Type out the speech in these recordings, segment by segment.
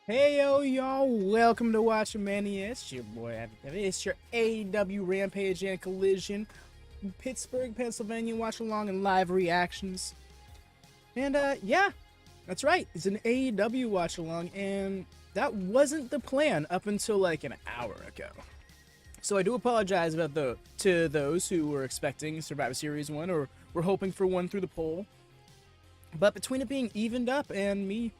Hey yo, y'all, welcome to WatchaMania. It's your boy, it's your AEW Rampage and Collision, Pittsburgh, Pennsylvania watch-along and live reactions. And yeah, that's right, it's an AEW watch-along, and that wasn't the plan up until like an hour ago. So I do apologize to those who were expecting Survivor Series 1 or were hoping for one through the poll. But between it being evened up and me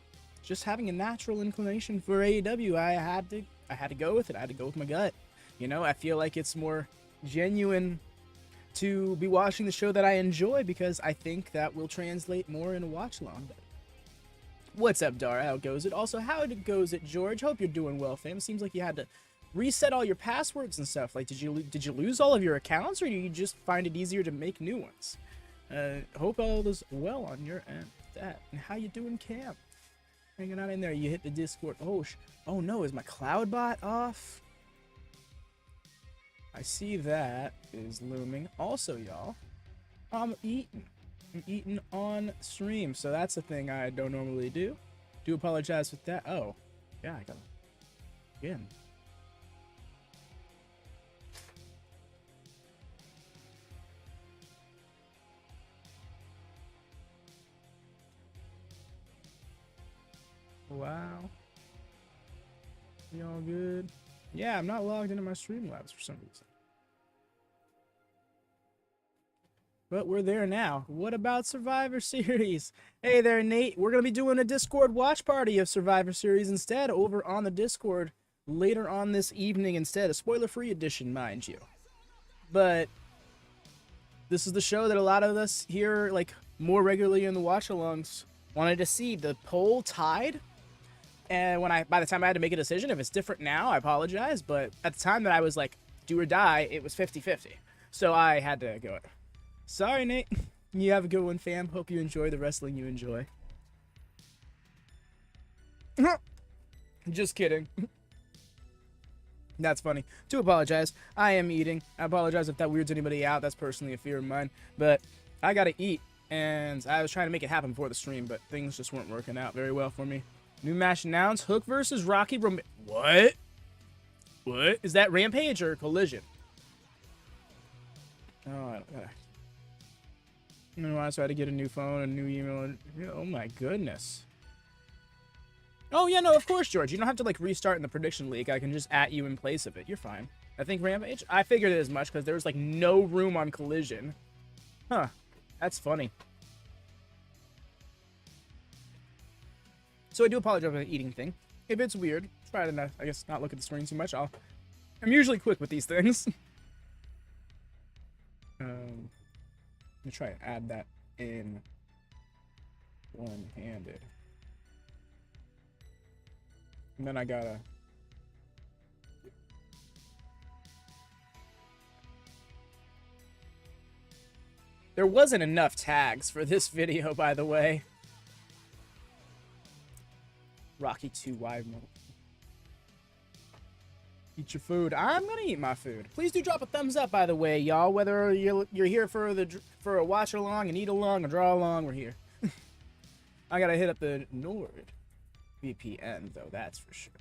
just having a natural inclination for AEW, I had to go with it. I had to go with my gut. You know, I feel like it's more genuine to be watching the show that I enjoy because I think that will translate more in a watch along. What's up, Dara? How goes it? Also, how goes it, George? Hope you're doing well, fam. Seems like you had to reset all your passwords and stuff. Like, did you lose all of your accounts, or do you just find it easier to make new ones? Hope all is well on your end. That and how you doing, Cam? Hanging out in there, you hit the Discord. Oh no, is my cloud bot off? I see that is looming. Also, y'all, I'm eating on stream, so that's a thing I don't normally do. Do apologize with that. Oh, yeah, I got it again. Wow. Y'all good? Yeah, I'm not logged into my Streamlabs for some reason. But we're there now. What about Survivor Series? Hey there, Nate. We're going to be doing a Discord watch party of Survivor Series instead over on the Discord later on this evening instead. A spoiler-free edition, mind you. But this is the show that a lot of us here, like, more regularly in the watch-alongs wanted to see. The poll tied. And by the time I had to make a decision, if it's different now, I apologize. But at the time that I was like, do or die, it was 50-50. So I had to go. Sorry, Nate. You have a good one, fam. Hope you enjoy the wrestling you enjoy. Just kidding. That's funny. Do apologize. I am eating. I apologize if that weirds anybody out. That's personally a fear of mine. But I gotta eat. And I was trying to make it happen before the stream, but things just weren't working out very well for me. New match announced. Hook versus Rocky Romero. What? What? Is that Rampage or Collision? Oh, I don't gotta. No, I had to get a new phone, a new email. Oh my goodness. Oh yeah, no, of course, George. You don't have to like restart in the prediction league. I can just at you in place of it. You're fine. I think Rampage. I figured it as much because there was like no room on Collision. Huh. That's funny. So I do apologize for the eating thing. If it's weird, try to, I guess, not look at the screen too much. I'm usually quick with these things. Let me try to add that in one-handed. And then I gotta... There wasn't enough tags for this video, by the way. Rocky 2 wide mode. Eat your food. I'm gonna eat my food. Please do drop a thumbs up, by the way, y'all. Whether you're here for a watch along, an eat along, a draw along, we're here. I gotta hit up the Nord VPN though. That's for sure.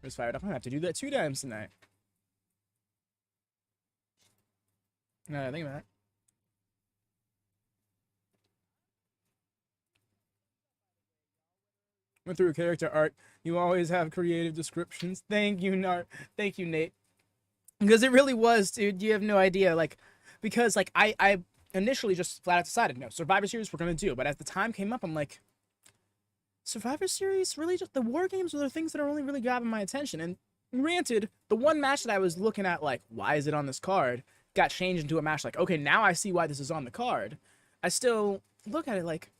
It's fired up. I'm gonna have to do that 2 times tonight. No, think about it. Went through character art. You always have creative descriptions. Thank you, Nart. Thank you, Nate. Because it really was, dude. You have no idea. Like, because like I initially just flat out decided, no, Survivor Series we're gonna do. But as the time came up, I'm like, Survivor Series? Really? Just the war games are the things that are only really grabbing my attention. And granted, the one match that I was looking at, like, why is it on this card, got changed into a match like, okay, now I see why this is on the card. I still look at it like,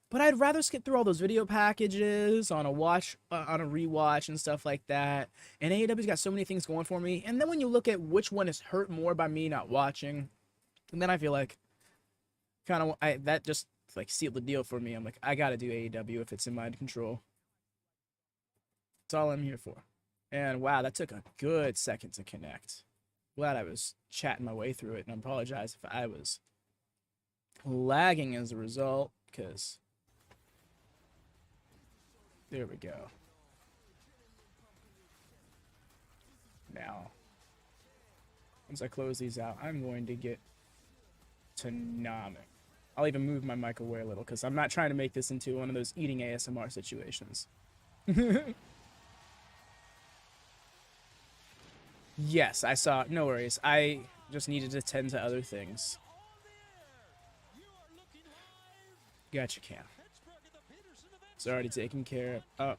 but I'd rather skip through all those video packages on a rewatch and stuff like that. And AEW's got so many things going for me. And then when you look at which one is hurt more by me not watching, and then I feel like that just like sealed the deal for me. I'm like, I gotta do AEW if it's in my control. That's all I'm here for. And wow, that took a good second to connect. Glad I was chatting my way through it, and I apologize if I was lagging as a result, because there we go. once I close these out, I'm going to get to Nami. I'll even move my mic away a little because I'm not trying to make this into one of those eating ASMR situations. Yes, I saw it. No worries. I just needed to tend to other things. Gotcha, Cam. It's already taken care of. Oh.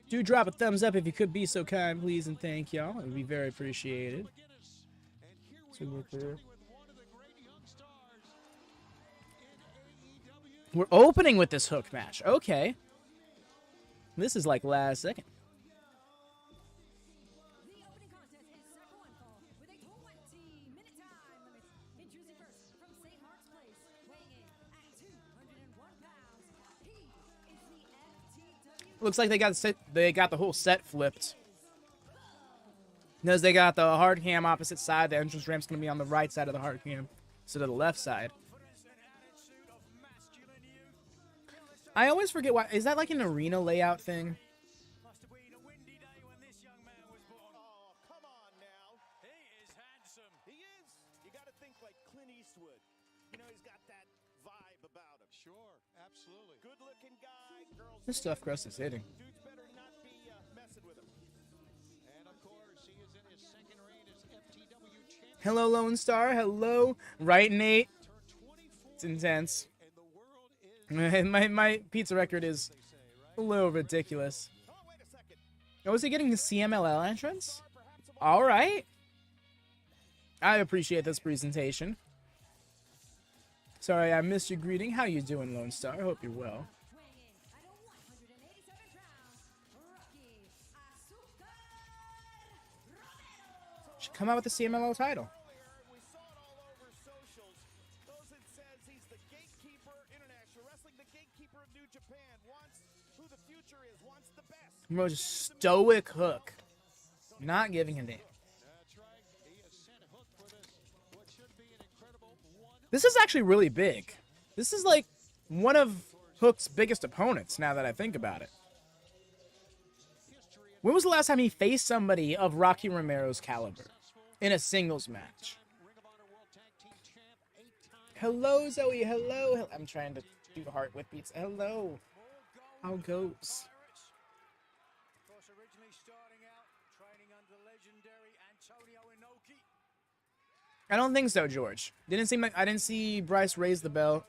Do drop a thumbs up if you could be so kind, please, and thank y'all. It would be very appreciated. We're opening with this hook match. Okay. This is like last second. Looks like they got the whole set flipped. Because they got the hard cam opposite side. The entrance ramp's going to be on the right side of the hard cam instead of the left side. I always forget why. Is that like an arena layout thing? This stuff Crust is hitting. Hello, Lone Star. Hello. Right, Nate? It's intense. My pizza record is a little ridiculous. Oh, is he getting the CMLL entrance? All right. I appreciate this presentation. Sorry, I missed your greeting. How you doing, Lone Star? I hope you're well. Should come out with the CMLL title. Most stoic hook. Not giving a damn. This is actually really big. This is like one of Hook's biggest opponents now that I think about it. When was the last time he faced somebody of Rocky Romero's caliber in a singles match? Hello, Zoe. Hello. I'm trying to do Hart with beats. Hello. How goes? I don't think so, George. Didn't seem like I didn't see Bryce raise the bell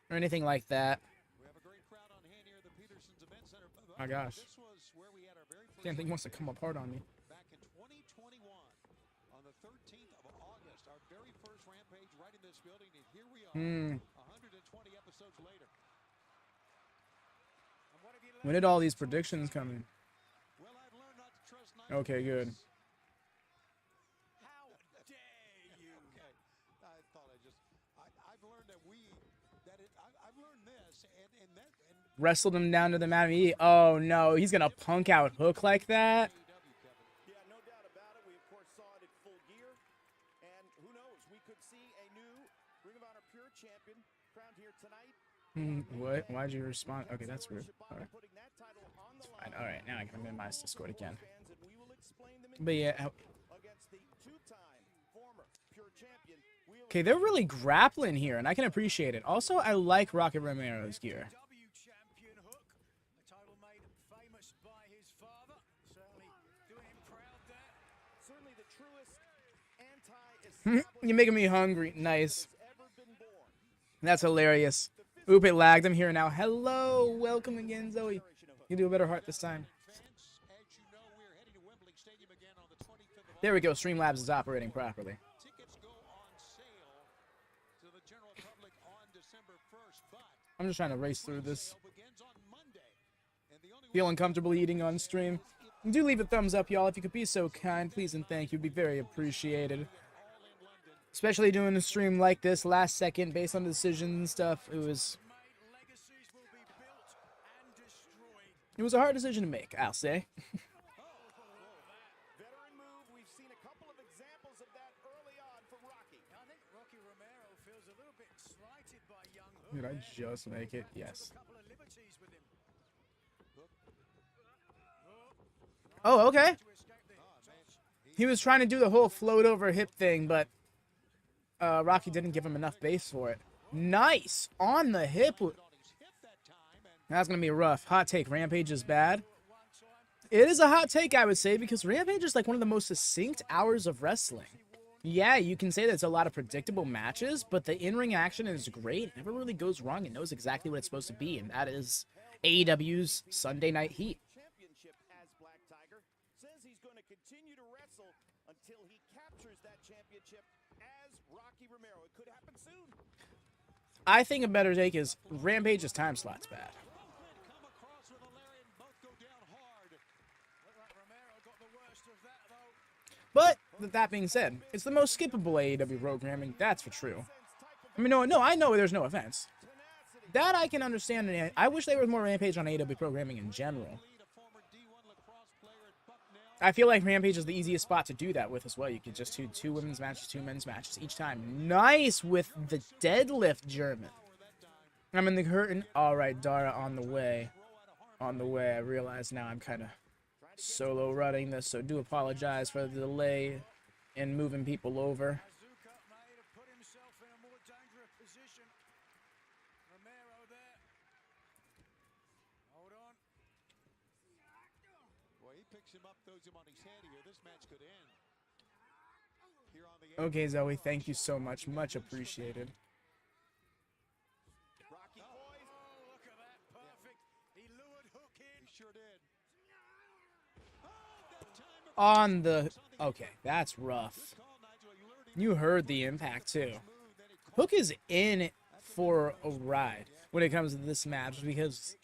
or anything like that. My gosh. Damn thing wants to come apart on me. Back in 2021, on the 13th of August, our very first Rampage right in this building, and here we are, 120 episodes later. When did all these predictions come in? Well, I've learned not to trust Okay, good. How dare you? Okay, I thought I've learned I've learned this, and Wrestled him down to the mat. Oh no, he's gonna punk out Hook like that. Yeah, no doubt about it. We of course saw it in full gear, and who knows, we could see a new Ring of Honor Pure Champion crowned here tonight. What? Why'd you respond? Okay, that's weird. All right. It's fine. All right, now I can minimize Discord again. But yeah. Okay, they're really grappling here, and I can appreciate it. Also, I like Rocket Romero's gear. You're making me hungry. Nice. That's hilarious. Oop, it lagged. I'm here now. Hello. Welcome again, Zoe. You do a better Heart this time. There we go. Streamlabs is operating properly. I'm just trying to race through this. Feeling comfortable eating on stream. Do leave a thumbs up, y'all, if you could be so kind. Please and thank you. It'd be very appreciated. Especially doing a stream like this last second based on decisions and stuff. It was a hard decision to make, I'll say. Did I just make it? Yes. Oh, okay. He was trying to do the whole float over hip thing, but Rocky didn't give him enough base for it. Nice! On the hip. That's going to be rough. Hot take. Rampage is bad. It is a hot take, I would say, because Rampage is like one of the most succinct hours of wrestling. Yeah, you can say that it's a lot of predictable matches, but the in-ring action is great. It never really goes wrong. It knows exactly what it's supposed to be, and that is AEW's Sunday Night Heat. Championship as Black Tiger says he's going to continue to wrestle until he captures that championship as Rocky Romero. It could happen soon. I think a better take is Rampage's time slot's bad. But, with that being said, it's the most skippable AEW programming, that's for true. I mean, no, I know there's no offense. That I can understand, and I wish there was more Rampage on AEW programming in general. I feel like Rampage is the easiest spot to do that with as well. You could just do 2 women's matches, 2 men's matches each time. Nice with the deadlift German. I'm in the curtain. Alright, Dara on the way. On the way. I realize now I'm kind of solo running this, so do apologize for the delay in moving people over. Okay, Zoe, thank you so much. Much appreciated. On the... Okay, that's rough. You heard the impact, too. Hook is in for a ride when it comes to this match because...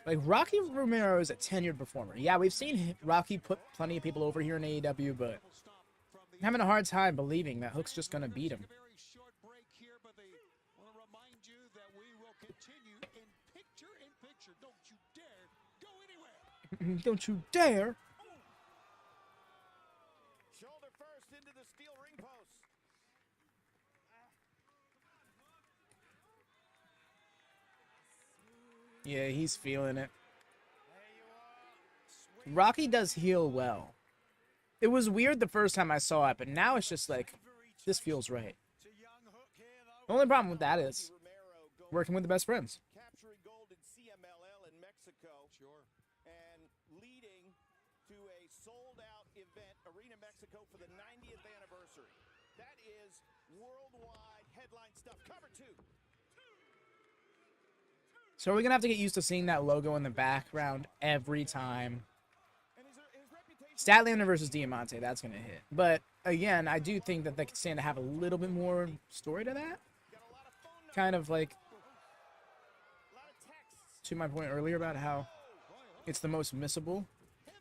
Like, Rocky Romero is a tenured performer. Yeah, we've seen Rocky put plenty of people over here in AEW, but I'm having a hard time believing that Hook's just going to beat him. Don't you dare! Shoulder first into the steel ring post. Yeah, he's feeling it. Rocky does heal well. It was weird the first time I saw it, but now it's just like, this feels right. The only problem with that is working with the best friends. Capturing gold in CMLL in Mexico. Sure. And leading to a sold-out event, Arena Mexico, for the 90th anniversary. That is worldwide headline stuff. Cover 2. So we're going to have to get used to seeing that logo in the background every time. Statlander versus Diamante, that's going to hit. But, again, I do think that they could stand to have a little bit more story to that. Kind of like, to my point earlier about how it's the most missable.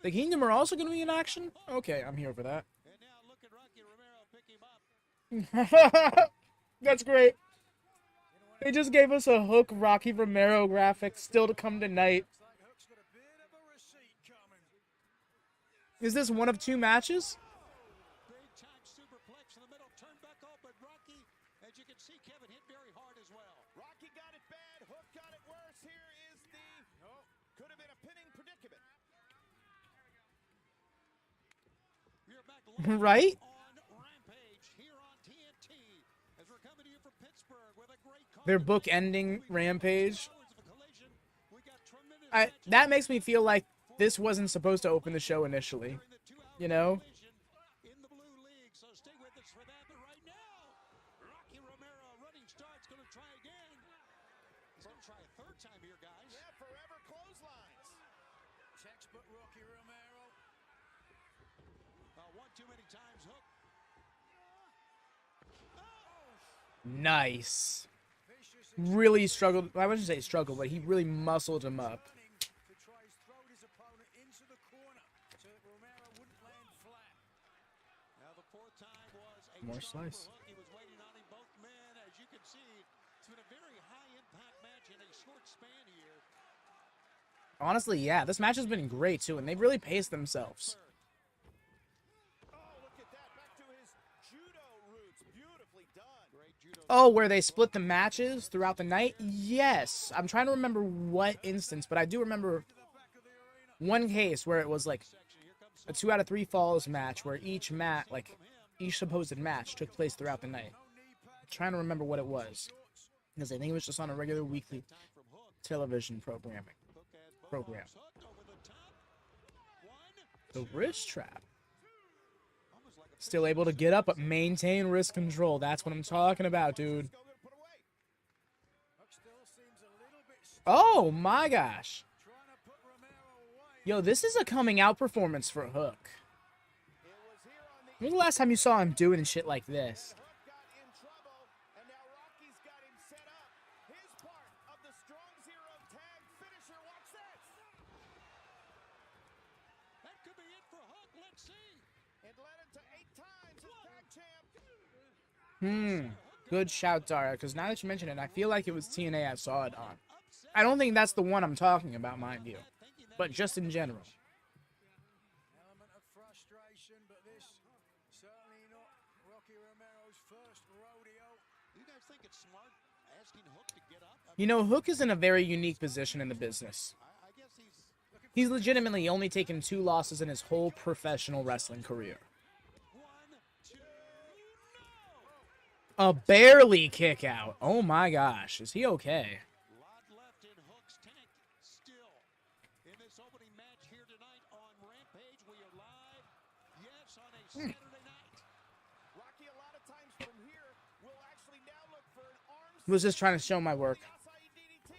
The Kingdom are also going to be in action? Okay, I'm here for that. That's great. They just gave us a Hook Rocky Romero graphic still to come tonight. Is this one of 2 matches? Big time superplex in the middle, turn back open. Rocky, as you can see, Kevin hit very hard as well. Rocky got it bad, Hook got it worse. Here is the... Could have been a pinning predicament. We're back live Right? on Rampage here on TNT as we're coming to you from Pittsburgh with a great card. They're bookending Rampage. That makes me feel like this wasn't supposed to open the show initially, you know? In the blue league, so stay with us for that. But right now, Rocky Romero, running start's going to try again. He's going to try a 3rd time here, guys. Yeah, forever clotheslines. Textbook Rocky Romero. One too many times, Hook. Nice. Really struggled. I wouldn't say struggled, but he really muscled him up. More slice. He was waiting on him, both men. As you can see, it's been a very high-impact match in a short span here. Honestly, yeah, this match has been great too, and they've really paced themselves. Oh, look at that. Back to his judo roots. Beautifully done. Great judo. Oh, where they split the matches throughout the night? Yes. I'm trying to remember what instance, but I do remember one case where it was like a 2 out of 3 falls match where each supposed match took place throughout the night. I'm trying to remember what it was, because I think it was just on a regular weekly television program. The wrist trap. Still able to get up, but maintain wrist control. That's what I'm talking about, dude. Oh my gosh. Yo, this is a coming out performance for Hook. When was the last time you saw him doing shit like this? Good shout, Dara, because now that you mention it, I feel like it was TNA I saw it on. I don't think that's the one I'm talking about, mind you, but just in general. Element of frustration, but this certainly not Rocky Romero's first rodeo. You guys think it's smart asking Hook to get up? You know, Hook is in a very unique position in the business. I guess He's legitimately only taken 2 losses in his whole professional wrestling career. A barely kick out. Oh my gosh. Is he okay? lot left in Hook's tank still. In this opening match here tonight on Rampage, we are live. Yes, on a Saturday night. Rocky, a lot of times from here, will actually now look for an arm I was just trying to show my work. outside DDT.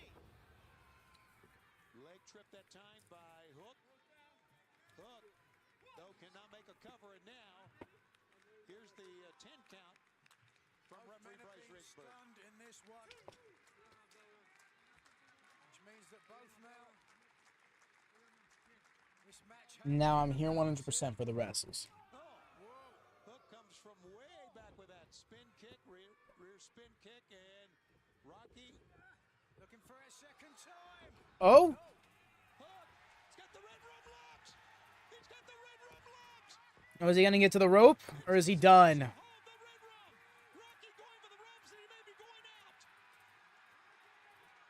Leg trip that time by Hook. Hook, though, cannot make a cover, and now here's the 10 count from referee Bryce Rigsberg. Stunned in this one, which means that both now. This match. Now I'm here 100% for the wrestles. Oh, whoa! Hook comes from way back with that spin kick, rear spin kick, and Rocky looking for a second time. Oh? Hook, he's got the red rope locked. He's got the red rope locked. Oh, is he going to get to the rope, or is he done? Hold the red rope. Rocky going for the ropes, and he may be going out.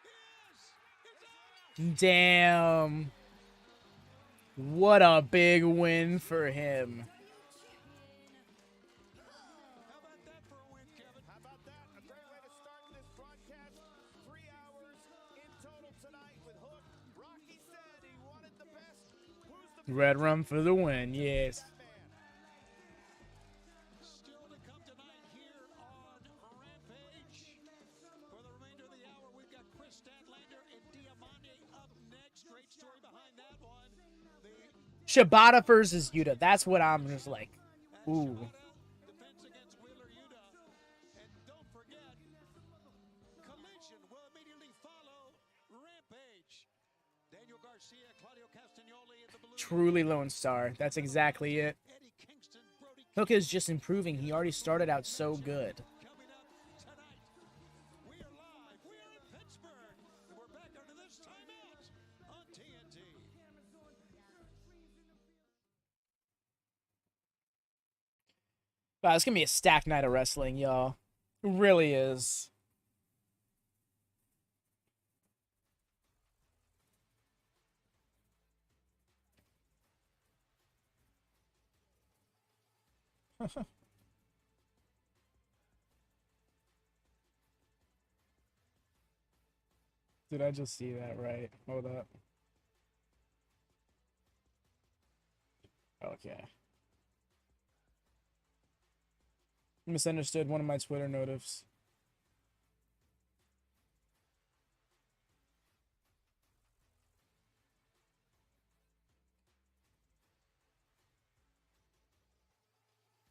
Yes, it's out. Damn. What a big win for him. How about that for a win, Kevin? How about that? A great way to start this broadcast. 3 hours in total tonight with Hook. Rocky said he wanted the best. Who's the Red Rum for the win, yes. man? Still to come tonight here on Rampage. For the remainder of the hour, we've got Kris, Statlander, and Diamante up next. Great story behind that one. Shibata versus Yuta. That's what I'm just like. Ooh. Defense against Wheeler Yuta. And don't forget, Collision will immediately follow Rampage. Daniel Garcia, Claudio Castagnoli in the blue. Truly Lone Star. That's exactly it. Eddie Kingston, Brody Hook is just improving. He already started out so good. coming up tonight. We are live. We are in Pittsburgh. And we're back under this timeout on TNT. Wow, it's going to be a stacked night of wrestling, y'all. It really is. Did I just see that right? Hold up. Okay. Misunderstood one of my Twitter notifs.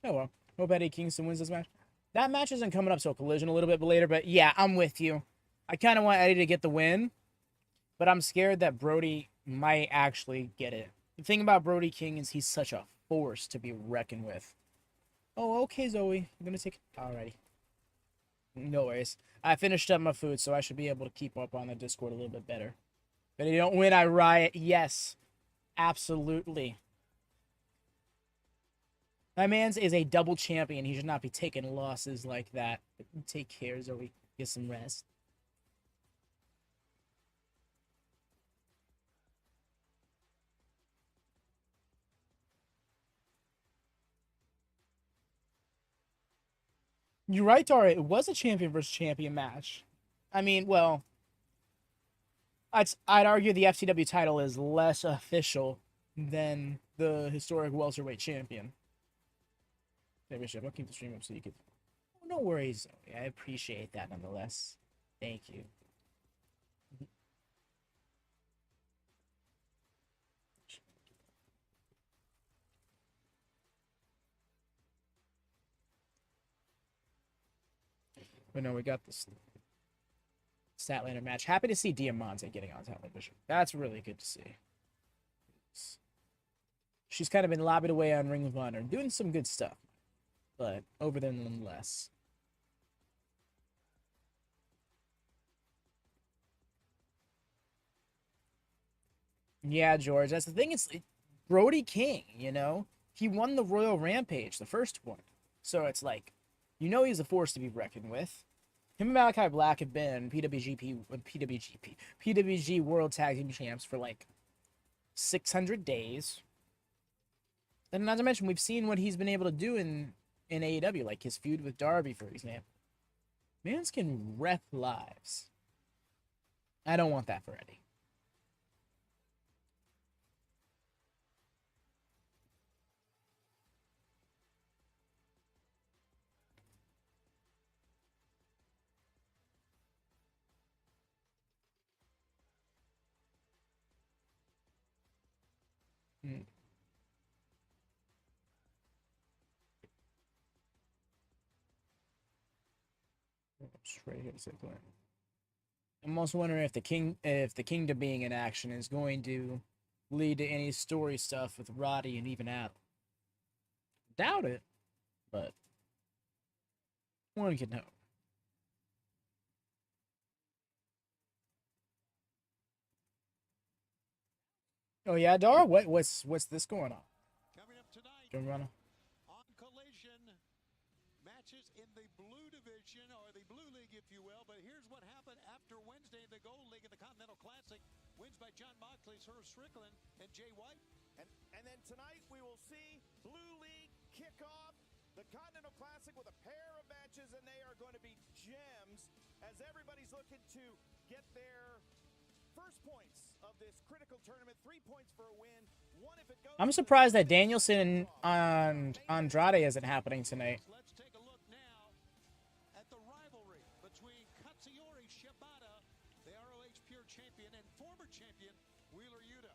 Oh well. Hope Eddie Kingston wins this match. That match isn't coming up till Collision a little bit later, but yeah, I'm with you. I kind of want Eddie to get the win, but I'm scared that Brody might actually get it. The thing about Brody King is he's such a force to be reckoned with. Oh, okay, Zoe. I'm gonna take... Alrighty. No worries. I finished up my food, so I should be able to keep up on the Discord a little bit better. But if you don't win, I riot. Yes. Absolutely. My man's is a double champion. He should not be taking losses like that. Take care, Zoe. Get some rest. You're right, Dara. It was a champion versus champion match. I mean, well, I'd argue the FCW title is less official than the historic welterweight champion. Championship. I'll keep the stream up so you could. Oh, no worries. I appreciate that nonetheless. Thank you. But no, we got this Statlander match. Happy to see Diamante getting on television. That's really good to see. She's kind of been lobbied away on Ring of Honor, doing some good stuff, but over there nonetheless. Yeah, George, that's the thing. It's Brody King, you know? He won the Royal Rampage, the first one. So it's you know he's a force to be reckoned with. Him and Malakai Black have been PWG World Tag Team Champs for 600 days. And not to mention, we've seen what he's been able to do in AEW, like his feud with Darby, for example. Mans can rep lives. I don't want that for Eddie. Right here, I'm also wondering if the Kingdom being in action is going to lead to any story stuff with Roddy and even Adam. Doubt it, but one can hope. Oh yeah, Dar, what's this going on? Coming up tonight on Collision, matches in the blue division, or the blue league, if you will. But here's what happened after Wednesday in the Gold League in the Continental Classic. Wins by John Moxley, Sir Strickland, and Jay White. And then tonight we will see Blue League kick off the Continental Classic with a pair of matches, and they are going to be gems as everybody's looking to get their first points of this critical tournament. 3 points for a win. One if it goes. I'm surprised that Danielson on Andrade isn't happening tonight. Let's take a look now at the rivalry between Katsuyori Shibata, the ROH Pure Champion, and former champion Wheeler Yuta.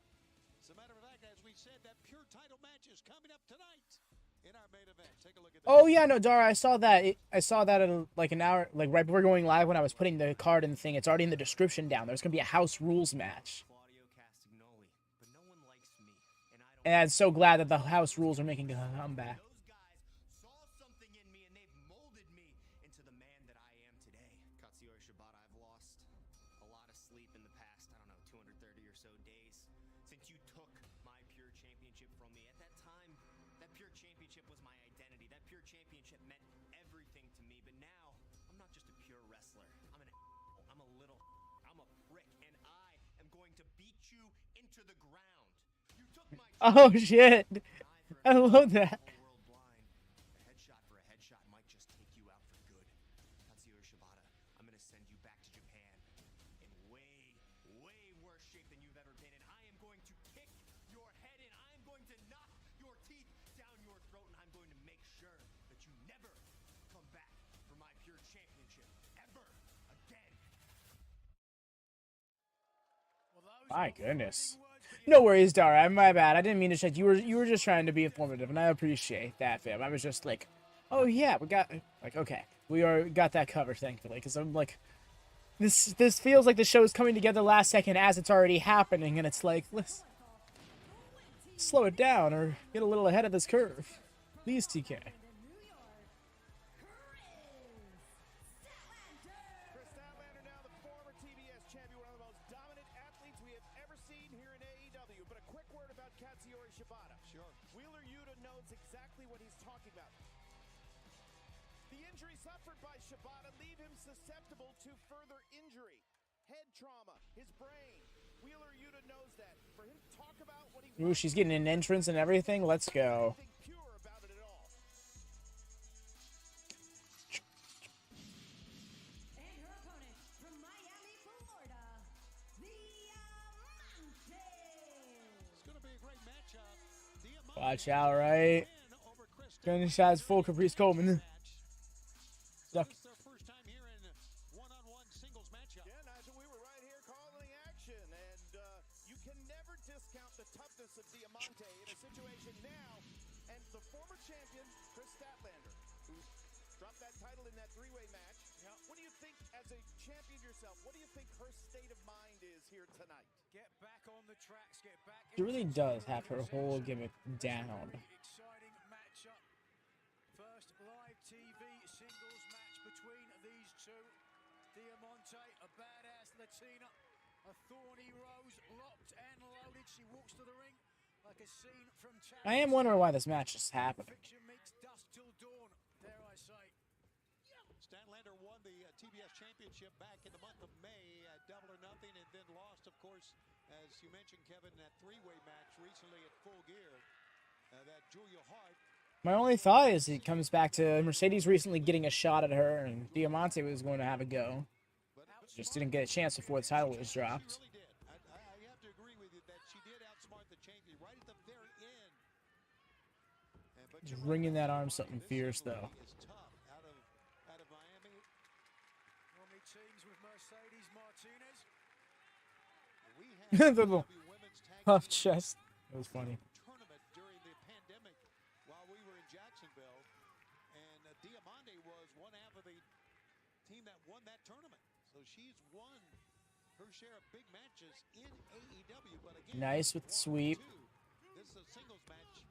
As a matter of fact, as we said, that Pure title match is coming up tonight in our main event. Take a look at that. Oh yeah, no, Dara, I saw that. I saw that in an hour, right before going live when I was putting the card in the thing. It's already in the description down. There's gonna be a house rules match. And I'm so glad that the house rules are making a comeback. Those guys saw something in me and they've molded me into the man that I am today. Katsuyori Shibata, I've lost a lot of sleep in the past, 230 or so days since you took my Pure Championship from me. At that time, that Pure Championship was my identity. That Pure Championship meant everything to me. But now, I'm not just a pure wrestler. I'm a prick, and I am going to beat you into the ground. You took my Oh shit! I love that. world blind. A headshot for a headshot might just take you out for good. Katsuyori Shibata, I'm gonna send you back to Japan in way worse shape than you've ever been, and I am going to kick your head in. I am going to knock your teeth down your throat, and I'm going to make sure that you never come back for my Pure Championship ever again. My goodness. No worries, Dara. My bad. I didn't mean to check. You were just trying to be informative, and I appreciate that, fam. I was just like, oh yeah, we got okay, got that covered, thankfully, because I'm like, this feels like the show's coming together last second as it's already happening, and it's like, let's slow it down or get a little ahead of this curve. Please, TK. Kris Statlander, now the former TBS champion, one of the most dominant athletes we have ever seen here in AEW. But a quick word about Katsuyori Shibata. Sure. Wheeler Yuta knows exactly what he's talking about. The injury suffered by Shibata leave him susceptible to further injury. Head trauma, his brain. Wheeler Yuta knows that. For him to talk about what he Ooh, she's getting an entrance and everything. Let's go. nothing pure about it at all. great matchup. Diamante Watch out, right? win over Kris Gunshots full Caprice Coleman. match. Duck. This is their first time here in one-on-one singles matchup. Yeah, Nigel, we were right here calling the action, and you can never discount the toughness of Diamante in a situation now. And the former champion, Kris Statlander, who dropped that title in that three-way match. Now, what do you think, as a champion yourself, what do you think her state of mind is here tonight? Get back on the tracks, get back. She really does have her whole gimmick down. Exciting matchup. First live TV singles match between these two. Diamante, a badass Latina, a thorny rose, locked and loaded. She walks to the ring like a scene from I am wondering why this match is happening. Fiction meets dust till dawn, dare I say. Statlander won the TBS Championship back in the month of May at Double or Nothing, and then lost, of course, as you mentioned, Kevin, that three-way match recently at Full Gear. That Julia Hart. My only thought is it comes back to Mercedes recently getting a shot at her, and Diamante was going to have a go. Just didn't get a chance before the title was dropped. Really did. I have to agree with you that she did outsmart the champion right at the very end. But Just ringing that arm something fierce, though. is tough out of Miami. Normally teams with Mercedes Martinez. We had The little women's tag puff team chest. That was funny. tournament during the pandemic while we were in Jacksonville, and Diamante was one half of the team that won that tournament. So she's won her share of big matches in AEW, but again, Nice with the sweep. this is a singles match.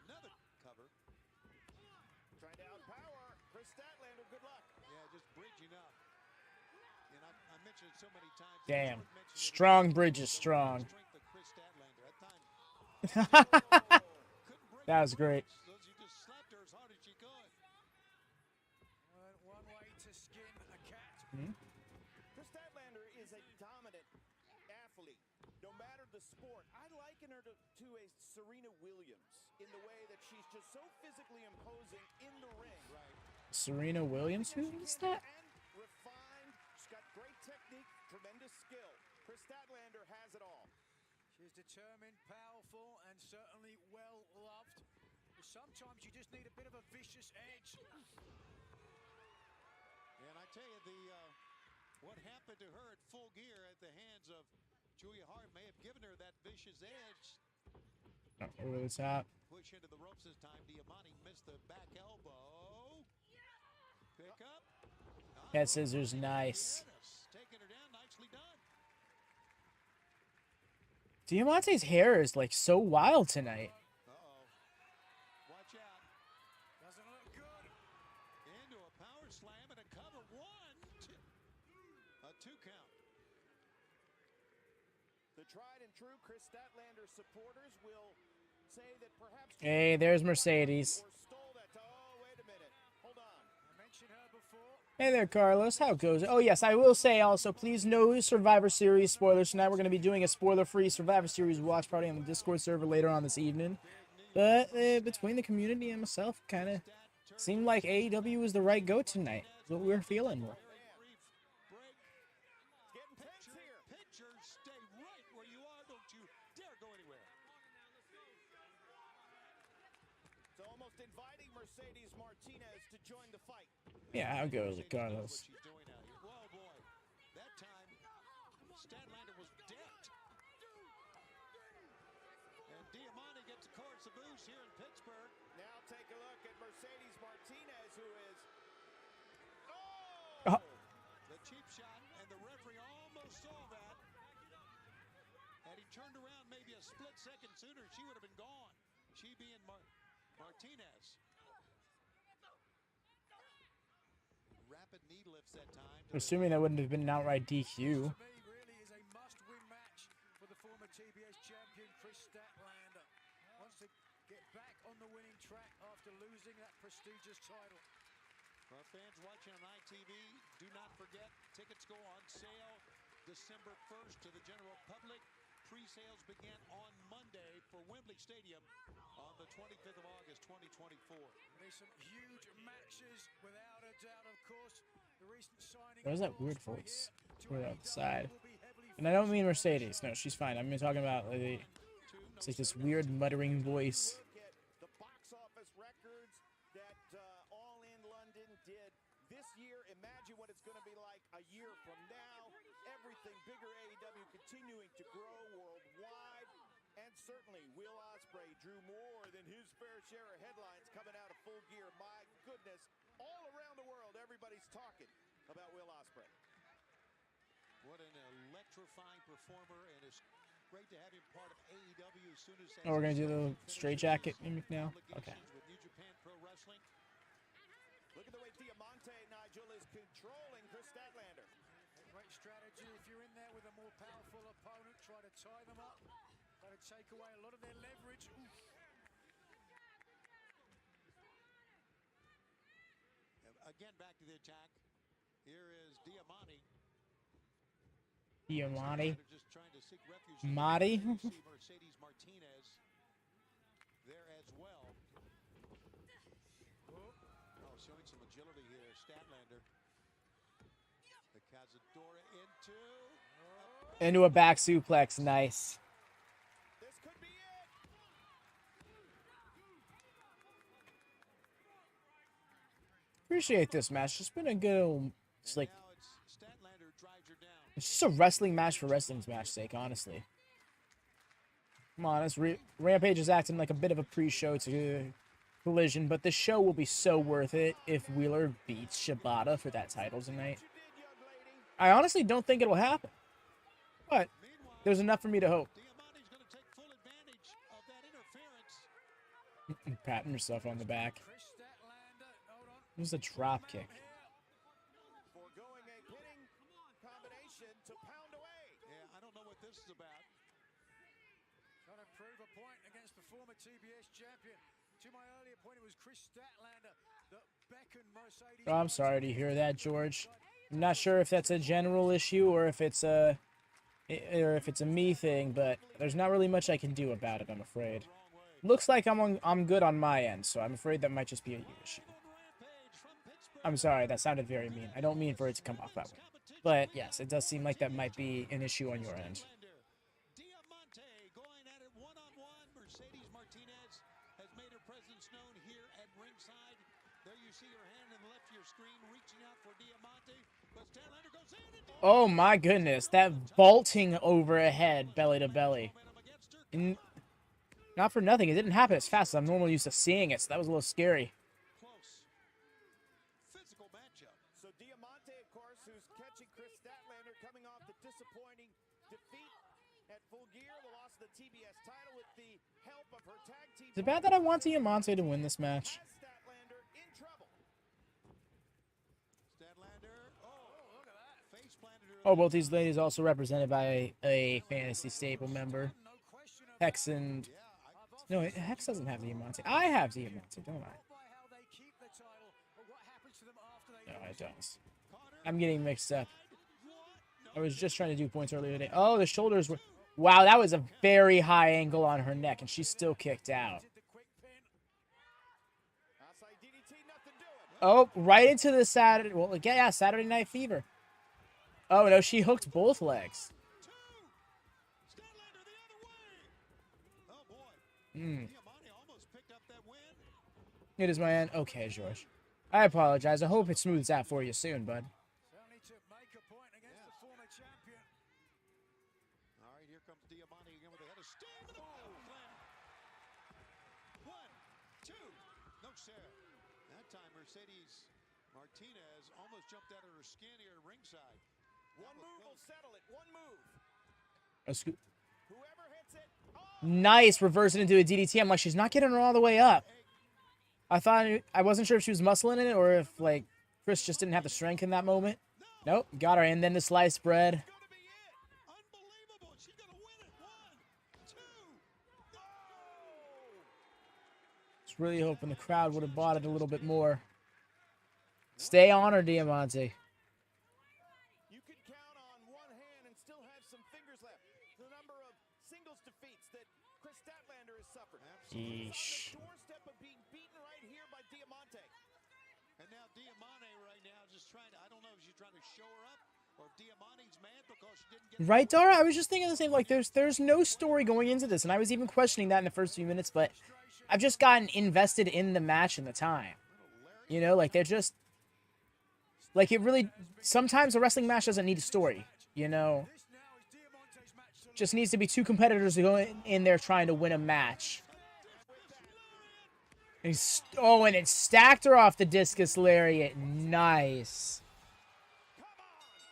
Another cover. Trying to outpower Kris Statlander. Good luck. Yeah, just bridging up. And I mentioned it so many times. Damn. Jordan mentioned it. Strong bridge is strong. Strength of Kris Statlander. At times, couldn't break That was the great. ropes, so she just slapped her as hard as she could. One way to skin a cat. Kris Statlander is a dominant athlete, no matter the sport. I liken her to a Serena Williams in the way that she's just so physically imposing in the ring. Right. Serena Williams? Who is that? And refined. She's got great technique, tremendous skill. Kris Statlander has it all. She's determined, powerful, and certainly well loved. But sometimes you just need a bit of a vicious edge. And I tell you, what happened to her at Full Gear at the hands of Julia Hart may have given her that vicious edge. Over the top. Push into the ropes this time. Diamante missed the back elbow. Pick up. Head scissors, nice. Taking her down, nicely done. Diamante's hair is like so wild tonight. Uh-oh. Watch out. Doesn't look good. Into a power slam and a cover. 1, 2. A 2 count. The tried and true Kris Statlander supporters will say that perhaps... Hey, there's Mercedes. Or stole that. Oh, wait a minute. Hold on. I mentioned her before. Hey there, Carlos. How goes it? Oh, yes, I will say also, please no Survivor Series spoilers. Tonight we're going to be doing a spoiler-free Survivor Series watch party on the Discord server later on this evening. But between the community and myself, kind of seemed like AEW was the right go tonight. That's what we were feeling. Brief break. Getting tense here. Pictures, stay right where you are. Don't you dare go anywhere. It's almost inviting Mercedes Martinez to join the fight. Yeah, how goes it, What Carlos? she's doing out here. Whoa, boy. That time, Statlander was decked. And Diamante gets a chorus of boos here in Pittsburgh. Now take a look at Mercedes Martinez, who is... Oh. The cheap shot, and the referee almost saw that. Had he turned around maybe a split second sooner, she would have been gone. She being Martinez. Rapid knee lifts that time. Assuming that wouldn't have been an outright DQ. To me, really is a must-win match for the former TBS champion Kris Statlander. Wants to get back on the winning track after losing that prestigious title. For our fans watching on ITV, do not forget, tickets go on sale December 1st to the general public. Pre-sales begin on Monday for Wembley Stadium on the 25th of August, 2024. There's some huge matches, without a doubt, of course. The recent signing. There's that weird voice. We're outside. And I don't mean Mercedes. No, she's fine. I'm talking about the It's like this weird muttering voice. Look at the box office records that All In London did this year. Imagine what it's going to be like a year from now. Everything bigger AEW continuing to grow worldwide. And certainly Will Ospreay drew more than his fair share of headlines coming out of Full Gear. My goodness, all around the world, everybody's talking about Will Ospreay. What an electrifying performer, and it's great to have him part of AEW as soon as Oh, we're gonna do the straight jacket gimmick now. Okay. with New Japan Pro Wrestling. Look at the way Diamante, Nigel, is controlling Kris Statlander. Great strategy. If you're in there with a more powerful opponent, try to tie them up, try to take away a lot of their leverage. Oof. Again, back to the attack. Here is Diamante. Diamante. Just trying to seek refuge. Marty. Mercedes Martinez there as well. Oh, showing some agility here, Statlander. The Katsuyori Into a back suplex. Nice. This could be it. Appreciate this match. It's been a good. It's like now it's Statlander drives her down. it's just a wrestling match for wrestling's match sake, honestly. Come on, Rampage is acting like a bit of a pre-show to Collision, but the show will be so worth it if Wheeler beats Shibata for that title tonight. I honestly don't think it'll happen, but there's enough for me to hope. Diamante's going to take full advantage of that interference. Patting herself on the back. Kris Statlander, hold on. This is a drop kick. Foregoing a hitting combination to pound away. Yeah, I don't know what this is about. Trying to prove a point against the former TBS champion. To my earlier point, it was Kris Statlander that beckoned Mercedes. Oh, I'm sorry to hear that, George. I'm not sure if that's a general issue or if it's a me thing, but there's not really much I can do about it, I'm afraid. Looks like I'm good on my end, so I'm afraid that might just be a you issue. I'm sorry, that sounded very mean. I don't mean for it to come off that way. But yes, it does seem like that might be an issue on your end. Diamante going at it one-on-one. Mercedes Martinez has made her presence known here at ringside. There you see her hand in the left of your screen reaching out for Diamante. But Statlander goes in and Oh my goodness, that vaulting overhead, belly to belly. Not for nothing, it didn't happen as fast as I'm normally used to seeing it, so that was a little scary. close. Physical matchup. So Diamante, of course, who's catching Kris Statlander coming off the disappointing defeat at Full Gear, the loss of the TBS title with the help of her tag team. Is it bad that I want Diamante to win this match? Has Statlander in trouble. Statlander. Oh, look at that. Face planted her. Oh, both these ladies also represented by a fantasy stable member. No question of Hex and... No, Hex doesn't have Diamante. I have Diamante, don't I? by how they keep the title, but what happens to them after they No, I don't. Connor, I'm getting mixed up. what? I was just trying to do points earlier today. Oh, the shoulders were... Wow, that was a very high angle on her neck, and she's still kicked out. Did the quick pin. Outside DDT, nothing doing. Oh, right into the Saturday... Well, yeah, Saturday Night Fever. Oh, no, she hooked both legs. Two. Statlander the other way. Oh boy. Hmm. Diamante almost picked up that win. It is my end. Okay, George. I apologize. I hope it smooths out for you soon, bud. Certainly to make a point against the former champion. All right, here comes Diamante again with a head of steam and a power slam. 1, 2. No, sir. That time Mercedes Martinez almost jumped out of her skin here at ringside. One move will settle it. One move. Whoever hits it. Oh, Nice, reversing into a DDT. I'm like, she's not getting her all the way up. I wasn't sure if she was muscling in it or if, like, Kris just didn't have the strength in that moment. Nope, got her. And then the sliced bread. Gonna be it. Unbelievable. She's gonna win it. 1, 2. Oh! Just really hoping the crowd would have bought it a little bit more. Stay on her, Diamante. you can count on one hand and still have some fingers left. The number of singles defeats that Kris Statlander has suffered. Yeesh. On the doorstep of being beaten right here by Diamante. And now Diamante right now just trying to, I don't know if she's trying to show her up or if Diamante's mad because she didn't get Right, Dara? I was just thinking the same. Like, there's no story going into this, and I was even questioning that in the first few minutes. But I've just gotten invested in the match and the time. You know, like they're just like it really. Sometimes a wrestling match doesn't need a story. You know, just needs to be two competitors going in there trying to win a match. And and it stacked her off the discus lariat. Nice.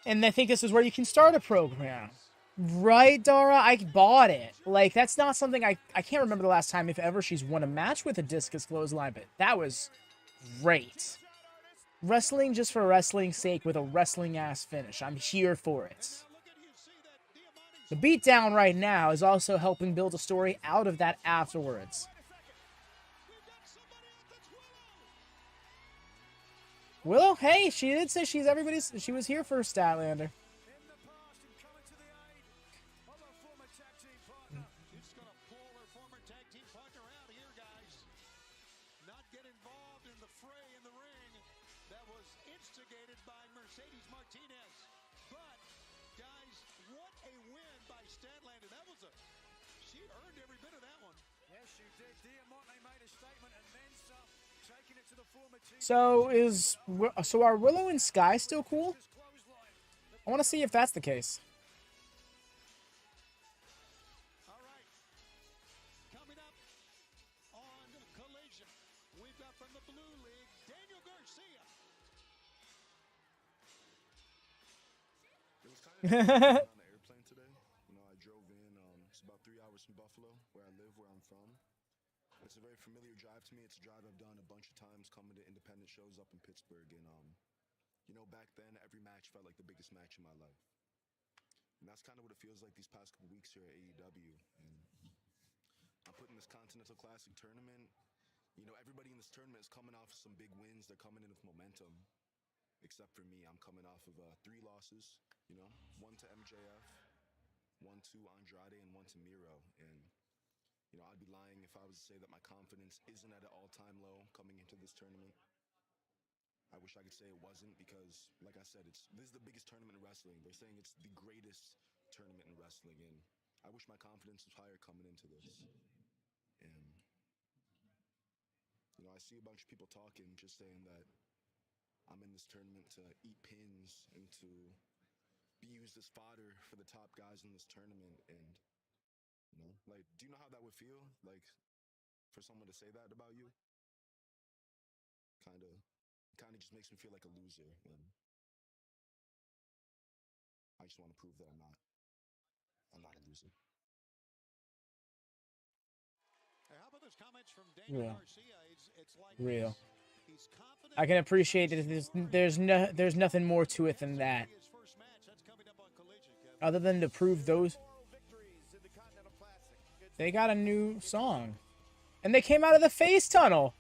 And I think this is where you can start a program. Right, Dara? I bought it. Like, that's not something I can't remember the last time, if ever, she's won a match with a discus clothesline, but that was great. Wrestling just for wrestling's sake with a wrestling-ass finish. I'm here for it. The beatdown right now is also helping build a story out of that afterwards. Willow, hey, she did say she was here for Statlander. She's going to pull her former tag team partner out here, guys. Not get involved in the fray in the ring that was instigated by Mercedes Martinez. But, guys, what a win by Statlander. She earned every bit of that one. Yes, she did. Diamante made a statement and then some, taking it to the former team. So are Willow and Sky still cool? I want to see if that's the case. All right. Coming up on Collision, we've got from the Blue League, Daniel Garcia. It was kind of on the airplane today. You know, I drove in. It's about 3 hours from Buffalo, where I live, where I'm from. It's a very familiar drive to me. It's a drive I've done a bunch of times coming to independent shows up in Pittsburgh. And, you know, back then, every match felt like the biggest match in my life. And that's kind of what it feels like these past couple weeks here at AEW. And I'm putting this Continental Classic tournament. You know, everybody in this tournament is coming off some big wins. They're coming in with momentum. Except for me, I'm coming off of 3 losses, you know, 1 to MJF, 1 to Andrade, and 1 to Miro. And, you know, I'd be lying if I was to say that my confidence isn't at an all-time low coming into this tournament. I wish I could say it wasn't because, like I said, this is the biggest tournament in wrestling. They're saying it's the greatest tournament in wrestling, and I wish my confidence was higher coming into this. And, you know, I see a bunch of people talking, just saying that I'm in this tournament to eat pins and to be used as fodder for the top guys in this tournament. And, you know, like, do you know how that would feel? Like, for someone to say that about you? Kind of just makes me feel like a loser. And I just want to prove that I'm not a loser. Hey, how about those comments from Daniel Garcia? It's like Real. he's confident. I can appreciate it. There's nothing more to it than that. His first match, that's coming up on Collision, Kevin. Other than to prove those. They got a new song. And they came out of the face tunnel.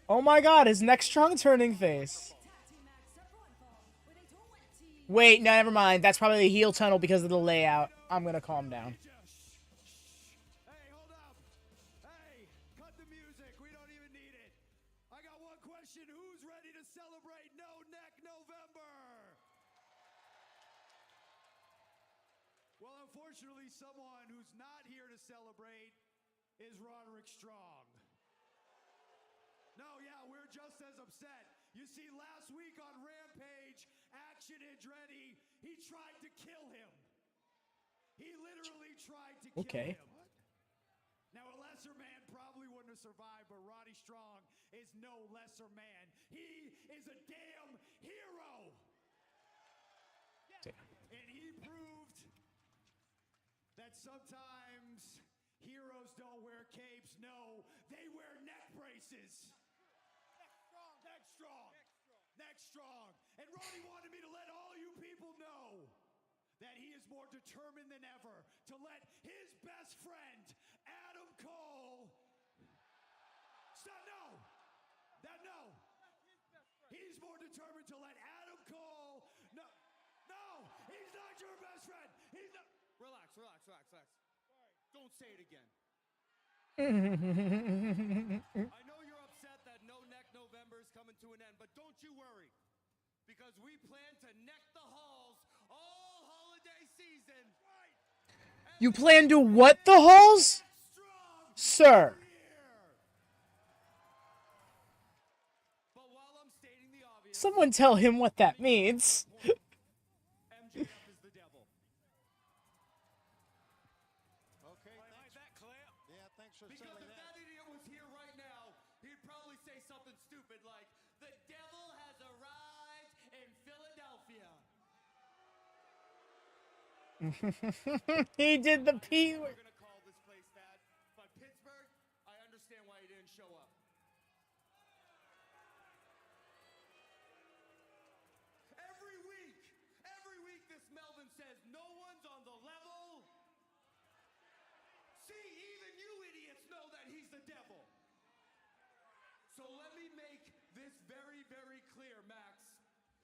Oh my god, is Next Strong turning face? Wait, no, never mind. That's probably the heel tunnel because of the layout. I'm gonna calm down. Hey, hold up. Hey, cut the music. We don't even need it. I got one question. Who's ready to celebrate No Neck November? Well, unfortunately, someone who's not here to celebrate is Roderick Strong. No, yeah, we're just as upset. You see, last week on Rampage, Action Andretti, he tried to kill him. He literally tried to kill him. Now, a lesser man probably wouldn't have survived, but Roddy Strong is no lesser man. He is a damn hero. And he proved that sometimes heroes don't wear capes. No, they wear neck braces. Neck strong. Neck strong. And Roddy wanted me to let all you people know that he is more determined than ever to let his best friend, Adam Cole, no. He's more determined to let Adam Cole, no, he's not your best friend. He's not. Relax. Don't say it again. I know you're upset that No Neck November is coming to an end, but don't you worry, because we plan to neck the halls reason, You plan to what the halls? Sir. but while I'm stating the obvious, Someone tell him what that means. MJF is the devil. Okay, thanks. That clear? Yeah, thanks for Because settling if that. that idiot was here right now, he'd probably say something stupid like, "The devil has arrived in Philadelphia." He did the P We're word. gonna call this place that, but Pittsburgh, I understand why you didn't show up. Every week this Melvin says no one's on the level. See, even you idiots know that he's the devil. So let me make this very, very clear, Max.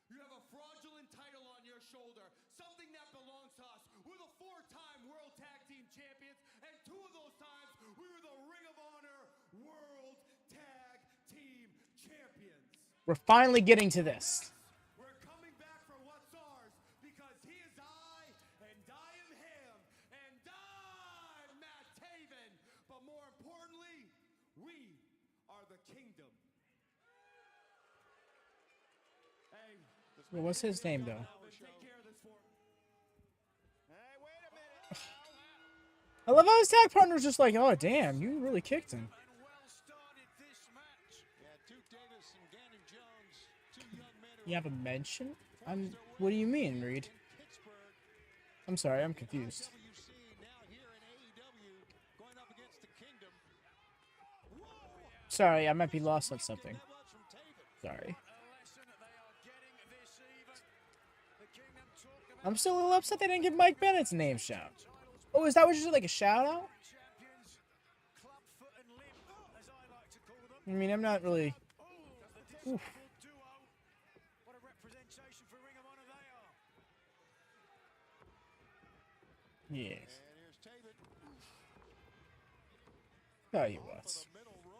You have a fraudulent title on your shoulder, something that belongs to us. We're the 4-time World Tag Team Champions, and 2 of those times we were the Ring of Honor World Tag Team Champions. We're finally getting to this. We're coming back for what's ours because he is I, and I am him, and I'm Matt Taven. But more importantly, we are the kingdom. Hey, Well, what's his name, though? Melvin, take care of this for me. Hey, wait a minute now. I love how his tag partner's just like, oh, damn, you really kicked him. And well started this match. Yeah, Duke Davis and Gannon Jones, 2 young men who You have a mention? What do you mean, Reed? in Pittsburgh. I'm sorry, I'm confused. WC now here in AEW going up against the Kingdom. Whoa! Sorry, I might be lost on something. That was from Taven. Sorry. A lesson that they are getting this even. The Kingdom talk about I'm still a little upset they didn't give Mike Bennett's name shout. Oh, is that what you did, like a shout out? champions, club foot and limb, as I like to call them. I mean, I'm not really. The Oof. Disciple duo. What a representation for Ring of Honor they are. Yes. And here's Taven. Tell you what.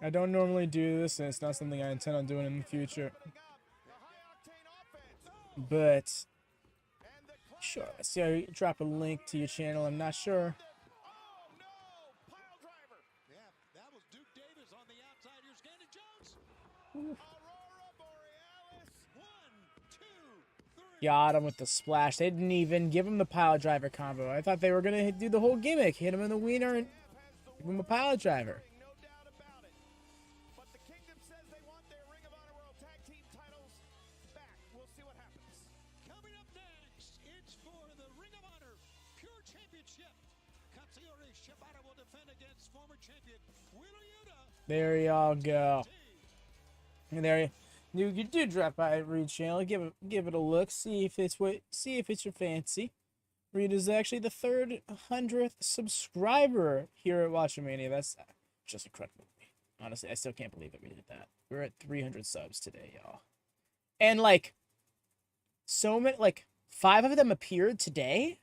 I don't normally do this, and it's not something I intend on doing in the future. But sure, see, I drop a link to your channel. I'm not sure. Oh no! Pile driver. Yeah, that was Duke Davis on the outside. Here's Gannon Jones. Aurora Borealis. 1, 2, 3. Got him with the splash. They didn't even give him the pile driver combo. I thought they were gonna do the whole gimmick, hit him in the wiener and give him a pile driver. No doubt about it. But the Kingdom says they want their Ring of Honor World Tag Team titles back. We'll see what happens. Coming up next, it's for the Ring of Honor Pure Championship. Katsuyori Shibata will defend against former champion Wheeler Yuta. There y'all go. And there you do drop by Reed channel. Give it a look. See if it's your fancy. Reed is actually the 300th subscriber here at WatchaMania. That's just incredible. Honestly, I still can't believe that we did that. We're at 300 subs today, y'all. And like so many, like 5 of them appeared today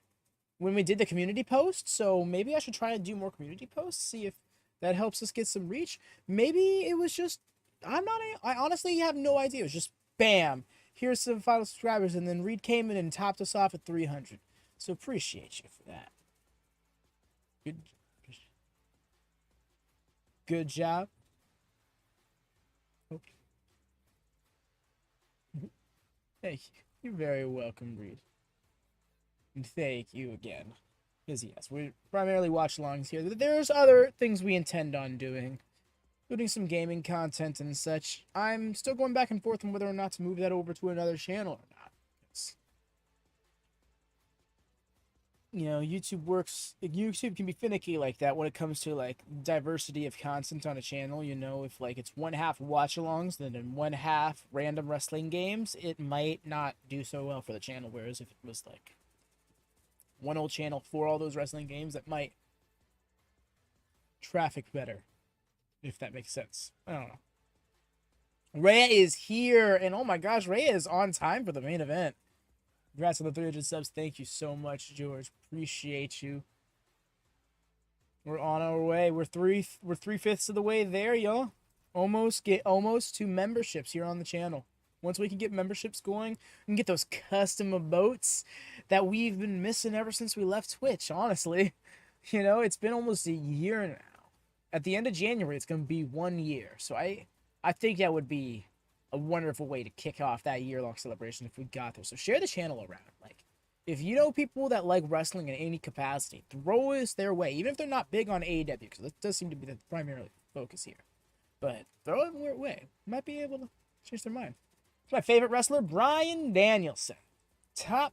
when we did the community post. So maybe I should try and do more community posts. See if that helps us get some reach. Maybe it was just I honestly have no idea. It was just bam. Here's some final subscribers, and then Reed came in and topped us off at 300. So appreciate you for that. Good job. Okay. Thank you. You're very welcome, Reed. And thank you again. Because yes, we primarily watch alongs here. There's other things we intend on doing, including some gaming content and such. I'm still going back and forth on whether or not to move that over to another channel or not. You know, YouTube can be finicky like that when it comes to like diversity of content on a channel. You know, if like it's 1/2 watch-alongs, then in 1/2 random wrestling games, it might not do so well for the channel. Whereas if it was like one old channel for all those wrestling games, that might traffic better, if that makes sense. I don't know. Rhea is here, and oh my gosh, Rhea is on time for the main event. Congrats on the 300 subs. Thank you so much, George. Appreciate you. We're on our way. We're 3/5 of the way there, y'all. Almost to memberships here on the channel. Once we can get memberships going, we can get those custom emotes that we've been missing ever since we left Twitch, honestly. You know, it's been almost a year now. At the end of January, it's going to be 1 year. So I think that would be a wonderful way to kick off that year-long celebration if we got there. So share the channel around. Like, if you know people that like wrestling in any capacity, throw us their way. Even if they're not big on AEW, because that does seem to be the primary focus here. But throw it their way. Might be able to change their mind. It's my favorite wrestler, Bryan Danielson. Top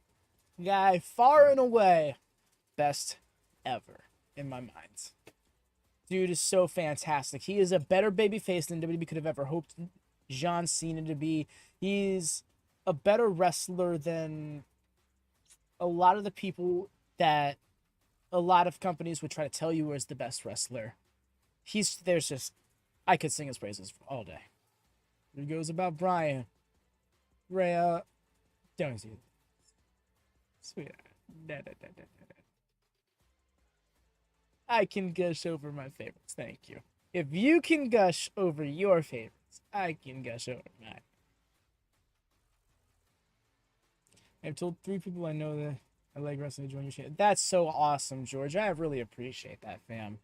guy, far and away. Best ever, in my mind. Dude is so fantastic. He is a better babyface than WWE could have ever hoped John Cena to be. He's a better wrestler than a lot of the people that a lot of companies would try to tell you is the best wrestler. There's just, I could sing his praises all day. Here goes about Brian. Rhea, don't you? Sweetheart. Da, da, da, da, da. I can gush over my favorites, thank you. If you can gush over your favorites, I can gush over mine. I've told 3 people I know that I like wrestling to join your channel. That's so awesome, George. I really appreciate that, fam.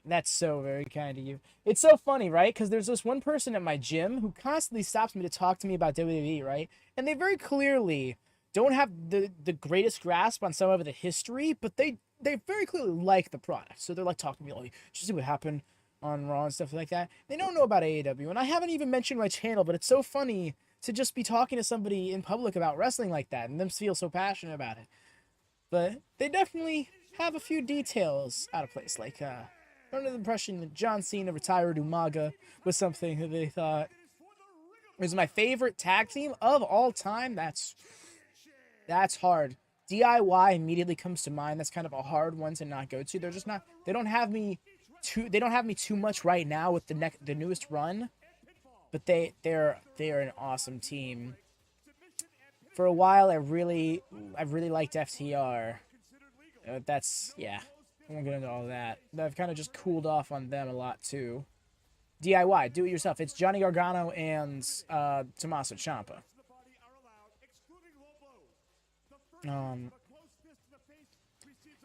That's so very kind of you. It's so funny, right? Because there's this one person at my gym who constantly stops me to talk to me about WWE, right? And they very clearly don't have the greatest grasp on some of the history, but they very clearly like the product. So they're like talking to me like, did you see what happened on Raw and stuff like that? They don't know about AEW. And I haven't even mentioned my channel, but it's so funny to just be talking to somebody in public about wrestling like that and them feel so passionate about it. But they definitely have a few details out of place. Like, under the impression that John Cena retired Umaga was something that they thought was my favorite tag team of all time. That's hard. DIY immediately comes to mind. That's kind of a hard one to not go to. They're just not. They don't have me too much right now with the newest run, but they're an awesome team. For a while, I really liked FTR. Yeah. I won't get into all that. I've kind of just cooled off on them a lot too. DIY, do it yourself. It's Johnny Gargano and Tommaso Ciampa.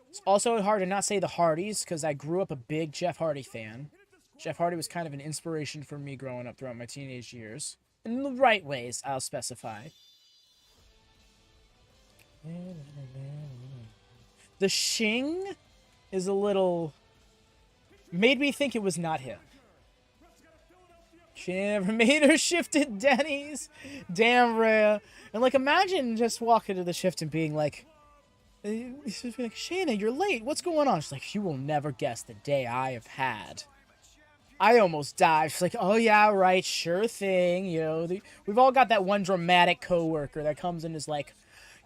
It's also hard to not say the Hardys, because I grew up a big Jeff Hardy fan. Jeff Hardy was kind of an inspiration for me growing up throughout my teenage years. In the right ways, I'll specify. The Shing is a little... made me think it was not him. She never made her shift at Denny's. Damn, Rhea. And, like, imagine just walking to the shift and being like, Shayna, you're late. What's going on? She's like, you will never guess the day I have had. I almost died. She's like, oh, yeah, right, sure thing. You know, we've all got that one dramatic coworker that comes in and is like,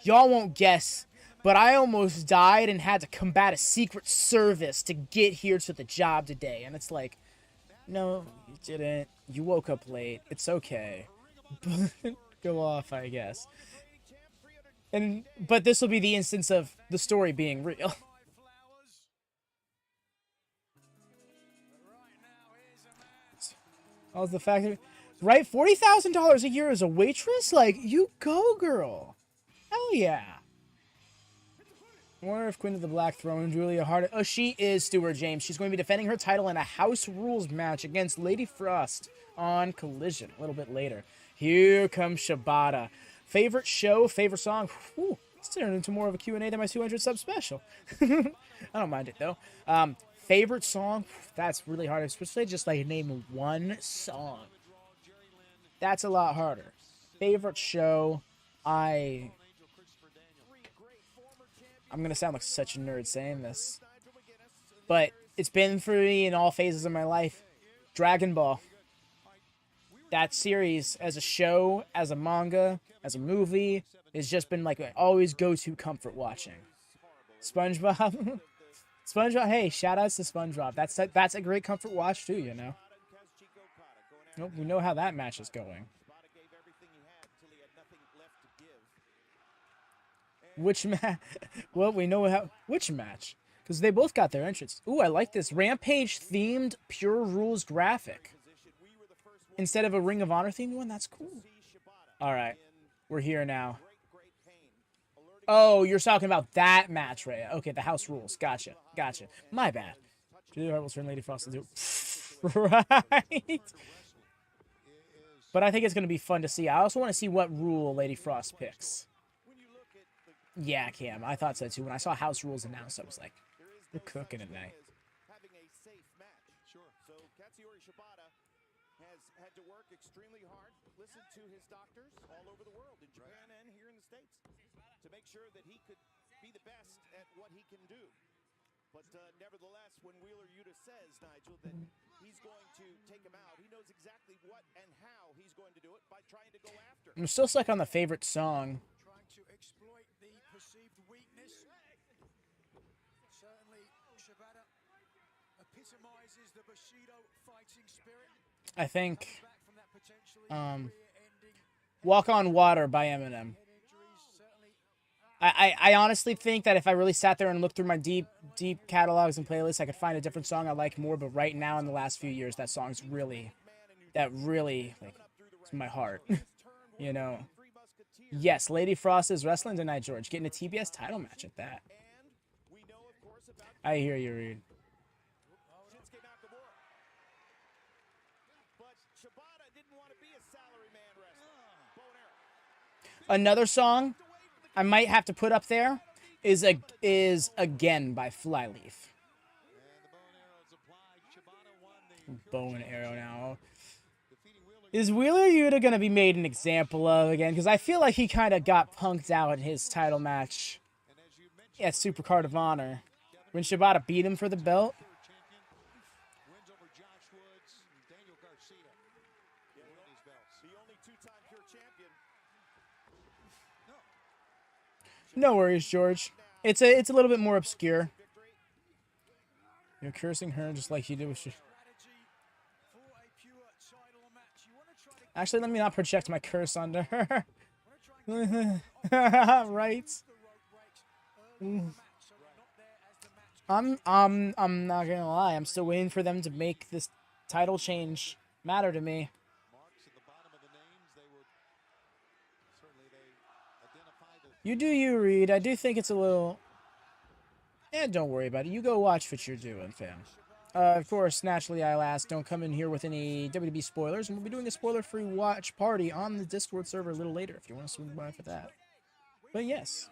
y'all won't guess, but I almost died and had to combat a secret service to get here to the job today. And it's like, no, you didn't. You woke up late. It's okay. Go off, I guess. But this will be the instance of the story being real. Oh, the fact that, right? $40,000 a year as a waitress? Like, you go, girl. Hell yeah. I wonder if Queen of the Black Throne, Julia Hart... Oh, she is Stuart James. She's going to be defending her title in a House Rules match against Lady Frost on Collision a little bit later. Here comes Shibata. Favorite show, favorite song? Whew, it's turned into more of a Q&A than my 200 sub special. I don't mind it, though. Favorite song? That's really hard. Especially just, like, name one song. That's a lot harder. Favorite show? I'm going to sound like such a nerd saying this. But it's been for me in all phases of my life. Dragon Ball. That series, as a show, as a manga, as a movie, has just been like always go-to comfort watching. SpongeBob. SpongeBob, hey, shout-outs to SpongeBob. That's a great comfort watch too, you know. Nope, we know how that match is going. Which match? Well, we know how. Which match? Because they both got their entrance. Ooh, I like this Rampage-themed Pure Rules graphic. Instead of a Ring of Honor themed one, that's cool. All right. We're here now. Oh, you're talking about that match, right? Okay, the house rules. Gotcha. Gotcha. My bad. Julia Hart will turn Lady Frost into... Right. But I think it's going to be fun to see. I also want to see what rule Lady Frost picks. Yeah, Cam. I thought so, too. When I saw house rules announced, I was like, we're cooking tonight. Having a safe match. Sure. So Katsuyori Shibata has had to work extremely hard, listen to his doctors all over the world, in Japan and here in the States, to make sure that he could be the best at what he can do. But nevertheless, when Wheeler Yuta says, Nigel, that he's going to take him out, he knows exactly what and how he's going to do it by trying to go after. I'm still stuck on the favorite song. Trying to exploit the perceived weakness. Certainly, Shibata epitomizes the Bushido fighting spirit. I think Back from that potentially career-ending Walk on Water by Eminem. head injuries, certainly I honestly think that if I really sat there and looked through my deep catalogs and playlists, I could find a different song I like more. But right now, in the last few years, that song's really like, it's my heart. You know. Yes, Lady Frost is wrestling tonight, George. Getting a TBS title match at that. I hear you, Reed. Another song I might have to put up there is Again by Flyleaf. Bow and arrow now. Is Wheeler Yuta going to be made an example of again? Because I feel like he kind of got punked out in his title match at Supercard of Honor when Shibata beat him for the belt. No worries, George. It's a little bit more obscure. You're cursing her just like you did with... Actually, let me not project my curse onto her. Right. I'm not gonna lie. I'm still waiting for them to make this title change matter to me. You do you, Reed. I do think it's a little... don't worry about it. You go watch what you're doing, fam. Of course, naturally, I'll ask, don't come in here with any WWE spoilers, and we'll be doing a spoiler-free watch party on the Discord server a little later if you want to swing by for that. But yes,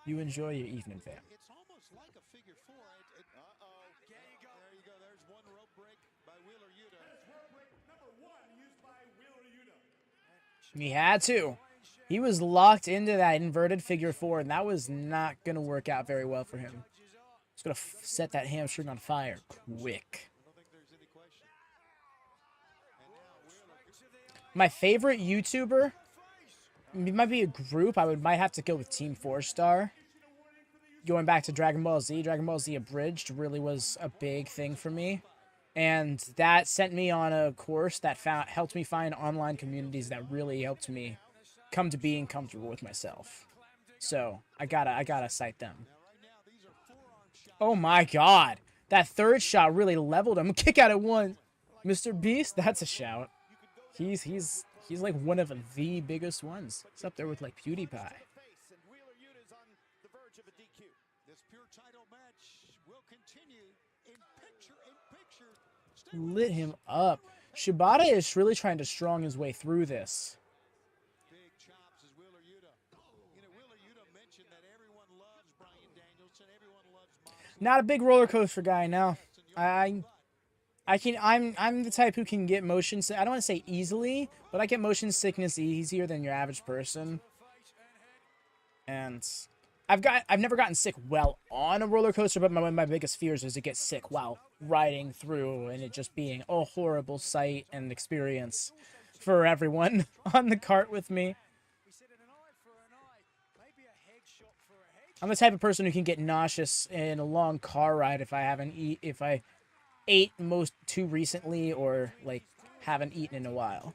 you enjoy your evening, fam. It's almost like a figure four. There you go. There's one rope break by Wheeler Yuta. rope break number 1 used by Wheeler Yuta. He had to. He was locked into that inverted figure four, and that was not going to work out very well for him. It's going to set that hamstring on fire quick. My favorite YouTuber, it might be a group. I might have to go with Team 4-Star. Going back to Dragon Ball Z Abridged really was a big thing for me. And that sent me on a course that helped me find online communities that really helped me come to being comfortable with myself. So I gotta cite them. Oh my god. That third shot really leveled him. Kick out at one. Mr. Beast, that's a shout. He's like one of the biggest ones. He's up there with like PewDiePie. This pure title match will continue in picture. Lit him up. Shibata is really trying to strong his way through this. Big chops is Wheeler Yuta. You know, Wheeler Yuta mentioned that everyone loves Bryan Danielson, everyone loves Moxley. Not a big roller coaster guy, no. I'm the type who can get motion I don't want to say easily, but I get motion sickness easier than your average person. And I've never gotten sick while on a roller coaster, but one of my biggest fears is to get sick while riding through and it just being a horrible sight and experience for everyone on the cart with me. I'm the type of person who can get nauseous in a long car ride if I ate too recently or like haven't eaten in a while.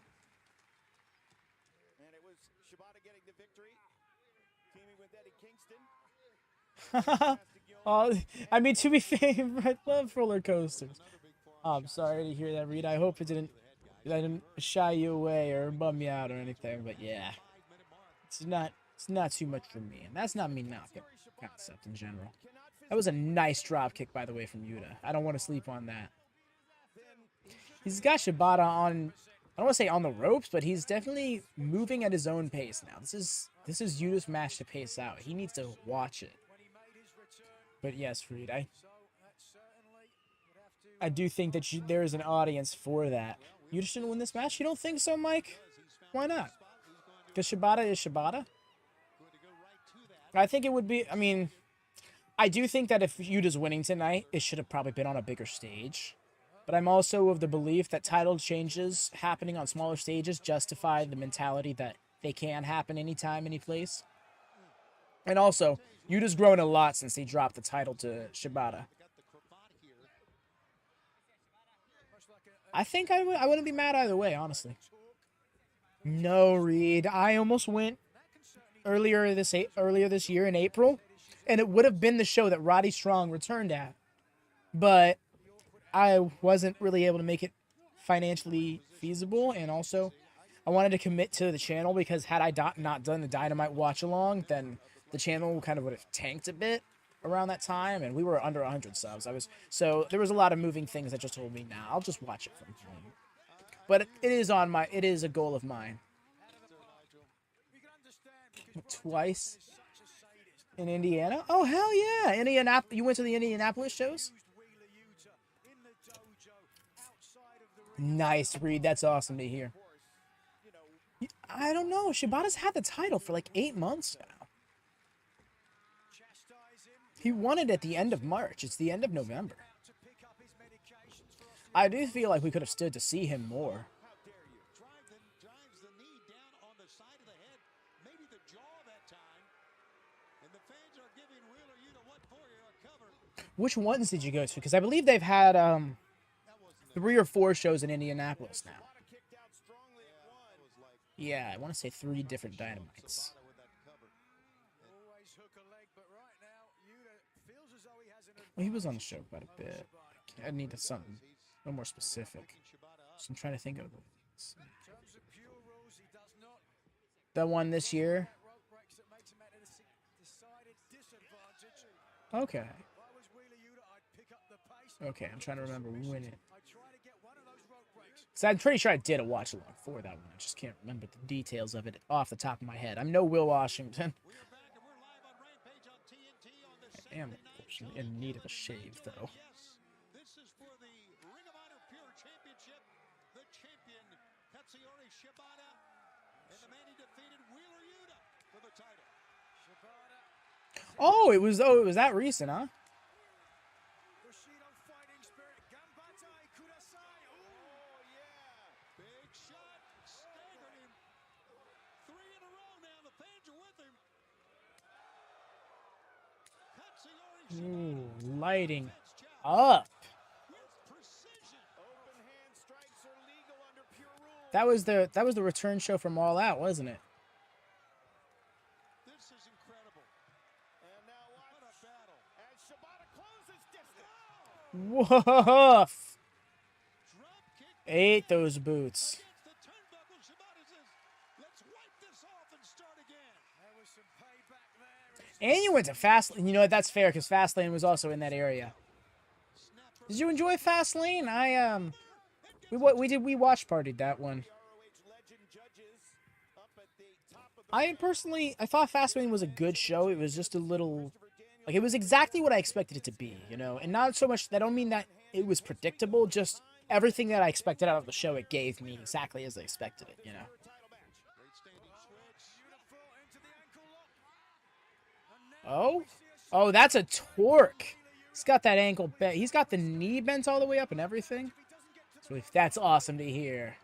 And it was Shibata getting the victory, teaming with Eddie Kingston. Oh, I mean, to be fair, I love roller coasters. Oh, I'm sorry to hear that, Reed. I hope it didn't I didn't shy you away or bum you out or anything, but yeah, it's not too much for me, and that's not me knocking concept in general. That was a nice drop kick, by the way, from Yuta. I don't want to sleep on that. He's got Shibata on, I don't want to say on the ropes, but he's definitely moving at his own pace now. This is Yuta's match to pace out. He needs to watch it. But yes, Reed, I do think that there is an audience for that. Yuta shouldn't win this match? You don't think so, Mike? Why not? Because Shibata is Shibata? I think it would be, I mean, I do think that if Yuta's winning tonight, it should have probably been on a bigger stage. But I'm also of the belief that title changes happening on smaller stages justify the mentality that they can happen anytime, any place. And also, Yuta's grown a lot since he dropped the title to Shibata. I think I wouldn't be mad either way, honestly. No, Reed. I almost went earlier this year in April, and it would have been the show that Roddy Strong returned at. But I wasn't really able to make it financially feasible, and also I wanted to commit to the channel because had I not done the Dynamite watch-along, then the channel kind of would have tanked a bit around that time, and we were under 100 subs. So there was a lot of moving things that just told me, nah, I'll just watch it from home. But it is a goal of mine. Twice in Indiana? Oh, hell yeah. You went to the Indianapolis shows? Nice, Reed. That's awesome to hear. I don't know. Shibata's had the title for like 8 months now. He won it at the end of March. It's the end of November. I do feel like we could have stood to see him more. Drives the knee down on the side of the head, maybe the jaw that time. And the fans are giving Wheeler Yuta what for a cover. Which ones did you go to? Because I believe they've had 3 or 4 shows in Indianapolis now. Yeah, I want to say 3 different Dynamites. Well, he was on the show quite a bit. I needed something a little more specific. So I'm trying to think of it. The one this year? Okay. Okay, I'm trying to remember when it... So I'm pretty sure I did a watch-along for that one. I just can't remember the details of it off the top of my head. I'm no Will Washington. I am in need of a shave, though. This is for the Ring of Honor Pure Championship. The champion, Katsuyori Shibata, and the man he defeated, Wheeler Yuta, for the title. Oh, it was that recent, huh? Big shot, staggered him. 3 in a row now. The fans are with him. Ooh, lighting up. That was the return show from All Out, wasn't it? This is incredible. And now what a battle. As Shibata closes distance. Woof! Drop kick. Ate those boots. Against the turnbuckle, Shibata says, let's wipe this off and start again. There was some payback there. And you went to Fastlane. You know what? That's fair because Fastlane was also in that area. Did you enjoy Fastlane? We watch partied that one. I thought Fastlane was a good show. It was just a little, like, it was exactly what I expected it to be, you know, and not so much. I don't mean that it was predictable. Just everything that I expected out of the show, it gave me exactly as I expected it, you know. Oh, that's a torque. He's got that ankle bent. He's got the knee bent all the way up and everything. So that's awesome to hear.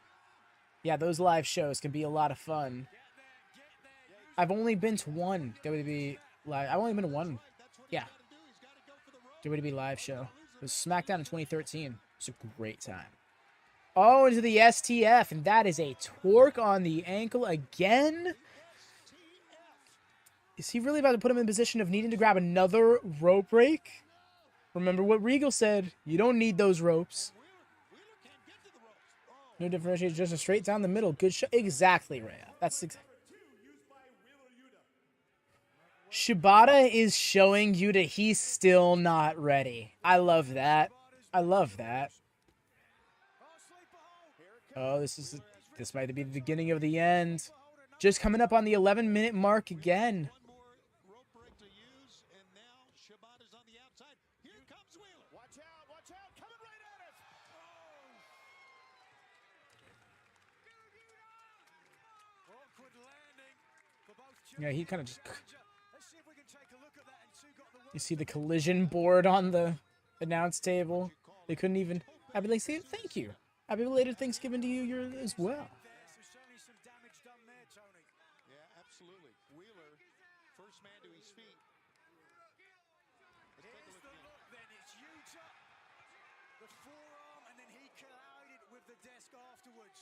Yeah, those live shows can be a lot of fun. I've only been to one WWE live. I've only been to one. Yeah. WWE live show. It was SmackDown in 2013. It was a great time. Oh, into the STF, and that is a torque on the ankle again. Is he really about to put him in position of needing to grab another rope break? Remember what Regal said. You don't need those ropes. No differentiation, just a straight down the middle. Good shot. Exactly, Rhea. That's exactly. Shibata is showing Yuta he's still not ready. I love that. I love that. Oh, this might be the beginning of the end. Just coming up on the 11-minute mark again. One more rope break to use, and now Shibata's on the outside. Here comes Wheeler. Watch out, coming right at us. Awkward landing for both. Yeah, he kind of just... Let's see if we can take a look at that and see got the You see the collision board on the announce table. They couldn't even... I'd be like, say thank you. Happy belated Thanksgiving to you as well. There's certainly some damage done there, Tony. Yeah, absolutely. Wheeler, first man to his feet. Let's take a Here's look the again. look then. It's Yuta. The forearm, and then he collided with the desk afterwards.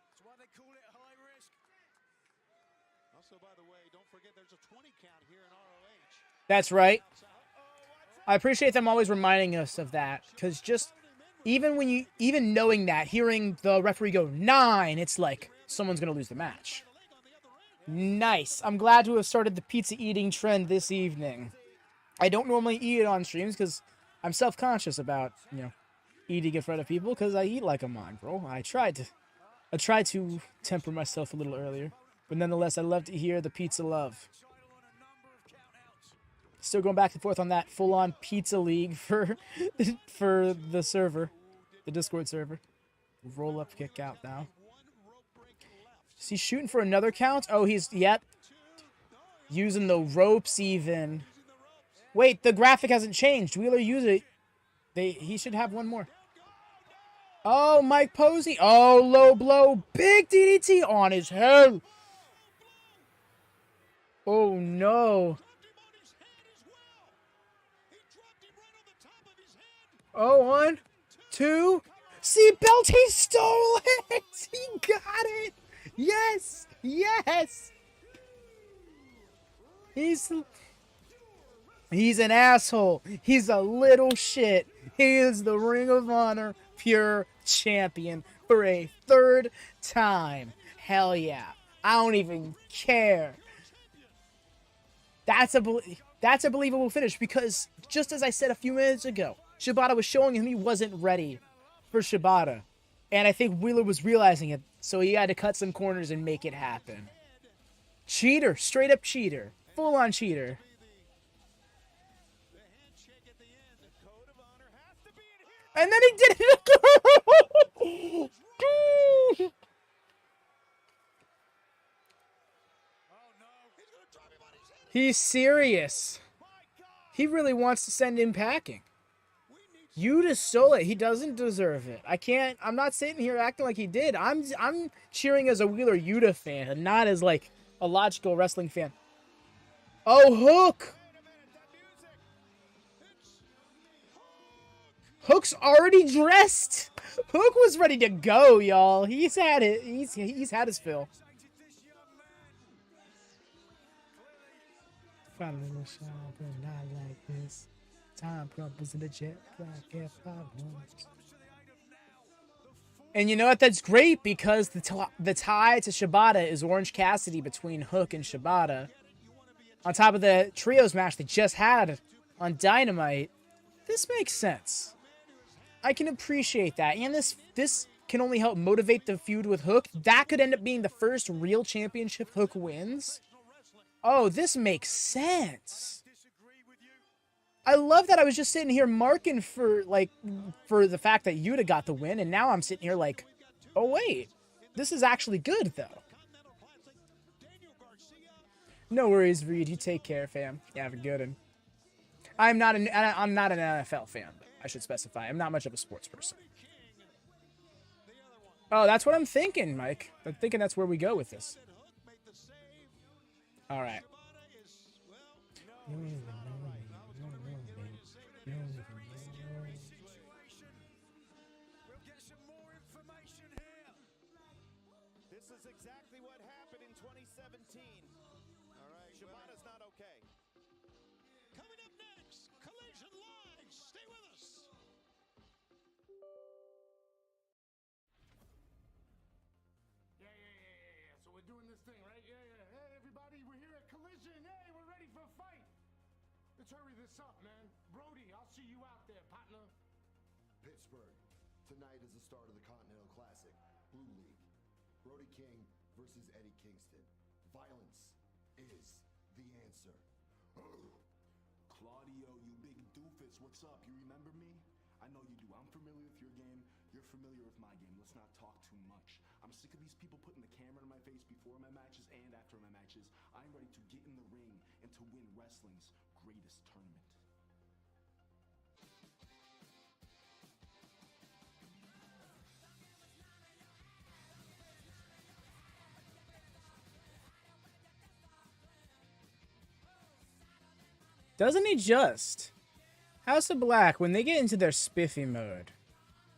That's why they call it high risk. Also, by the way, don't forget there's a 20 count here in ROH. That's right. I appreciate them always reminding us of that, because just even knowing that, hearing the referee go 9, it's like someone's gonna lose the match. Nice. I'm glad to have started the pizza eating trend this evening. I don't normally eat it on streams because I'm self-conscious about eating in front of people because I eat like a mongrel. I tried to temper myself a little earlier, but nonetheless, I love to hear the pizza love. Still going back and forth on that full-on pizza league for the server, the Discord server. Roll up, kick out now. Is he shooting for another count? Oh, yep. Using the ropes even. Wait, the graphic hasn't changed. Wheeler use it. He should have one more. Oh, Mike Posey. Oh, low blow. Big DDT on his head. Oh, no. Oh, 1, 2. See, belt, he stole it. He got it. Yes. Yes. He's an asshole. He's a little shit. He is the Ring of Honor pure champion for a 3rd time. Hell yeah. I don't even care. That's a believable finish because just as I said a few minutes ago, Shibata was showing him he wasn't ready for Shibata. And I think Wheeler was realizing it, so he had to cut some corners and make it happen. Cheater. Straight up cheater. Full on cheater. And then he did it again! He's serious. He really wants to send him packing. Yuta stole it. He doesn't deserve it. I'm not sitting here acting like he did. I'm cheering as a Wheeler Yuta fan and not as like a logical wrestling fan. Oh, Hook! Hook's already dressed. Hook was ready to go, y'all. He's had it. He's had his fill. Following the show, but not like this. Time crumbles in the jet black F500. And you know what? That's great because the tie to Shibata is Orange Cassidy between Hook and Shibata. On top of the trios match they just had on Dynamite. This makes sense. I can appreciate that. And this can only help motivate the feud with Hook. That could end up being the first real championship Hook wins. Oh, this makes sense. I love that I was just sitting here marking for the fact that Yuta got the win, and now I'm sitting here like, oh wait, this is actually good though. No worries, Reed. You take care, fam. You have a good one. I'm not an NFL fan. I should specify. I'm not much of a sports person. Oh, that's what I'm thinking, Mike. I'm thinking that's where we go with this. All right. This is exactly what happened in 2017. All right, Shibata's not okay. Coming up next, Collision Live. Stay with us. this thing, right? Yeah. Hey, everybody, we're here at Collision. Hey, we're ready for a fight. Let's hurry this up, man. Brody, I'll see you out there, partner. Pittsburgh. Tonight is the start of the Continental Classic, Blue League. Brody King versus Eddie Kingston. Violence is the answer. Claudio, you big doofus, what's up? You remember me? I know you do. I'm familiar with your game. You're familiar with my game. Let's not talk too much. I'm sick of these people putting the camera in my face before my matches and after my matches. I'm ready to get in the ring and to win wrestling's greatest tournament. Doesn't he just? House of Black, when they get into their spiffy mode,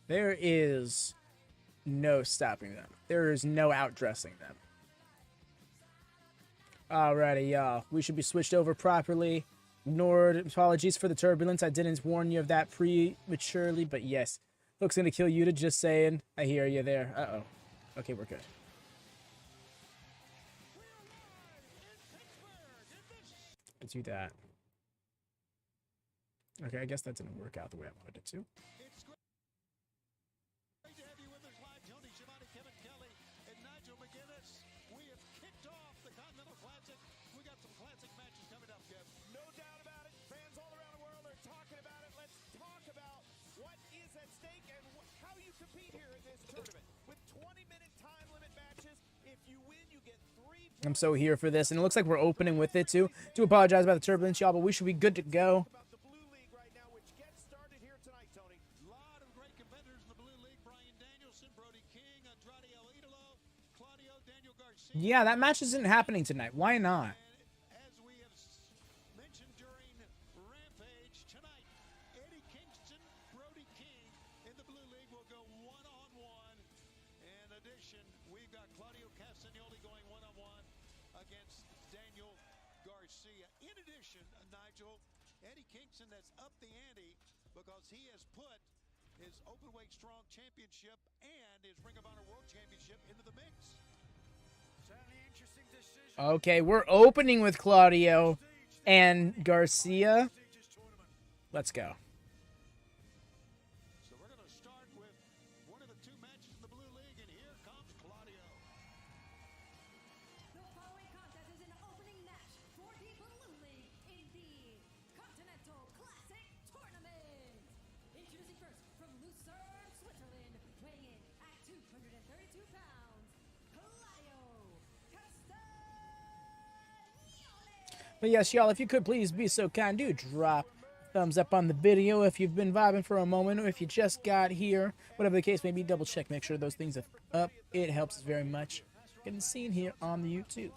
there is no stopping them. There is no outdressing them. Alrighty, y'all. We should be switched over properly. Ignored. Apologies for the turbulence. I didn't warn you of that prematurely, but yes. Looks gonna kill Yuta, just saying. I hear you there. Uh-oh. Okay, we're good. Let's do that. Okay, I guess that didn't work out the way I wanted it to. It's great to have you with us live, Tony Shibata, Kevin Kelly, and Nigel McGuinness. We have kicked off the Continental Classic. We got some classic matches coming up, Kev. No doubt about it. Fans all around the world are talking about it. Let's talk about what is at stake and how you compete here in this tournament. With 20-minute time limit matches, if you win, you get 3 I'm so here for this, and it looks like we're opening with it too. Do apologize about the turbulence, y'all, but we should be good to go. about the Blue League right now, which gets started here tonight, Tony. A lot of great competitors in the Blue League. Brian Danielson, Brody King, Andrade El Idolo, Claudio, Daniel Garcia. Yeah, that match isn't happening tonight. Why not? And as we have mentioned during Rampage tonight, Eddie Kingston, Brody King in the Blue League will go one-on-one. In addition, we've got Claudio Castagnoli going one-on-one against Daniel Garcia. In addition, Nigel, Eddie Kingston has upped the ante because he has put his Openweight Strong Championship and his Ring of Honor World Championship into the mix. Certainly interesting decision. Okay, we're opening with Claudio and Garcia. Let's go. So we're going to start with one of the 2 matches in the Blue League, and here comes Claudio. The following contest is an opening match for the Blue League in the Continental Classic Tournament. Introducing first from Lucerne, Switzerland, weighing in at 232 pounds, Claudio Castagnoli. But yes, y'all, if you could please be so kind, do drop thumbs up on the video if you've been vibing for a moment, or if you just got here, whatever the case may be, double check, make sure those things are up. It helps us very much. Getting seen here on the YouTube.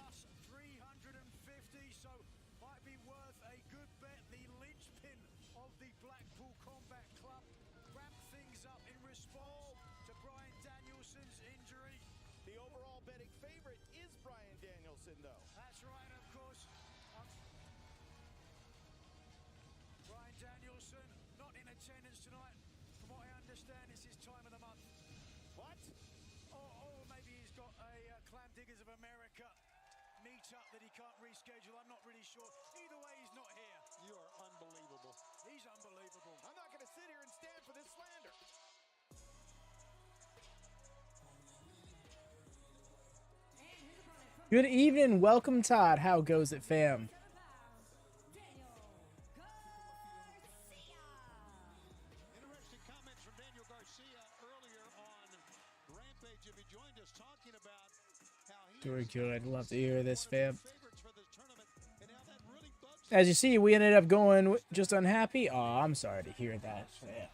350, so might be worth a good bet. The linchpin of the Blackpool Combat Club ramped things up in response to Brian Danielson's injury. The overall betting favorite is Brian Danielson, though. That's right, of course. Brian Danielson not in attendance tonight. From what I understand, it's his time of the month. What? Or maybe he's got a Clam Diggers of America meet-up that he can't reschedule. I'm not really sure. Either way, he's not here. You are unbelievable. He's unbelievable. I'm not going to sit here and stand for this slander. Good evening, welcome Todd. How goes it, fam? Interesting comments from Daniel Garcia earlier on Rampage. If he joined us talking about how he Doing good. Love to hear this, fam. favorites for this tournament and how that really bugs As you see, we ended up going just unhappy. Oh, I'm sorry to hear that. Yeah.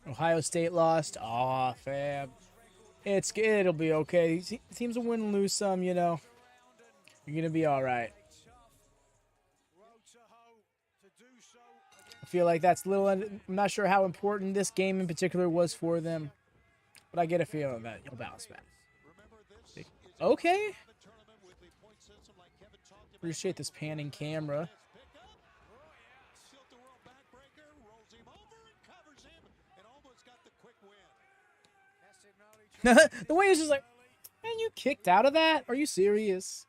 Ohio State lost. Aw, fam. It'll be okay. Teams will win and lose some, you know. You're gonna be all right. I feel like that's little. I'm not sure how important this game in particular was for them, but I get a feeling that you'll bounce back. Okay. Appreciate this panning camera. The way he's just like, man, you kicked out of that? Are you serious?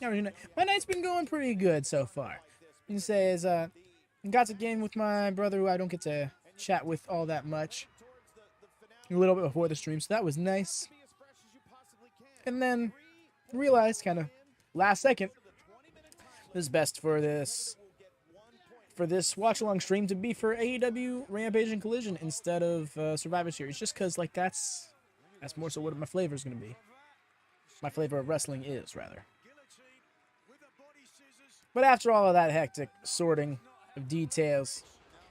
I mean, my night's been going pretty good so far. You can say is got to game with my brother who I don't get to chat with all that much. A little bit before the stream, so that was nice. And then realized kind of last second it was best for this watch-along stream to be for AEW Rampage and Collision instead of Survivor Series, just because like that's more so what my flavor is going to be. My flavor of wrestling is, rather. But after all of that hectic sorting of details,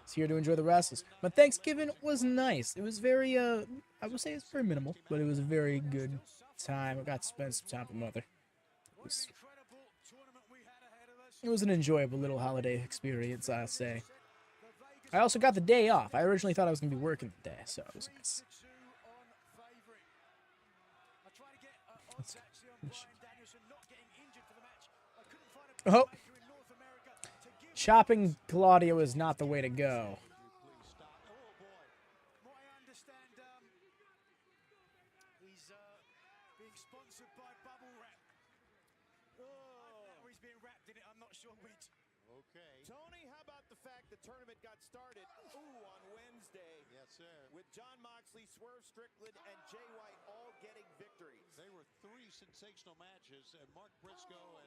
it's here to enjoy the wrestles. My Thanksgiving was nice. It was very, I would say it's very minimal, but it was a very good time. I got to spend some time with Mother. It was an enjoyable little holiday experience, I'll say. I also got the day off. I originally thought I was going to be working the day, so it was nice. Oh! Chopping Claudio is not the way to go. Tony, how about the fact the tournament got started on Wednesday? Yes, sir. With John Moxley, Swerve Strickland, and Jay White all getting victories. They were three sensational matches, and Mark Briscoe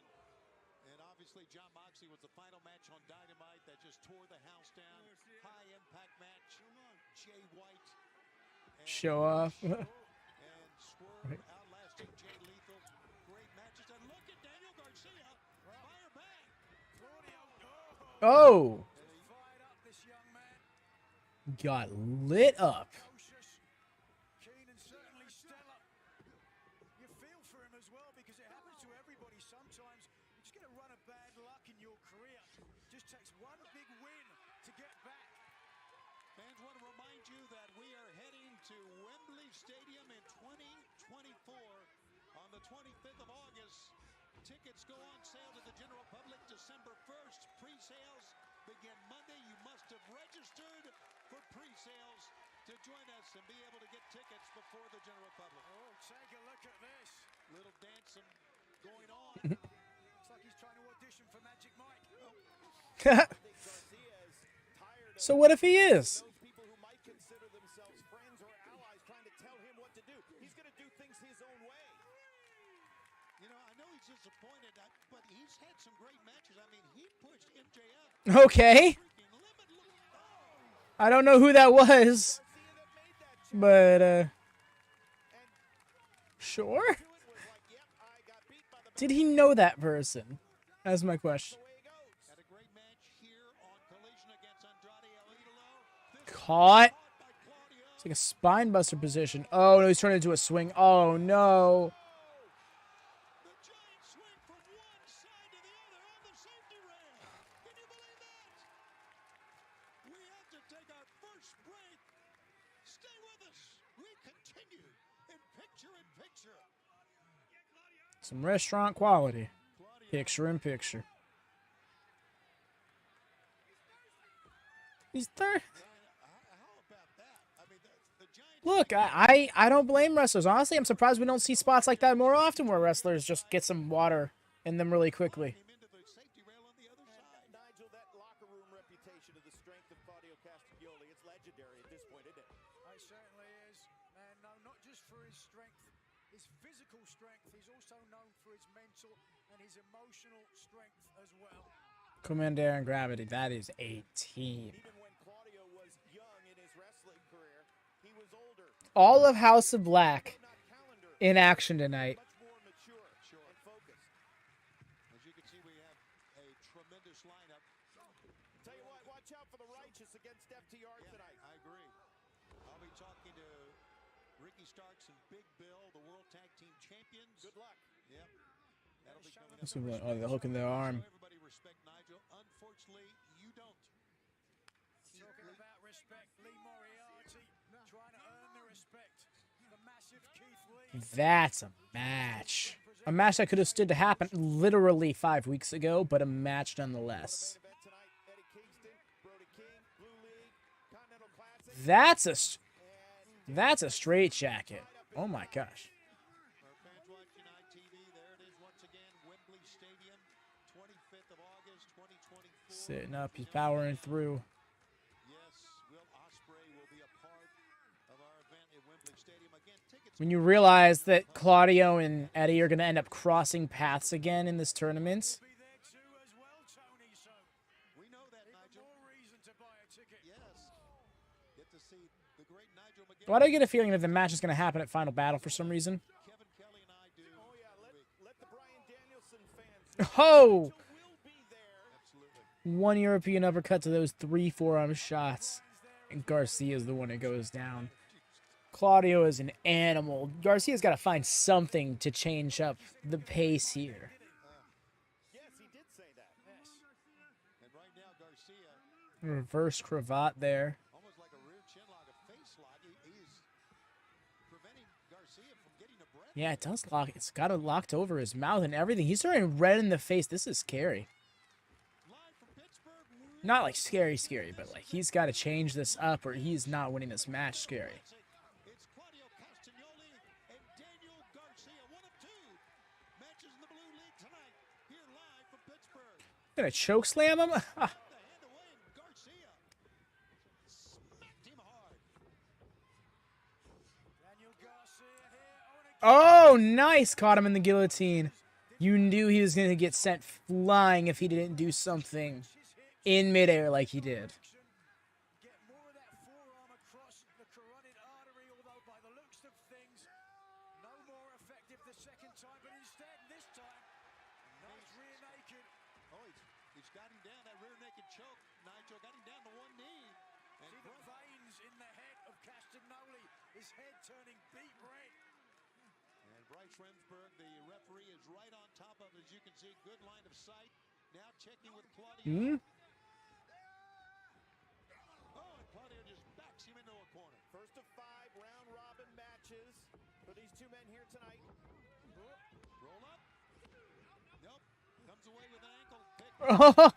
and obviously John Moxley was the final match on Dynamite that just tore the house down. High impact match. Jay White. Show off. And Swerve outlasting Jay Lethal. Great matches. And look at Daniel Garcia. Fire back. Oh! Got lit up. Keen and certainly stellar. You feel for him as well because it happens to everybody sometimes. You just get a run of bad luck in your career. Just takes one big win to get back. Fans want to remind you that we are heading to Wembley Stadium in 2024 on the 25th of August. Tickets go on sale to the general public December 1st. Pre-sales begin Monday. You must have registered for pre-sales to join us and be able to get tickets before the general public. Oh, take a look at this. Little dancing going on. Looks like he's trying to audition for Magic Mike. So what if he is? Those people who might consider themselves friends or allies trying to tell him what to do. He's going to do things his own way. You know, I know he's disappointed, but he's had some great matches. I mean, he pushed MJF. Okay. I don't know who that was. But, sure. Did he know that person? That's my question. Had a great match here on Collision against Andrade El Idolo. Caught. It's like a spine buster position. Oh, no, he's turned into a swing. Oh, no. The giant swing from one side to the other on the safety rail. Can you believe that? We have to take our first break. Stay with us. We continue in picture. Some restaurant quality. Picture in picture. He's third. How about that? I mean, the giant. Look, I don't blame wrestlers. Honestly, I'm surprised we don't see spots like that more often where wrestlers just get some water in them really quickly. Him into the safety rail on the other side. Nigel, that locker room reputation of the strength of Claudio Castagnoli, it's legendary at this point, isn't it? It certainly is. And no, not just for his strength, his physical strength, he's also known for his mental and his emotional strength as well. Komander and Gravity, that is a team. Even when Claudio was young in his wrestling career, he was older. All of House of Black in action tonight. Much more mature and focused. As you can see, we have a tremendous lineup. Tell you what, watch out for the Righteous against FTR tonight. I agree. I'll be talking to Ricky Starks and Big Bill, the World Tag Team Champions. Good luck. Yep. That'll be coming up. Let's see what- oh, they're hooking their arm. Everybody respect Nigel. Unfortunately, you don't. Talking about respect, Lee Moriarty trying to earn the respect. The massive Keith Lee. That's a match. A match that could have stood to happen literally 5 weeks ago, but a match nonetheless. Event tonight, Eddie Kingston, Brody King, Blue League, That's a straight jacket. Oh my gosh. For fans watching ITV, there it is once again, Wembley Stadium, 25th of August, 2024. Sitting up, he's powering through. Yes, Will Ospreay will be a part of our event at Wembley Stadium. Again, tickets. When you realize that Claudio and Eddie are going to end up crossing paths again in this tournament. Be there too as well, Tony. So We know that, even Nigel. more reason to buy a ticket. Yes. Get to see the great Nigel McGuinness. Why do I get a feeling that the match is going to happen at Final Battle for some reason? Kevin Kelly and I do. Oh yeah, let the Bryan Danielson fans Oh! will be there. Absolutely. One European uppercut to those 3 forearm shots. And Garcia is the one that goes down. Claudio is an animal. Garcia's got to find something to change up the pace here. Yes, he did say that. Yes. And right now, Garcia, Reverse cravat there. almost like a rear chin lock, a face lock. He's preventing Garcia from getting a breath. Yeah, it does lock. It's got it locked over his mouth and everything. He's turning red in the face. This is scary. Live from Pittsburgh. Not like scary, but like he's got to change this up or he's not winning this match scary. It's Claudio Castagnoli and Daniel Garcia, one of 2 matches in the Blue League tonight, here live from Pittsburgh. Gonna choke slam him? The hand away, and Garcia smacked him hard. Daniel Garcia here. Oh, and Oh, nice. Caught him in the guillotine. You knew he was going to get sent flying if he didn't do something in midair like he did. get more of that forearm across the carotid artery, although by the looks of things, no more effective the second time, but instead this time, nice rear naked. Oh, he's got him down, that rear naked choke. Nigel got him down to one knee. And See the veins in the head of Castagnoli, his head turning beet red. And Bryce Remsburg, the referee, is right on top of it, as you can see. Good line of sight. Now checking with Claudio. Oh, and Claudio just backs him into a corner. First of 5 round robin matches for these 2 men here tonight. Roll up. Nope. Comes away with an ankle pick.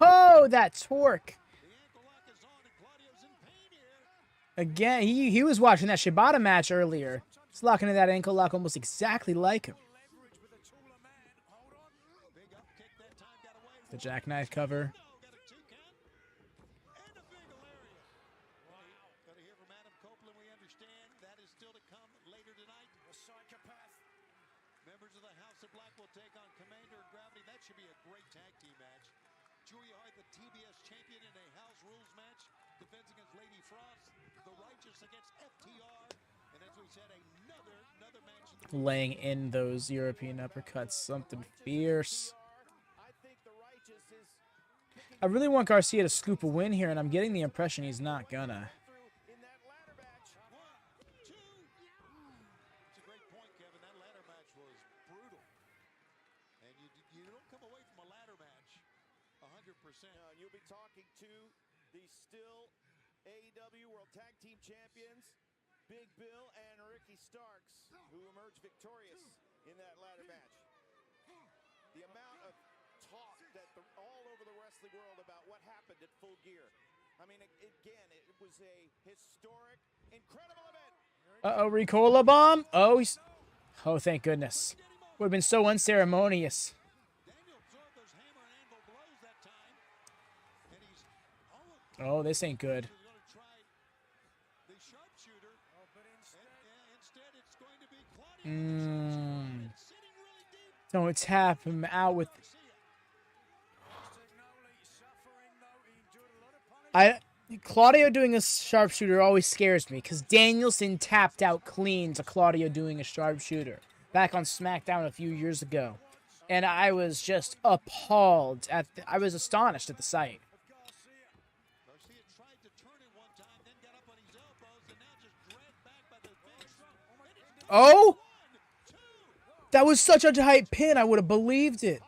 Oh, that torque. The ankle lock is on, and Claudio's in pain here. Again, he was watching that Shibata match earlier. He's locking into that ankle lock almost exactly like him. Leverage with a taller man. Hold on. Big up kick that time, got away. The jackknife cover. No, got a 2 count. And a big lariat. Wow. Gotta hear from Adam Copeland. We understand that is still to come later tonight. A psychopath. Members of the House of Black will take on Komander and Gravity. That should be a great tag team match. Julia Hart, the TBS champion in a house rules match, defends against Lady Frost. The Righteous against FTR. And as we said, another match. Laying in those European uppercuts. Something fierce. I think the Righteous is I really want Garcia to scoop a win here, and I'm getting the impression he's not gonna. through in that ladder match. 1, 2. It's a great point, Kevin. That ladder match was brutal. And you don't come away from a ladder match 100%. And you'll be talking to the still AEW World Tag Team Champions, Big Bill and Ricky Starks, who emerged victorious in that ladder match. The amount of talk that all over the wrestling world about what happened at Full Gear. I mean, again, it was a historic, incredible event. Uh-oh, Ricola bomb. Oh, thank goodness. Would have been so unceremonious. Daniel absorbed those hammer and anvil blows that time. And he's almost Oh, this ain't good. going to try the sharpshooter. But Instead, it's going to be Claudio. Sitting really deep. Don't tap him out with... Castagnoli suffering though. He endured a lot of punishment. Claudio doing a sharpshooter always scares me, because Danielson tapped out clean to Claudio doing a sharpshooter back on SmackDown a few years ago. And I was just appalled I was astonished at the sight. Garcia tried to turn it one time, then got up on his elbows, and now just dragged back by the face. Oh! That was such a tight pin, I would have believed it.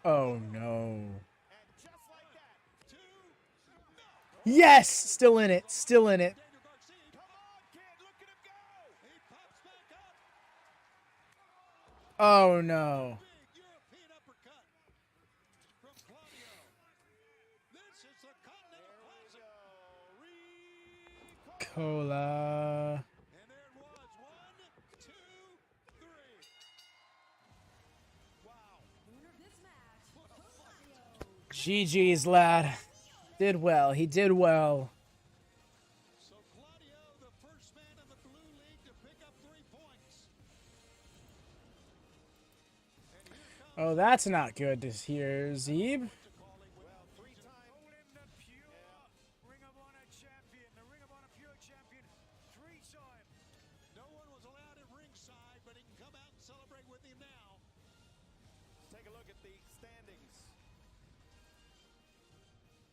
Oh no. Yes! Still in it, still in it. Oh no. European uppercut from Claudio. This is the Continental Classic. Cola. And there it was. 1, 2, 3. Wow. Winner of this match, Claudio. GG's, lad. Did well. He did well. So Claudio, the first man in the blue league to pick up 3 points. And here comes Oh, that's not good to hear, Zeeb. Ring of Honor champion, the Ring of Honor Pure champion, 3-time. no one was allowed at ringside, but he can come out and celebrate with him now. Take a look at the standings.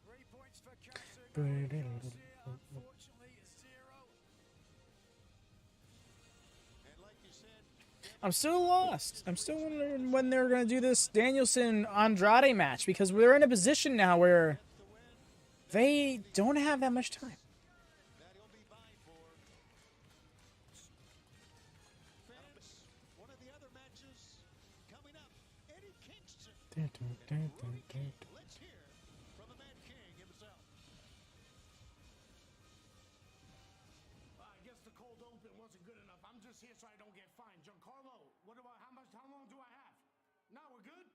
3 points for Katsuyori. Unfortunately, 0. And like you said, I'm still lost. I'm still wondering when they're going to do this Danielson-Andrade match, because we're in a position now where they don't have that much time. that he'll be vying for. Fans, one of the other matches coming up, Eddie Kingston. Let's hear from the Mad King himself. I guess the cold open wasn't good enough. I'm just here so I don't get fined. Giancarlo, how long do I have? Now we're good?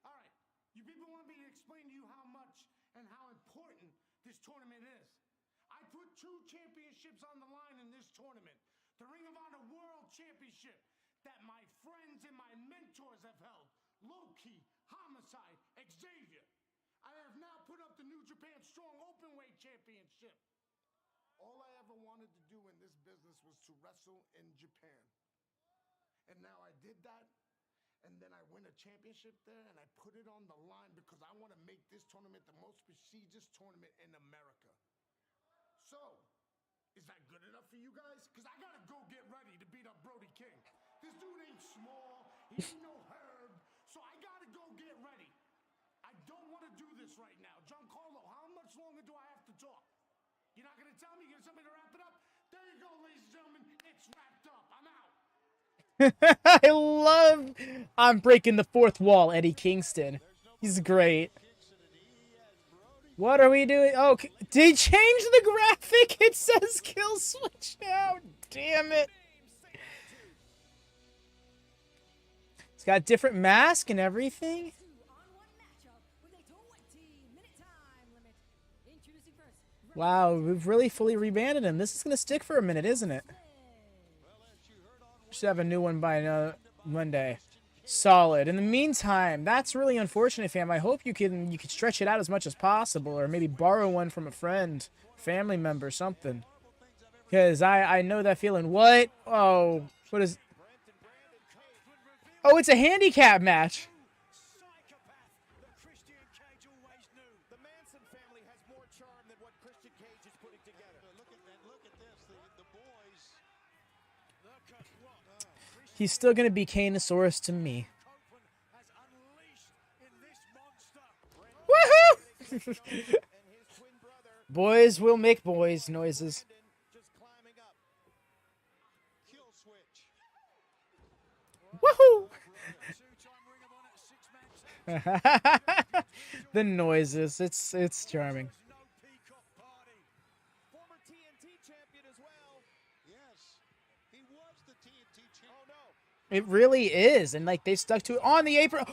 All right. You people want me to explain to you how much and how important this tournament is. I put 2 championships on the line in this tournament. The Ring of Honor World Championship that my friends and my mentors have held. Low-Key, Homicide, Xavier. I have now put up the New Japan Strong Openweight Championship. All I ever wanted to do in this business was to wrestle in Japan. And now I did that, and then I win a championship there, and I put it on the line because I want to make this tournament the most prestigious tournament in America. So, is that good enough for you guys? Because I got to go get ready to beat up Brody King. This dude ain't small, he ain't no herb, so I got to go get ready. I don't want to do this right now. Giancarlo, how much longer do I have to talk? You're not going to tell me? You're going to tell me to wrap it up? There you go, ladies and gentlemen. It's wrapped up. I'm out. I'm breaking the fourth wall, Eddie Kingston. He's great. What are we doing? Oh, did he change the graphic? It says kill switch now. Damn it. It's got different mask and everything. 2-on-1 matchup with a 20-minute time limit. Introducing first, Wow, we've really fully rebanded him. This is going to stick for a minute, isn't it? Should have a new one by Monday. Solid. In the meantime, that's really unfortunate, fam. I hope you can stretch it out as much as possible, or maybe borrow one from a friend, family member, something. Because I know that feeling. What? Oh, what is... Oh, it's a handicap match. Psychopath that Christian Cage always knew. The Manson family has more charm than what Christian Cage is putting together. Look at this. The boys. Look at what He's still going to be Kanosaurus to me. Copeland has unleashed in this monster. Woohoo! And his twin brother, Boys will make boys noises. just climbing up. Kill switch. Woohoo! Two-time Ring of Honor 6-man The noises. It's charming. no peacock party. Former TNT champion as well. Yes, he was the TNT champion. Oh no. It really is. And like they stuck to it on the apron.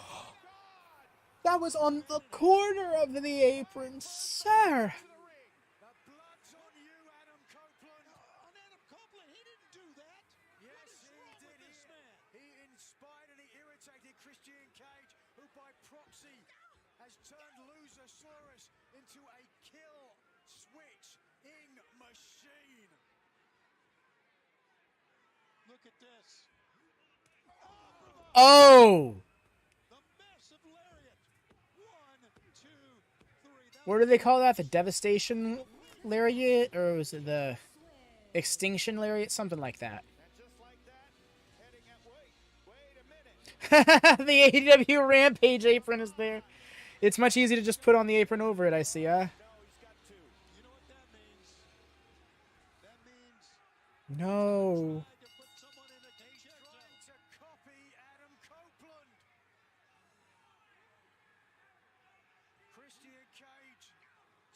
That was on the corner of the apron, sir. The blood's on you, Adam Copeland. On Adam Copeland, he didn't do that. Yes, What is he wrong did. with this man? He inspired and he irritated Christian Cage, who by proxy has turned Luchasaurus into a kill switch-ing machine. Look at this. Oh! The massive lariat. 1, 2, 3. What do they call that? The Devastation Lariat? Or was it the Extinction Lariat? Something like that. And just like that, heading at wait a minute. The AEW Rampage apron is there. It's much easier to just put on the apron over it, I see, huh? No, he's got 2. You know what that means? That means No. tried to put someone in a danger Trying zone. to copy Adam Copeland. Christian Cage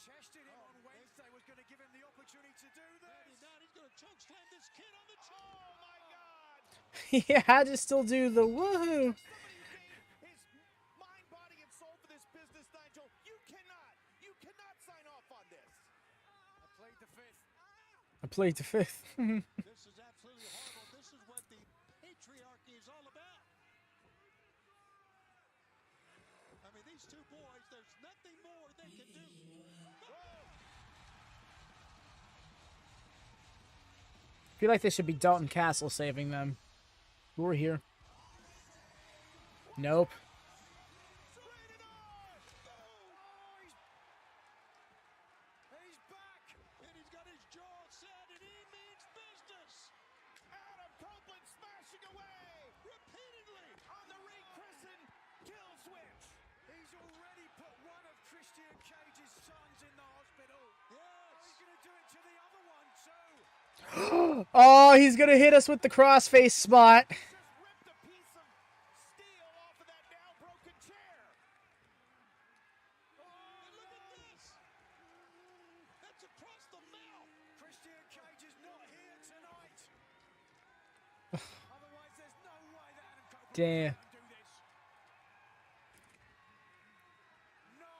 tested him on Wednesday, was going to give him the opportunity to do Now this. he's chokeslam this kid on the chin. Oh my God! Yeah, I just still do the woohoo. Somebody who gave his mind, body, and soul for this business, Nigel. You cannot sign off on this. I played the fifth. I played the fifth. This is absolutely horrible. This is what the patriarchy is all about. I mean, these two boys, there's nothing more they can do. I feel like this should be Dalton Castle saving them. We're here. Nope. He's back, and he's got his jaw set, and he means business. Adam Copeland smashing away Repeatedly. on the rechristened kill switch. He's already put one of Christian Cage's sons in the hospital. Yes. He's going to do it to the other one too. Oh, he's gonna hit us with the crossface spot. Just ripped a piece of steel off of that now broken chair. And look at this. That's across the mouth. Christian Cage is not here tonight. Otherwise, there's no way that Adam Copeland Damn. can do this. No,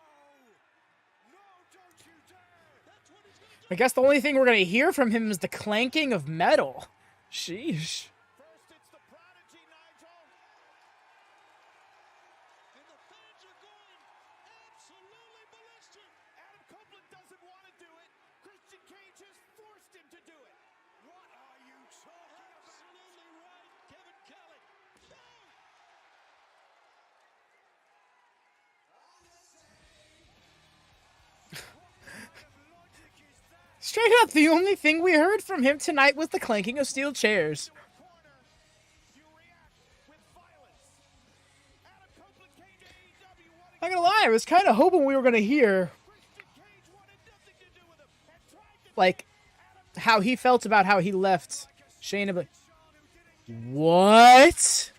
don't you dare! That's what he's going to do. I guess the only thing we're gonna hear from him is the clanking of metal. Sheesh. First it's the Prodigy, Nigel. And the fans are going absolutely ballistic. Adam Copeland doesn't want to do it. Christian Cage has forced him to do it. What are you talking about? Absolutely right, Kevin Kelly. No. Logic is that? Straight up, the only thing we heard from him tonight was the clanking of steel chairs. Corner, you react with violence. Adam Copeland came to AEW wanting Not gonna lie, I was kind of hoping we were gonna hear, Christian Cage wanted nothing to do with him and tried to like, how he felt about how he left Shayna. But what? Has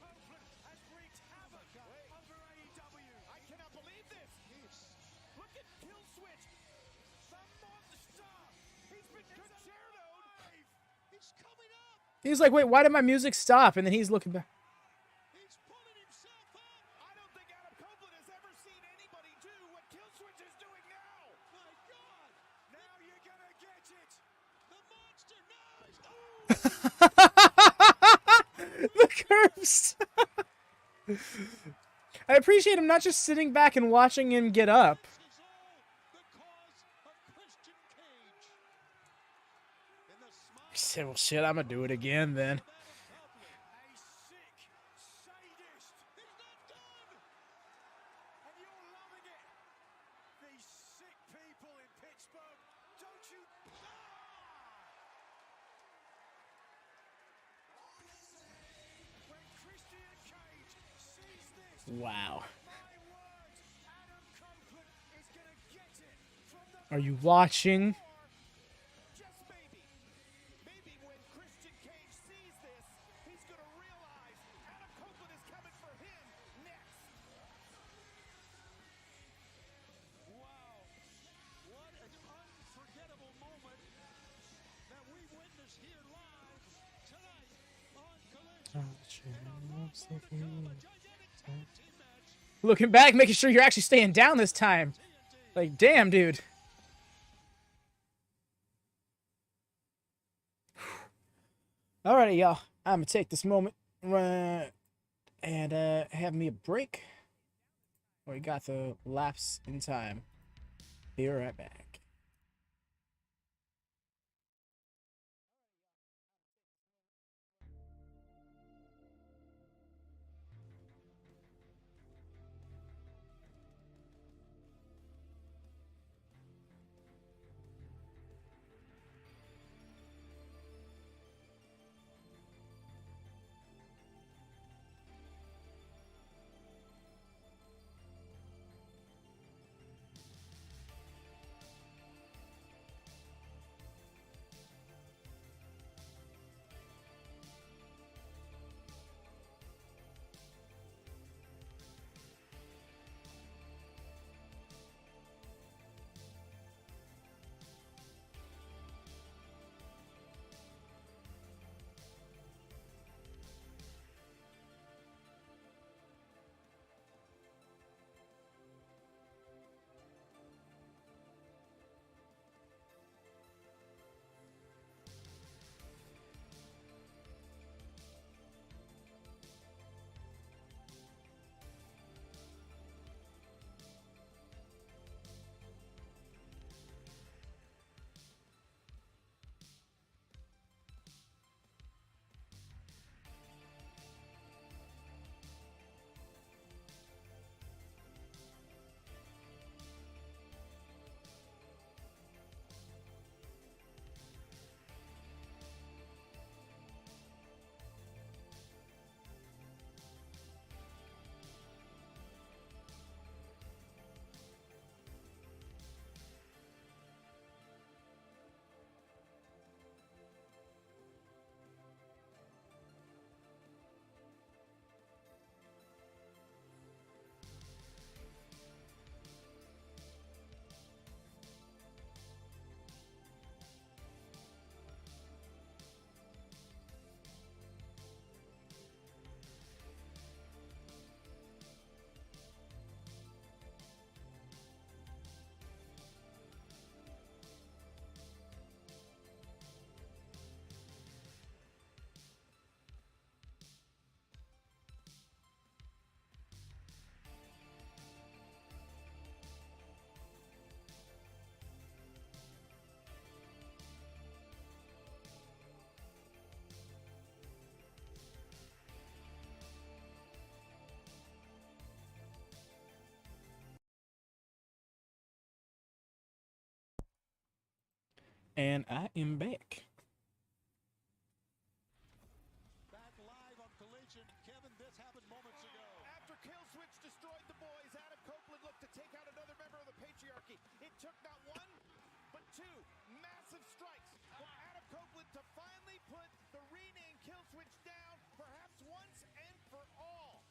wreaked havoc over AEW. I cannot believe this. Look at Kill Switch. The monster. He's been concertoed. He's coming up. He's like, wait, why did my music stop? And then he's looking back. He's pulling himself up. I don't think Adam Copeland has ever seen anybody do what Kill Switch is doing now. My God. Now you're gonna get it. The monster. No. The curves. I appreciate him not just sitting back and watching him get up. This is all the cause of Christian Cage. And the smile. He said, well, shit, I'm gonna do it again then. A sick sadist. He's not done. And you're loving it. These sick people in Pittsburgh. Don't you? When Christian Cage sees this, Wow. my word, Adam Copeland is gonna get it from the Are you watching? Just maybe. Maybe when Christian Cage sees this, he's going to realize Adam Copeland is coming for him next. Wow. What an unforgettable moment that we witnessed here live tonight on Collision. Looking back, making sure you're actually staying down this time. Like, damn, dude. Alrighty, y'all. I'm gonna take this moment and have me a break. We got the lapse in time. Be right back. And I am back. Back live on Collision. Kevin, this happened moments ago. After Killswitch destroyed the boys, Adam Copeland looked to take out another member of the patriarchy. It took not one, but two massive strikes from Adam Copeland to finally put the renamed Killswitch down, perhaps once and for all.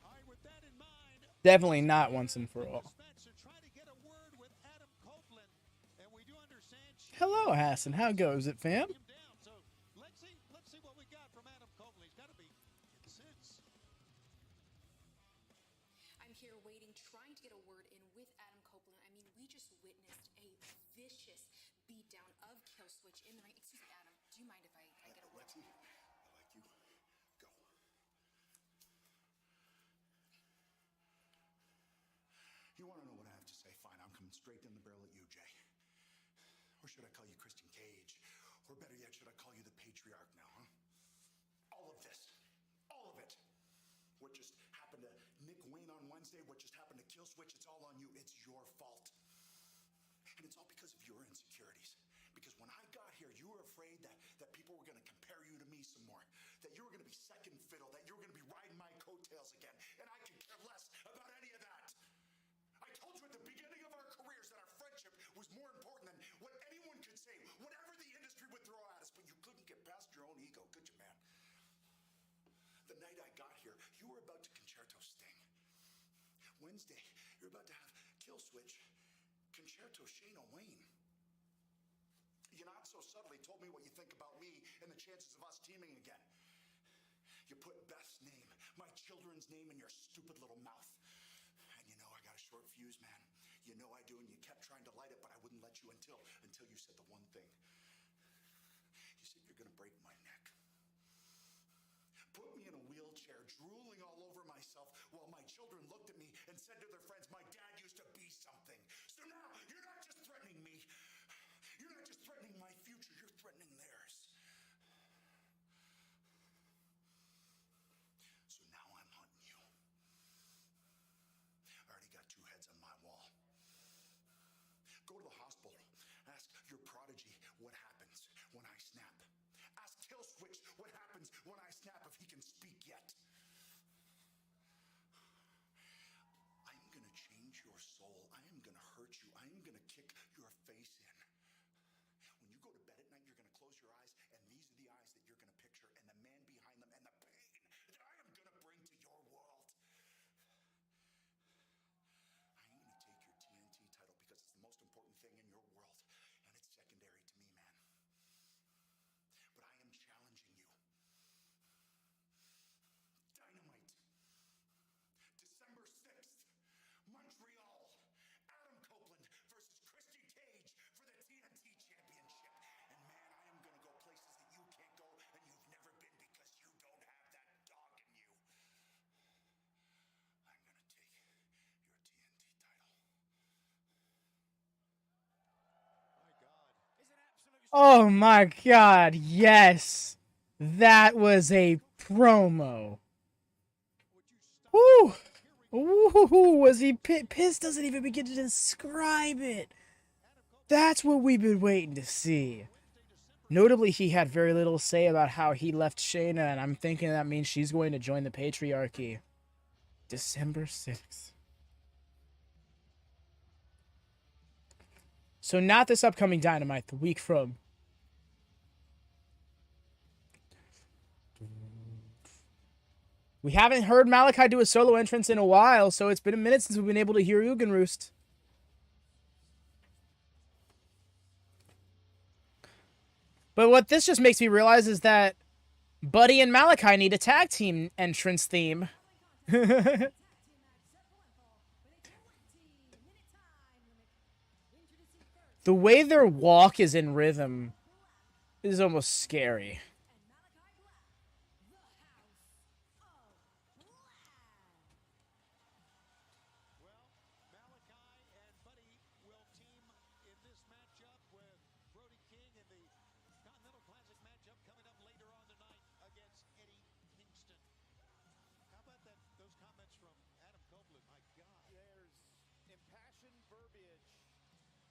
All right, with that in mind, Definitely not once and for all. to try to get a word with Adam Copeland, and we do understand. Hello, Hassan. How goes it, fam? Him down. So let's see what we got from Adam Copeland. He's got to be incensed. I'm here waiting, trying to get a word in with Adam Copeland. I mean, we just witnessed a vicious beatdown of Killswitch in the ring. Excuse me, Adam. Do you mind if I get a word? Lexi, I like you. Go. You want to know what I have to say? Fine, I'm coming straight in the barrel at you, Jay. Or should I call you Christian Cage? Or better yet, should I call you the Patriarch now, huh? All of this. All of it. What just happened to Nick Wayne on Wednesday, what just happened to Killswitch, it's all on you. It's your fault. And it's all because of your insecurities. Because when I got here, you were afraid that people were going to compare you to me some more. That you were going to be second fiddle. That you were going to be riding my coattails again. And I could care less about any of that. I told you at the beginning of our careers that our friendship was more important than what anyone could say, whatever the industry would throw at us. But you couldn't get past your own ego, could you, man? The night I got here, you were about to concerto Sting. Wednesday, you're about to have Killswitch, concerto Shayna Wayne. You not so subtly told me what you think about me and the chances of us teaming again. You put Beth's name, my children's name, in your stupid little mouth. And you know I got a short fuse, man. You know I do, and you kept trying to light it, but I wouldn't let you until you said the one thing. You said you're gonna break my neck. Put me in a wheelchair, drooling all over myself, while my children looked at me and said to their friends, my dad used to be something. So now, you're not just threatening me. You're not just threatening my future, you're threatening theirs. So now I'm hunting you. I already got two heads on my wall. Go to the hospital. Ask your prodigy what happens when I snap. Ask Killswitch what happens when I snap, if he can speak yet. I'm gonna change your soul. I am gonna hurt you. I am gonna kick your face in. When you go to bed at night, you're gonna close your eyes, and these are the eyes that you're gonna picture, and the man behind them, and the pain that I am gonna bring to your world. I'm gonna take your TNT title because it's the most important thing in your world, and it's secondary to me, man. But I am challenging you. Dynamite. December 6th, Montreal. Adam Copeland versus Christian Cage for the TNT Championship. And man, I am going to go places that you can't go and you've never been because you don't have that dog in you. I'm going to take your TNT title. My God. Is an absolute Oh my god, yes. That was a promo. Woo! Ooh, was he pissed? Doesn't even begin to describe it. That's what we've been waiting to see. Notably, he had very little to say about how he left Shayna, and I'm thinking that means she's going to join the patriarchy. December 6th. So not this upcoming Dynamite, the week from. We haven't heard Malakai do a solo entrance in a while, so it's been a minute since we've been able to hear Ugin Roost. But what this just makes me realize is that Buddy and Malakai need a tag team entrance theme. The way their walk is in rhythm is almost scary. Well, Malakai and Buddy will team in this matchup with Brody King in the Continental Classic matchup coming up later on tonight against Eddie Kingston. How about those comments from Adam Copeland? My God. There's impassioned verbiage,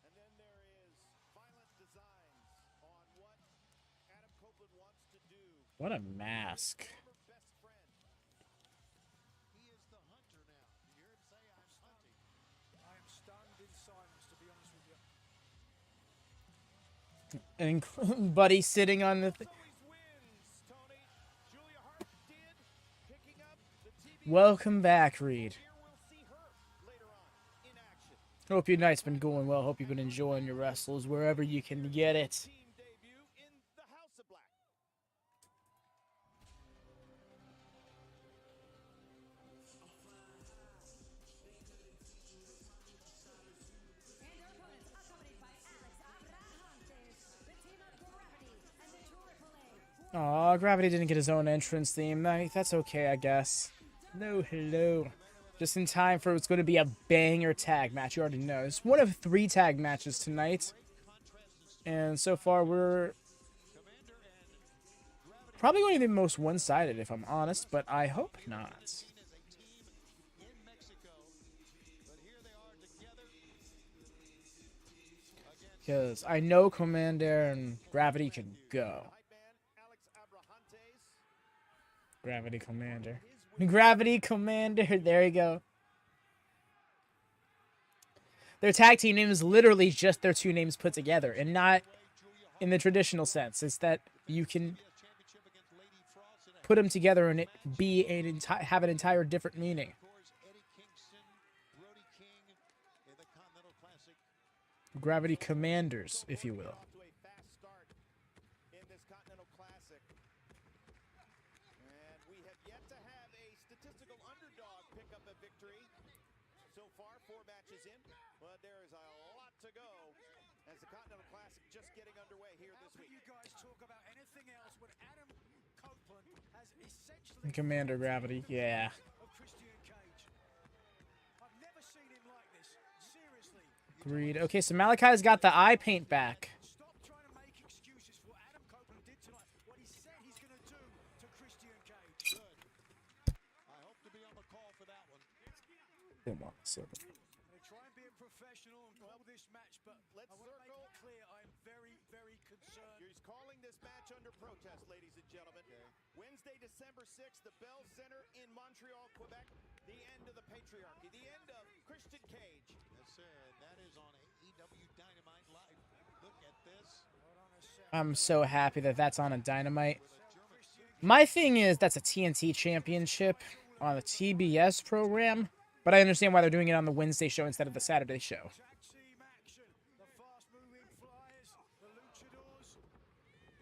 and then there is violent What a mask. He is the hunter now. Did you hear him say, I'm hunting? I am stunned in silence, to be honest with you. And Buddy sitting on the Welcome back, Reed. Hope your night's been going well. Hope you've been enjoying your wrestles wherever you can get it. And our opponents, accompanied by Alex Abrahantes, the team of Gravity and the Triple A. Aw, Gravity didn't get his own entrance theme. That's okay, I guess. No, hello. Just in time for what's going to be a banger tag match. You already know. It's one of 3 tag matches tonight. And so far, we're probably going to be the most one-sided, if I'm honest. But I hope not. Because I know Komander and Gravity can go. Gravity Komander. Gravity Komander. There you go. Their tag team name is literally just their 2 names put together, and not in the traditional sense. It's that you can put them together and it be have an entire different meaning. Gravity Commanders, if you will. So far, 4 matches in, but there is a lot to go as the Continental Classic just getting underway here this week. You guys talk about anything else when Adam Copeland has essentially Commander Gravity, yeah. of Christian Cage. I've never seen him like this. Seriously. Agreed. Okay, so Malakai's got the eye paint back. Stop trying to make excuses for what Adam Copeland did tonight. What he said he's going to do to Christian Cage. Good. I hope to be on the call for that one. Come on, so. They try and be a professional and call this match, but I want to make it clear I'm very, very concerned. He's calling this match under protest, ladies and gentlemen. Wednesday, December 6th, the Bell Center in Montreal, Quebec. The end of the patriarchy, the end of Christian Cage. Yes, sir. And that is on AEW Dynamite Live. Look at this. I'm so happy that that's on a Dynamite. My thing is, that's a TNT championship on the TBS program. But I understand why they're doing it on the Wednesday show instead of the Saturday show. Tag team action. The fast-moving Flyers, the Luchadors.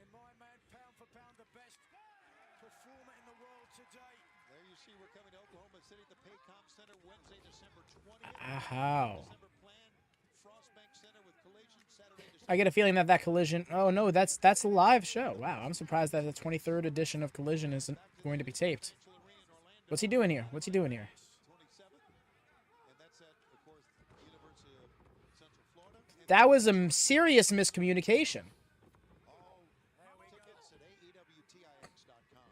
In my man, pound for pound, the best performer in the world today. There you see we're coming to Oklahoma City, the Paycom Center, Wednesday, December 20th. Ow. December plan, Frostbank Center with Collision, Saturday, December. I get a feeling that Collision... Oh, no, that's a live show. Wow, I'm surprised that the 23rd edition of Collision isn't going to be taped. What's he doing here? What's he doing here? That was a serious miscommunication. Tickets at AEWTIX.com.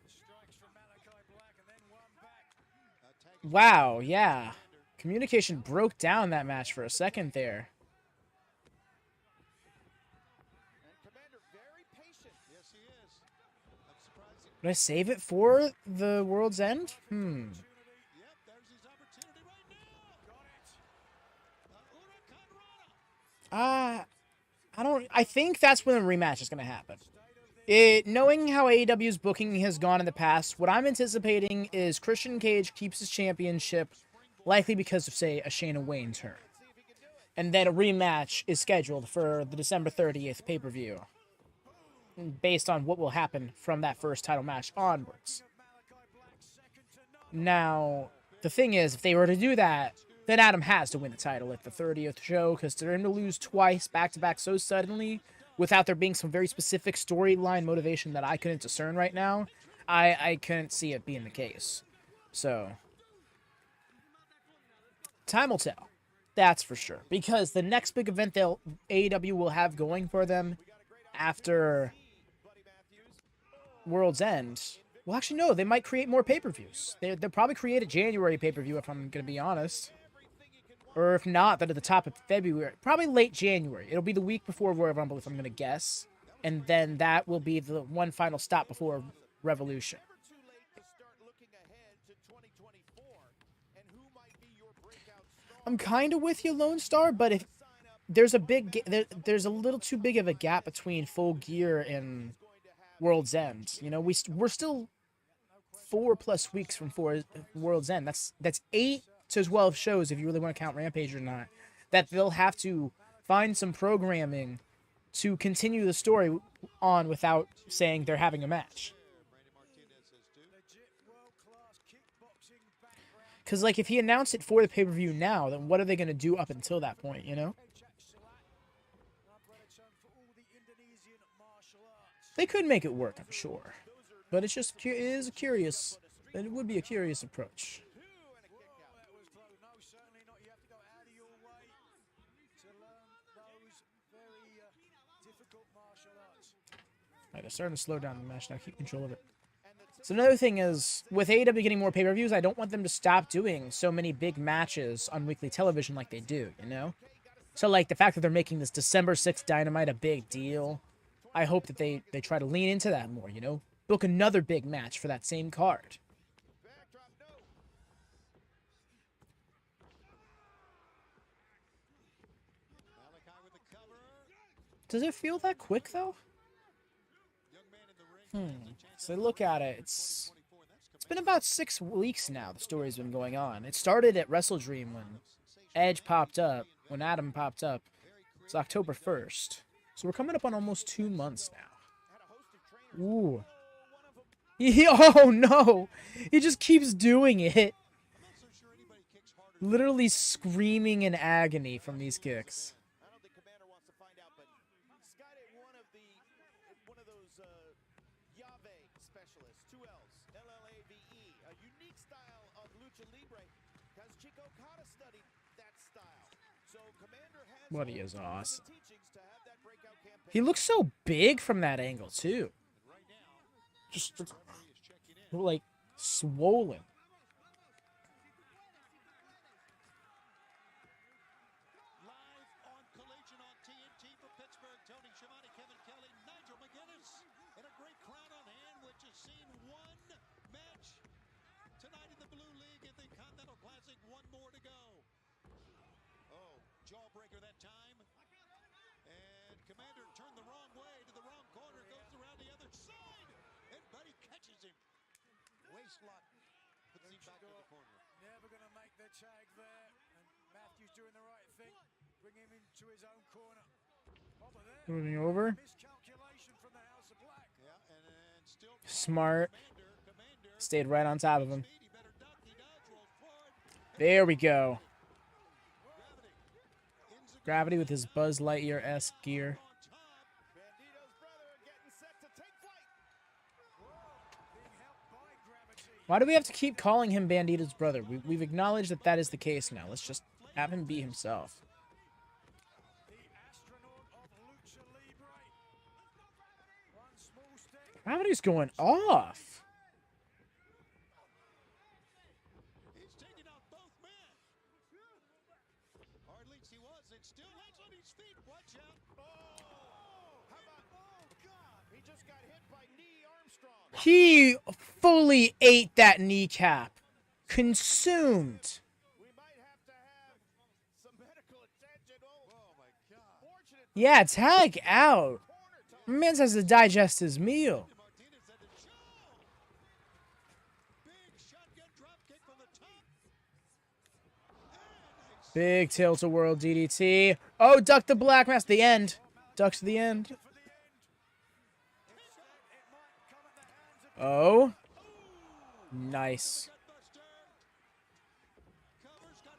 Strikes from Malakai Black and then one back. Wow, yeah. Communication broke down that match for a second there. And Komander very patient. Yes, he is. I'm surprised. Did I save it for the World's End? Yep, there's his opportunity right now. Got it. I think that's when the rematch is going to happen. Knowing how AEW's booking has gone in the past, what I'm anticipating is Christian Cage keeps his championship, likely because of, say, a Shayna Wayne turn. And then a rematch is scheduled for the December 30th pay-per-view, based on what will happen from that first title match onwards. Now, the thing is, if they were to do that, then Adam has to win the title at the 30th show, because for him to lose twice back-to-back so suddenly, without there being some very specific storyline motivation that I couldn't discern right now, I couldn't see it being the case. So, time will tell. That's for sure. Because the next big event AEW will have going for them after World's End... Well, actually, no. They might create more pay-per-views. They'll probably create a January pay-per-view, if I'm going to be honest. Or if not, then at the top of February. Probably late January. It'll be the week before Royal Rumble, if I'm going to guess. And then that will be the one final stop before Revolution. I'm kind of with you, Lone Star, but if there's there's a little too big of a gap between Full Gear and World's End. You know, we're still 4+ weeks from World's End. That's 8 to 12 shows if you really want to count Rampage or not. That they'll have to find some programming to continue the story on without saying they're having a match. Because, like, if he announced it for the pay-per-view now, then what are they going to do up until that point, you know? They could make it work, I'm sure. But it's just, it is a curious, it would be a curious approach. Alright, they're starting to slow down the match now. Keep control of it. So another thing is, with AEW getting more pay-per-views, I don't want them to stop doing so many big matches on weekly television like they do, you know? So, like, the fact that they're making this December 6th Dynamite a big deal, I hope that they try to lean into that more, you know? Book another big match for that same card. Does it feel that quick, though? So look at it. It's been about 6 weeks now, the story's been going on. It started at WrestleDream when Edge popped up, when Adam popped up. It's October 1st. So we're coming up on almost 2 months now. Ooh. Oh, no. He just keeps doing it. Literally screaming in agony from these kicks. I don't think Komander wants to find out, but Skyday, one of those Yave specialists, 2 L's, L-L-A-V-E, a unique style of lucha libre. Kazuchika Okada studied that style. So Komander has What he is awesome. teachings to have that breakout campaign. He looks so big from that angle, too. Just like swollen. Live on Collision on TNT for Pittsburgh, Tony Schiavone, Kevin Kelly, Nigel McGuinness, and a great crowd on hand, which has seen one match tonight in the Blue League in the Continental Classic. One more to go. Oh, jawbreaker that time. And Komander turned the wrong way to the wrong corner, goes around the other side, and Buddy catches him. Waistlock puts him back in the corner. Never going to make the tag there. And Matthews doing the right thing. Bring him into his own corner. Over there. Moving over. Miscalculation from the House of Black. Yeah, and still Smart. Komander. Stayed right on top of him. He better duck. He does. Rolls forward. There we go. Gravity. Gravity with his Buzz Lightyear-esque gear. Bandito's brother getting set to take flight. Being helped by gravity. Why do we have to keep calling him Bandito's brother? We've acknowledged that that is the case now. Let's just have him be himself. The astronaut of Lucha Libre. One small step. Gravity's going off. He's taking out both men. Or at least he was. And still lands on his feet. Watch out. How about, oh, God, he just got hit by knee Armstrong. He fully ate that kneecap. Consumed. We might have to have some medical attention. Oh my God. Fortunate Yeah, tag out. Man has to digest his meal. Martinez had to show. Big shotgun drop kick from the top. And Big tilt-a-whirl DDT. Oh, duck the black mass. The end. Ducks to the end. Oh. Nice.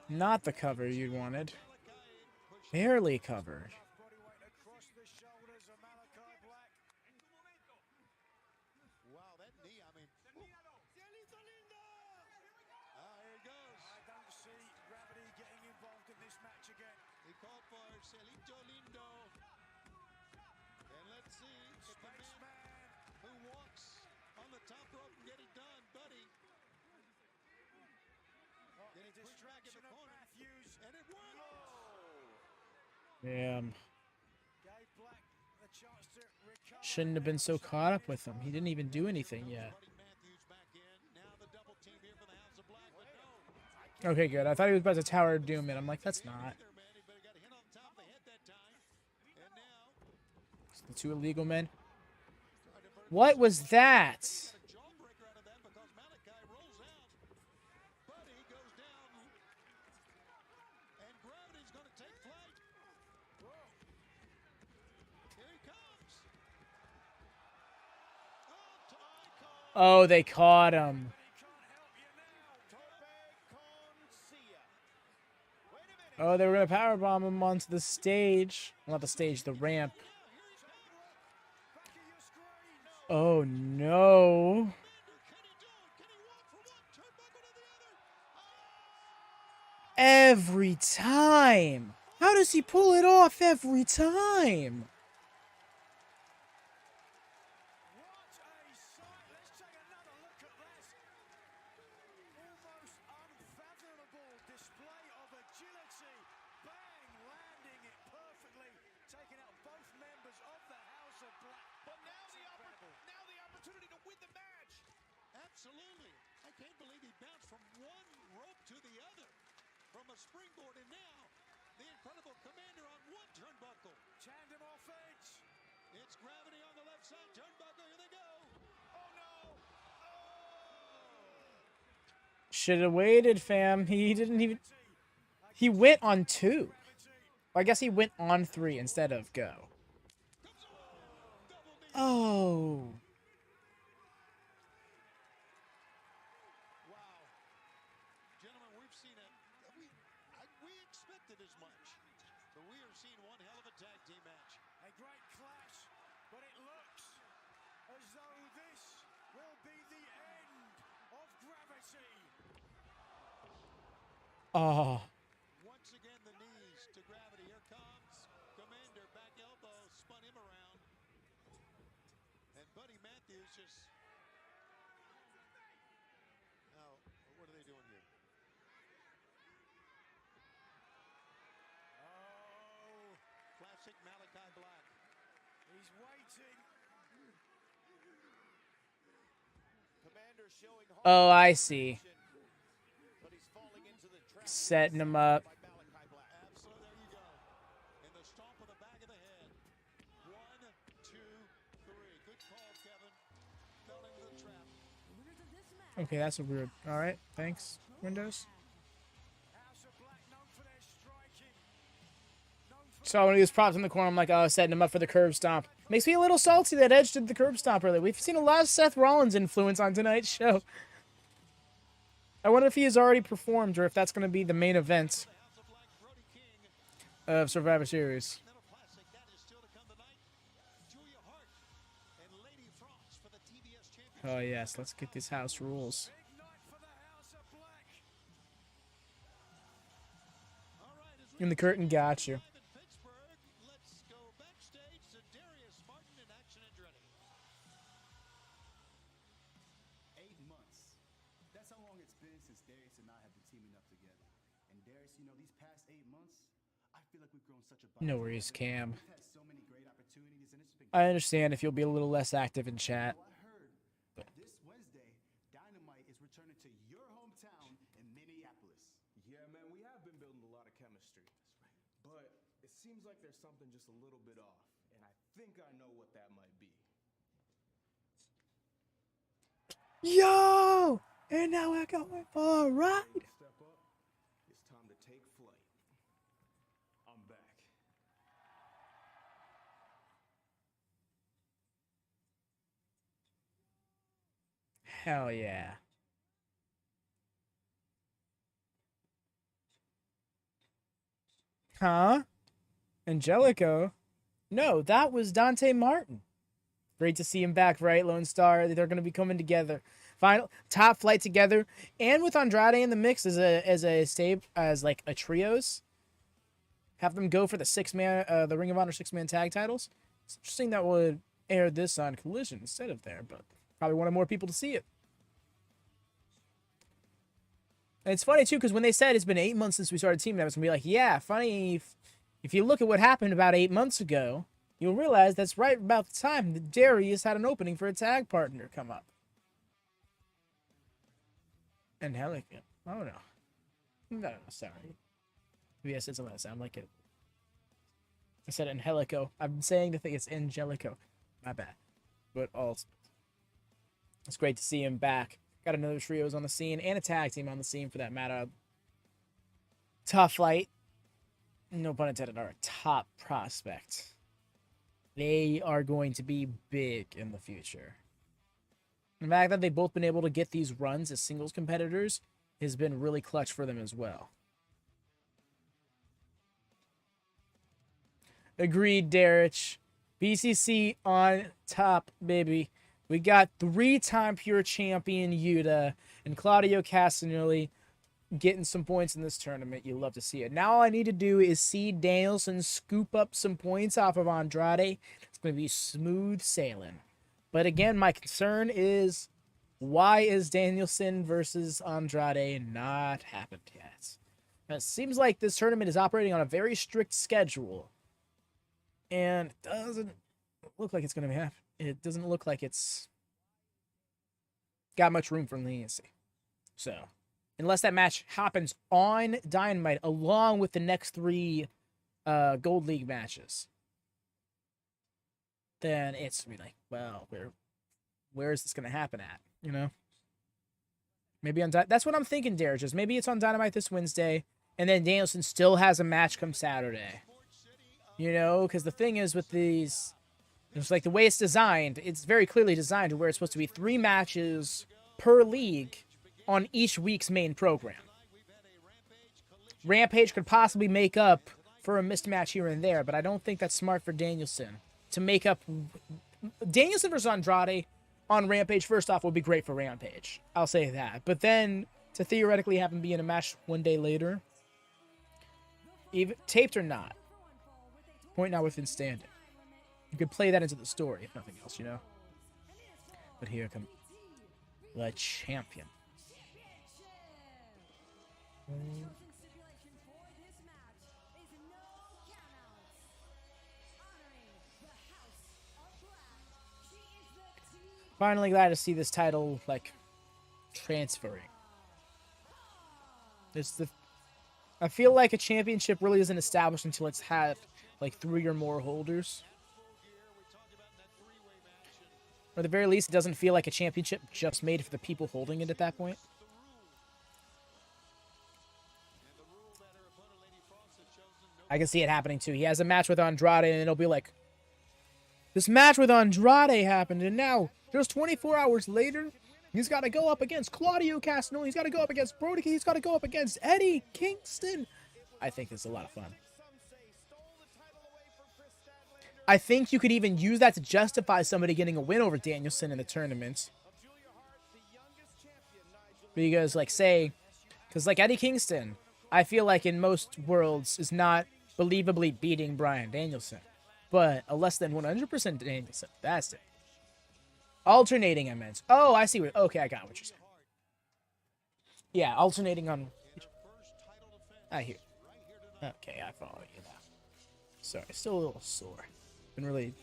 Not the cover you wanted. Barely covered. Body weight across the shoulders of Malakai Black. wow, that knee, I mean. Here he goes. I don't see gravity getting involved in this match again. He called for Celito Lindo. And let's see if the man who walks on the top rope can get it done, Buddy. Getting pushed back in the corner. Matthews. And it worked. Damn. Gave Black a chance to recover. Shouldn't have been so caught up with him. He didn't even do anything yet. Matthews back in. Now the double team here for the House of Black, but no. Okay, good. I thought he was about to Tower of Doom it. I'm like, that's not. Either, man. He better got a hit on top of the head that time. And now It's the two illegal men. What was that? a jawbreaker out of that because Malakai rolls out. Buddy goes down. And Gravity's going to take flight. Whoa. Here he comes. Oh, tie call. Oh, they caught him. Oh, they were gonna powerbomb him onto the stage. Not the stage, the ramp. Oh no. Every time. How does he pull it off every time? What a sight. Let's take another look at this. Almost unfathomable display of agility. Bang, landing it perfectly. Taking out both members of the House of Black. But now the opportunity to win the match. Absolutely. I can't believe he bounced from one rope to the other. From a springboard, and now the incredible Komander on one turnbuckle. Tandem off edge. It's Gravity on the left side turnbuckle. Here they go. Oh no! Should have waited, fam. He didn't even. He went on 2. Well, I guess he went on 3 instead of go. Oh. Wow. Gentlemen, we've seen it. We expected as much. But we are seeing one hell of a tag team match. A great clash, but it looks as though this will be the end of Gravity. Oh. Once again, the knees to Gravity. Here comes Komander. Back elbow. Spun him around. And Buddy Matthews just... Now, what are they doing here? Oh, Classic Malakai Black. he's waiting. Commander showing hard Oh, I see. but he's falling into the trap Setting him up. by Malakai Black. Absolutely, there you go. And the stomp of the back of the head. 1, 2, 3. Good call, Kevin. Fell into the trap. Winners of this match. Okay, that's a weird. All right, thanks, Windows. House of Black known for their striking. Known for So when he was propped in the corner, I'm like, oh, setting him up for the curb stomp. Makes me a little salty that Edge did the curb stomp earlier. We've seen a lot of Seth Rollins influence on tonight's show. I wonder if he has already performed or if that's going to be the main event House of Black, Brody King. of Survivor Series. Continental Classic, that is still to come tonight. Julia Hart and Lady Frost for the TBS Championship. Oh, yes, let's get these house rules. big night for the House of Black. All right, as In the curtain, got you. live in Pittsburgh, let's go backstage to Darius Martin in Action Andretti. 8 months. That's how long it's been since Darius and I have been teaming up together. And Darius, you know, these past 8 months, I feel like we've grown such a bond. No worries, Cam. We've had so many great opportunities, and it's been. I understand if you'll be a little less active in chat. Well, I heard that this Wednesday, Dynamite is returning to your hometown in Minneapolis. Yeah, man, we have been building a lot of chemistry. But it seems like there's something just a little bit off. And I think I know what that might be. Yo! And now we're going for a ride. Step up. It's time to take flight. I'm back. Hell yeah. Huh? Angelico? No, that was Dante Martin. Great to see him back, right, Lone Star? They're going to be coming together. Final top flight together, and with Andrade in the mix as like a trios. Have them go for the the Ring of Honor 6-man tag titles. It's interesting that would air this on Collision instead of there, but probably wanted more people to see it. it's funny, too, because when they said it's been 8 months since we started teaming up, it's going to be like, yeah, funny. If you look at what happened about 8 months ago, you'll realize that's right about the time that Darius had an opening for a tag partner come up. And Angelico. Oh, no. No, sorry. Maybe I said something that sounded like it. I said Angelico. I'm saying the thing, it's Angelico. My bad. But also, it's great to see him back. Got another trios on the scene and a tag team on the scene for that matter. Tough Light, no pun intended, are a top prospect. They are going to be big in the future. The fact that they've both been able to get these runs as singles competitors has been really clutch for them as well. Agreed, Darich. BCC on top, baby. We got 3-time pure champion Yuta and Claudio Castagnoli getting some points in this tournament. You love to see it. Now all I need to do is see Danielson scoop up some points off of Andrade. It's going to be smooth sailing. But again, my concern is, why is Danielson versus Andrade not happened yet? Now, it seems like this tournament is operating on a very strict schedule. And it doesn't look like it's going to happen. It doesn't look like it's got much room for leniency. So, unless that match happens on Dynamite along with the next 3 Gold League matches, then it's be like, well, where is this going to happen at? You know? Maybe on that's what I'm thinking, Derek. Just maybe it's on Dynamite this Wednesday, and then Danielson still has a match come Saturday. You know, because the thing is with these, it's like the way it's designed, it's very clearly designed to where it's supposed to be 3 matches per league on each week's main program. Rampage could possibly make up for a missed match here and there, but I don't think that's smart for Danielson to make up. Danielson versus Andrade on Rampage, first off, would be great for Rampage. I'll say that. But then to theoretically have him be in a match one day later, even taped or not, point not within standing. You could play that into the story, if nothing else, you know? But here comes the champion. Finally glad to see this title, like, transferring. I feel like a championship really isn't established until it's had like 3 or more holders. Or at the very least, it doesn't feel like a championship just made for the people holding it at that point. I can see it happening too. He has a match with Andrade and it'll be like, this match with Andrade happened and now, just 24 hours later, he's got to go up against Claudio Castagnoli. He's got to go up against Brody. He's got to go up against Eddie Kingston. I think it's a lot of fun. I think you could even use that to justify somebody getting a win over Danielson in the tournament. Because, like, say, because, like, Eddie Kingston, I feel like in most worlds is not believably beating Bryan Danielson. But a less than 100% Danielson, that's it. Alternating, I meant. Oh, I see what, okay, I got what you're saying. Yeah, alternating on, I hear. Okay, I follow you now. Sorry, still a little sore. Been really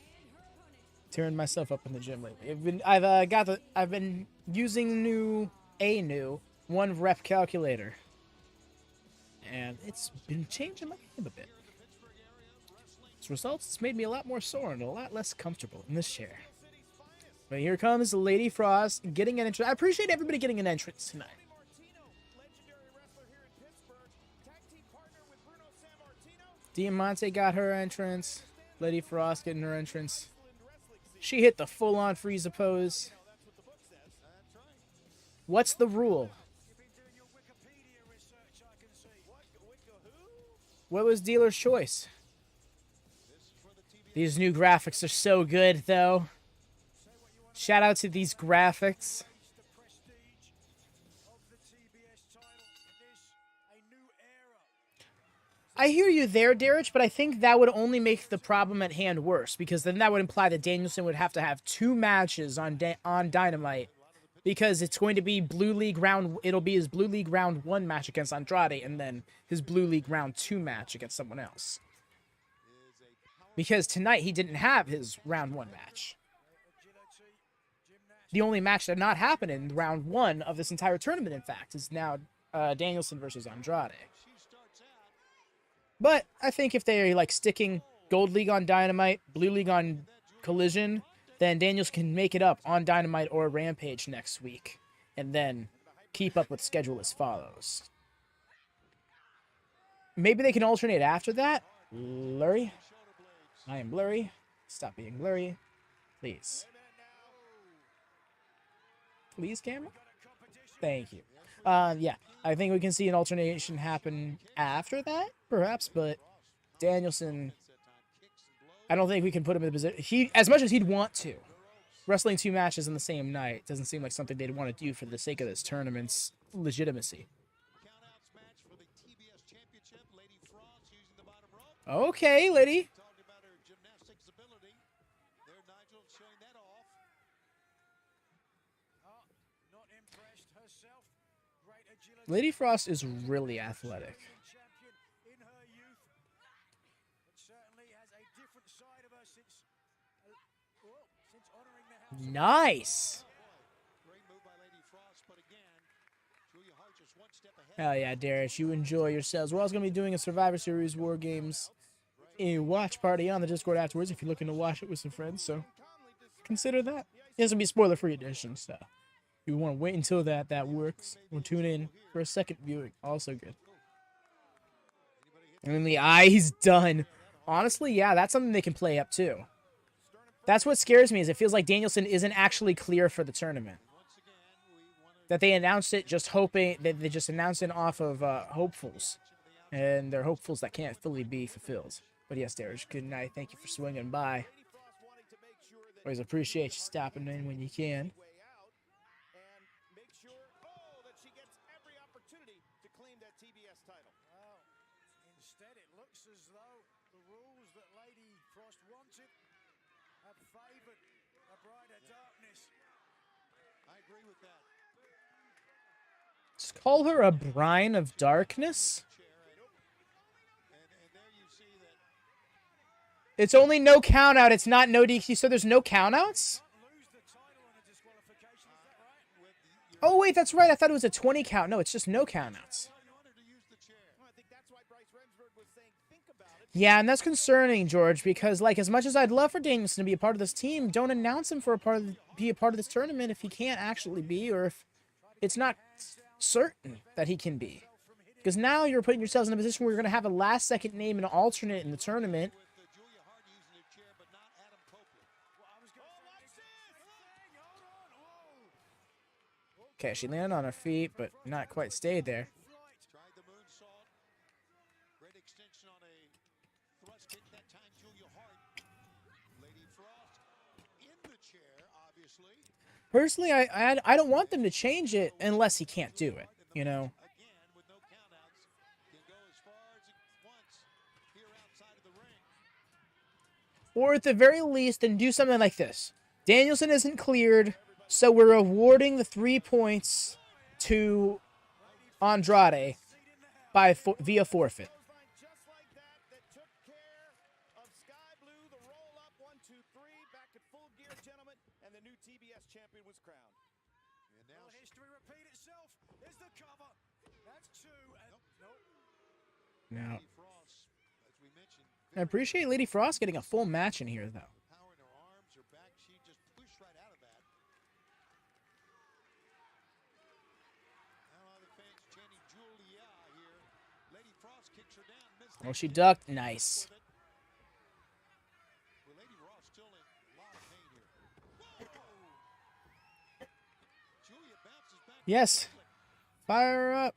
tearing myself up in the gym lately. I've been using a new 1-rep calculator, and it's been changing my game a bit. As a result, it's made me a lot more sore and a lot less comfortable in this chair. But here comes Lady Frost getting an entrance. I appreciate everybody getting an entrance tonight. Diamante got her entrance. Lady Frost getting her entrance. She hit the full-on Frieza pose. What's the rule? What was dealer's choice? These new graphics are so good, though. Shout out to these graphics. I hear you there, Darich, but I think that would only make the problem at hand worse, because then that would imply that Danielson would have to have 2 matches on Dynamite because it's going to be Blue League round. It'll be his Blue League round 1 match against Andrade, and then his Blue League round 2 match against someone else. Because tonight he didn't have his round 1 match. The only match that not happened in round 1 of this entire tournament, in fact, is now Danielson versus Andrade. But I think if they're like sticking Gold League on Dynamite, Blue League on Collision, then Daniels can make it up on Dynamite or Rampage next week, and then keep up with schedule as follows. Maybe they can alternate after that. Blurry. I am blurry. Stop being blurry. Please. Please, camera? Thank you. Yeah, I think we can see an alternation happen after that, perhaps, but Danielson, I don't think we can put him in the position. As much as he'd want to, wrestling 2 matches in the same night doesn't seem like something they'd want to do for the sake of this tournament's legitimacy. Okay, lady. Lady Frost is really athletic. Nice. Hell yeah, Darius, you enjoy yourselves. We're also going to be doing a Survivor Series War Games watch party on the Discord afterwards if you're looking to watch it with some friends, so consider that. It's going to be spoiler-free edition, so you want to wait until that works, or tune in for a second viewing. Also good. And then the eye's done. Honestly, yeah, that's something they can play up too. That's what scares me, is it feels like Danielson isn't actually clear for the tournament. That they announced it just hoping, that they just announced it off of hopefuls. And they're hopefuls that can't fully be fulfilled. But yes, Darius, good night. Thank you for swinging by. Always appreciate you stopping in when you can. Instead, it looks as though the rules that Lady Frost wanted have favored a bride of darkness. I agree with that. Just call her a brine of darkness? It's only no count out. It's not no DQ, so there's no count outs? Oh, wait, that's right. I thought it was a 20 count. No, it's just no count outs. Yeah, and that's concerning, George, because, like, as much as I'd love for Danielson to be a part of this team, don't announce him for be a part of this tournament if he can't actually be, or if it's not certain that he can be. Because now you're putting yourselves in a position where you're going to have a last-second name and an alternate in the tournament. Okay, she landed on her feet, but not quite stayed there. Personally, I don't want them to change it unless he can't do it, you know. Or at the very least, then do something like this. Danielson isn't cleared, so we're awarding the 3 points to Andrade via forfeit. Now, I appreciate Lady Frost getting a full match in here, though. Oh, she ducked. Nice. Yes. Fire her up.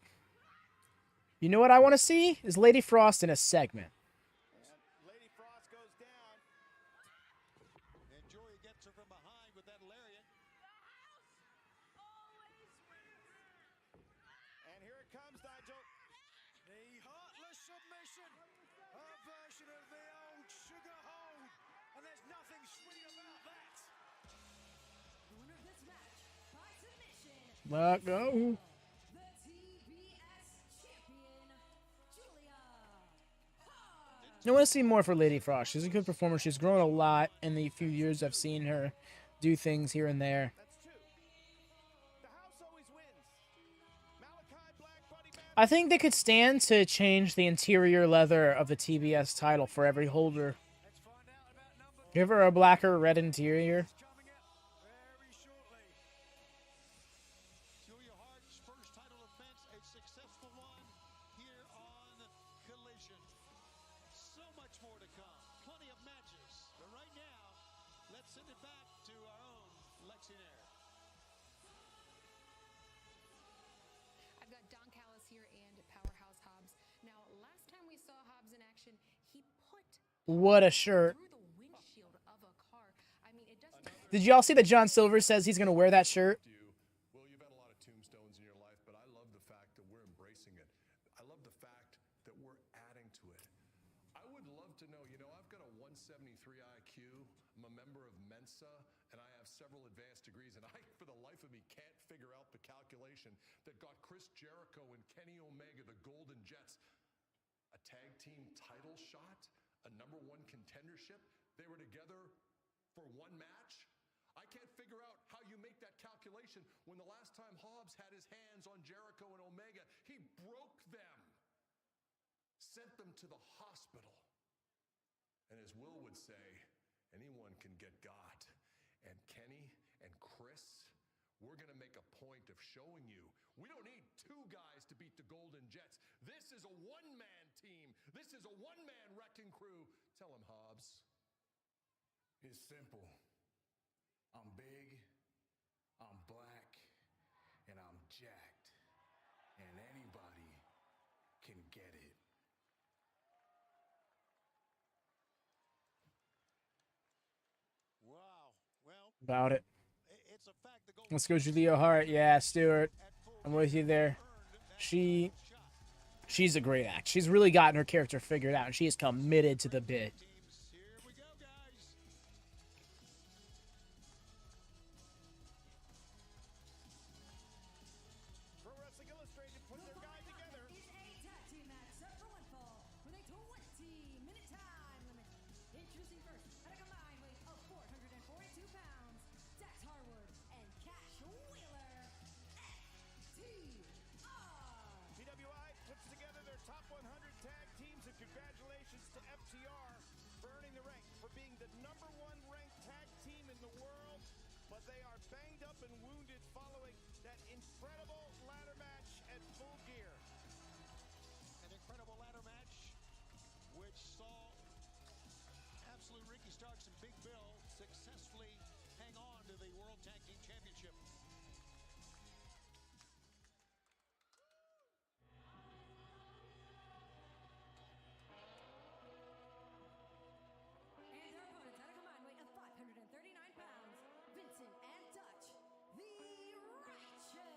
You know what I want to see? Is Lady Frost in a segment. Lady Frost goes down. And Julia gets her from behind with that lariat. And here it comes, Nigel. The heartless submission. Her version of the old sugar hold. And there's nothing sweet about that. The winner of this match, by submission, Let go. the TBS champion, Julia Hart. I want to see more for Lady Frost. She's a good performer. She's grown a lot in the few years I've seen her do things here and there. The house always wins. Malakai Black Buddy Man. I think they could stand to change the interior leather of the TBS title for every holder. Give her a blacker or red interior. Julia Hart's first title defense, a successful one here on Collision. So much more to come. Plenty of matches. But right now, let's send it back to our own Lexinair. I've got Don Callis here and Powerhouse Hobbs. Now, last time we saw Hobbs in action, he put What a shirt. through the windshield of a car. I mean, it doesn't. Did y'all see that John Silver says he's going to wear that shirt? Well, you've had a lot of tombstones in your life, but I love the fact that we're embracing it. I love the fact that we're adding to it. I would love to know, I've got a 173 IQ. I'm a member of Mensa, and I have several advanced degrees, and I, for the life of me, can't figure out the calculation that got Chris Jericho and Kenny Omega, the Golden Jets, a tag team title shot, a #1 contendership. They were together for one match. I can't figure out how you make that calculation when the last time Hobbs had his hands on Jericho and Omega, he broke them, sent them to the hospital. And as Will would say, anyone can get got. And Kenny and Kris, we're going to make a point of showing you we don't need two guys to beat the Golden Jets. This is a one-man team. This is a one-man wrecking crew. Tell him, Hobbs. It's simple. I'm big, I'm black, and I'm jacked. And anybody can get it. Wow. Well, About it. it's a fact the Golden Let's go Julia Hart. Yeah, Stuart. I'm with you there. She's a great act. She's really gotten her character figured out, and she is committed to the bit. teams. Here we go, guys. Pro Wrestling Illustrated put their guy together. Is a tag team match set for one fall with a 20-minute time limit. Introducing first at a combined weight of 442 pounds, Dax Harwood and Cash Wheeler. FTR. PWI puts together their top 100 tag teams, and congratulations to FTR for earning the rank, for being the #1 ranked tag team in the world. But they are banged up and wounded following that incredible ladder match at Full Gear. An incredible ladder match, which saw absolute Ricky Starks and Big Bill successfully hang on to the World Tag Team Championship. And their opponents at a combined weight of 539 pounds, Vincent and Dutch, the Righteous.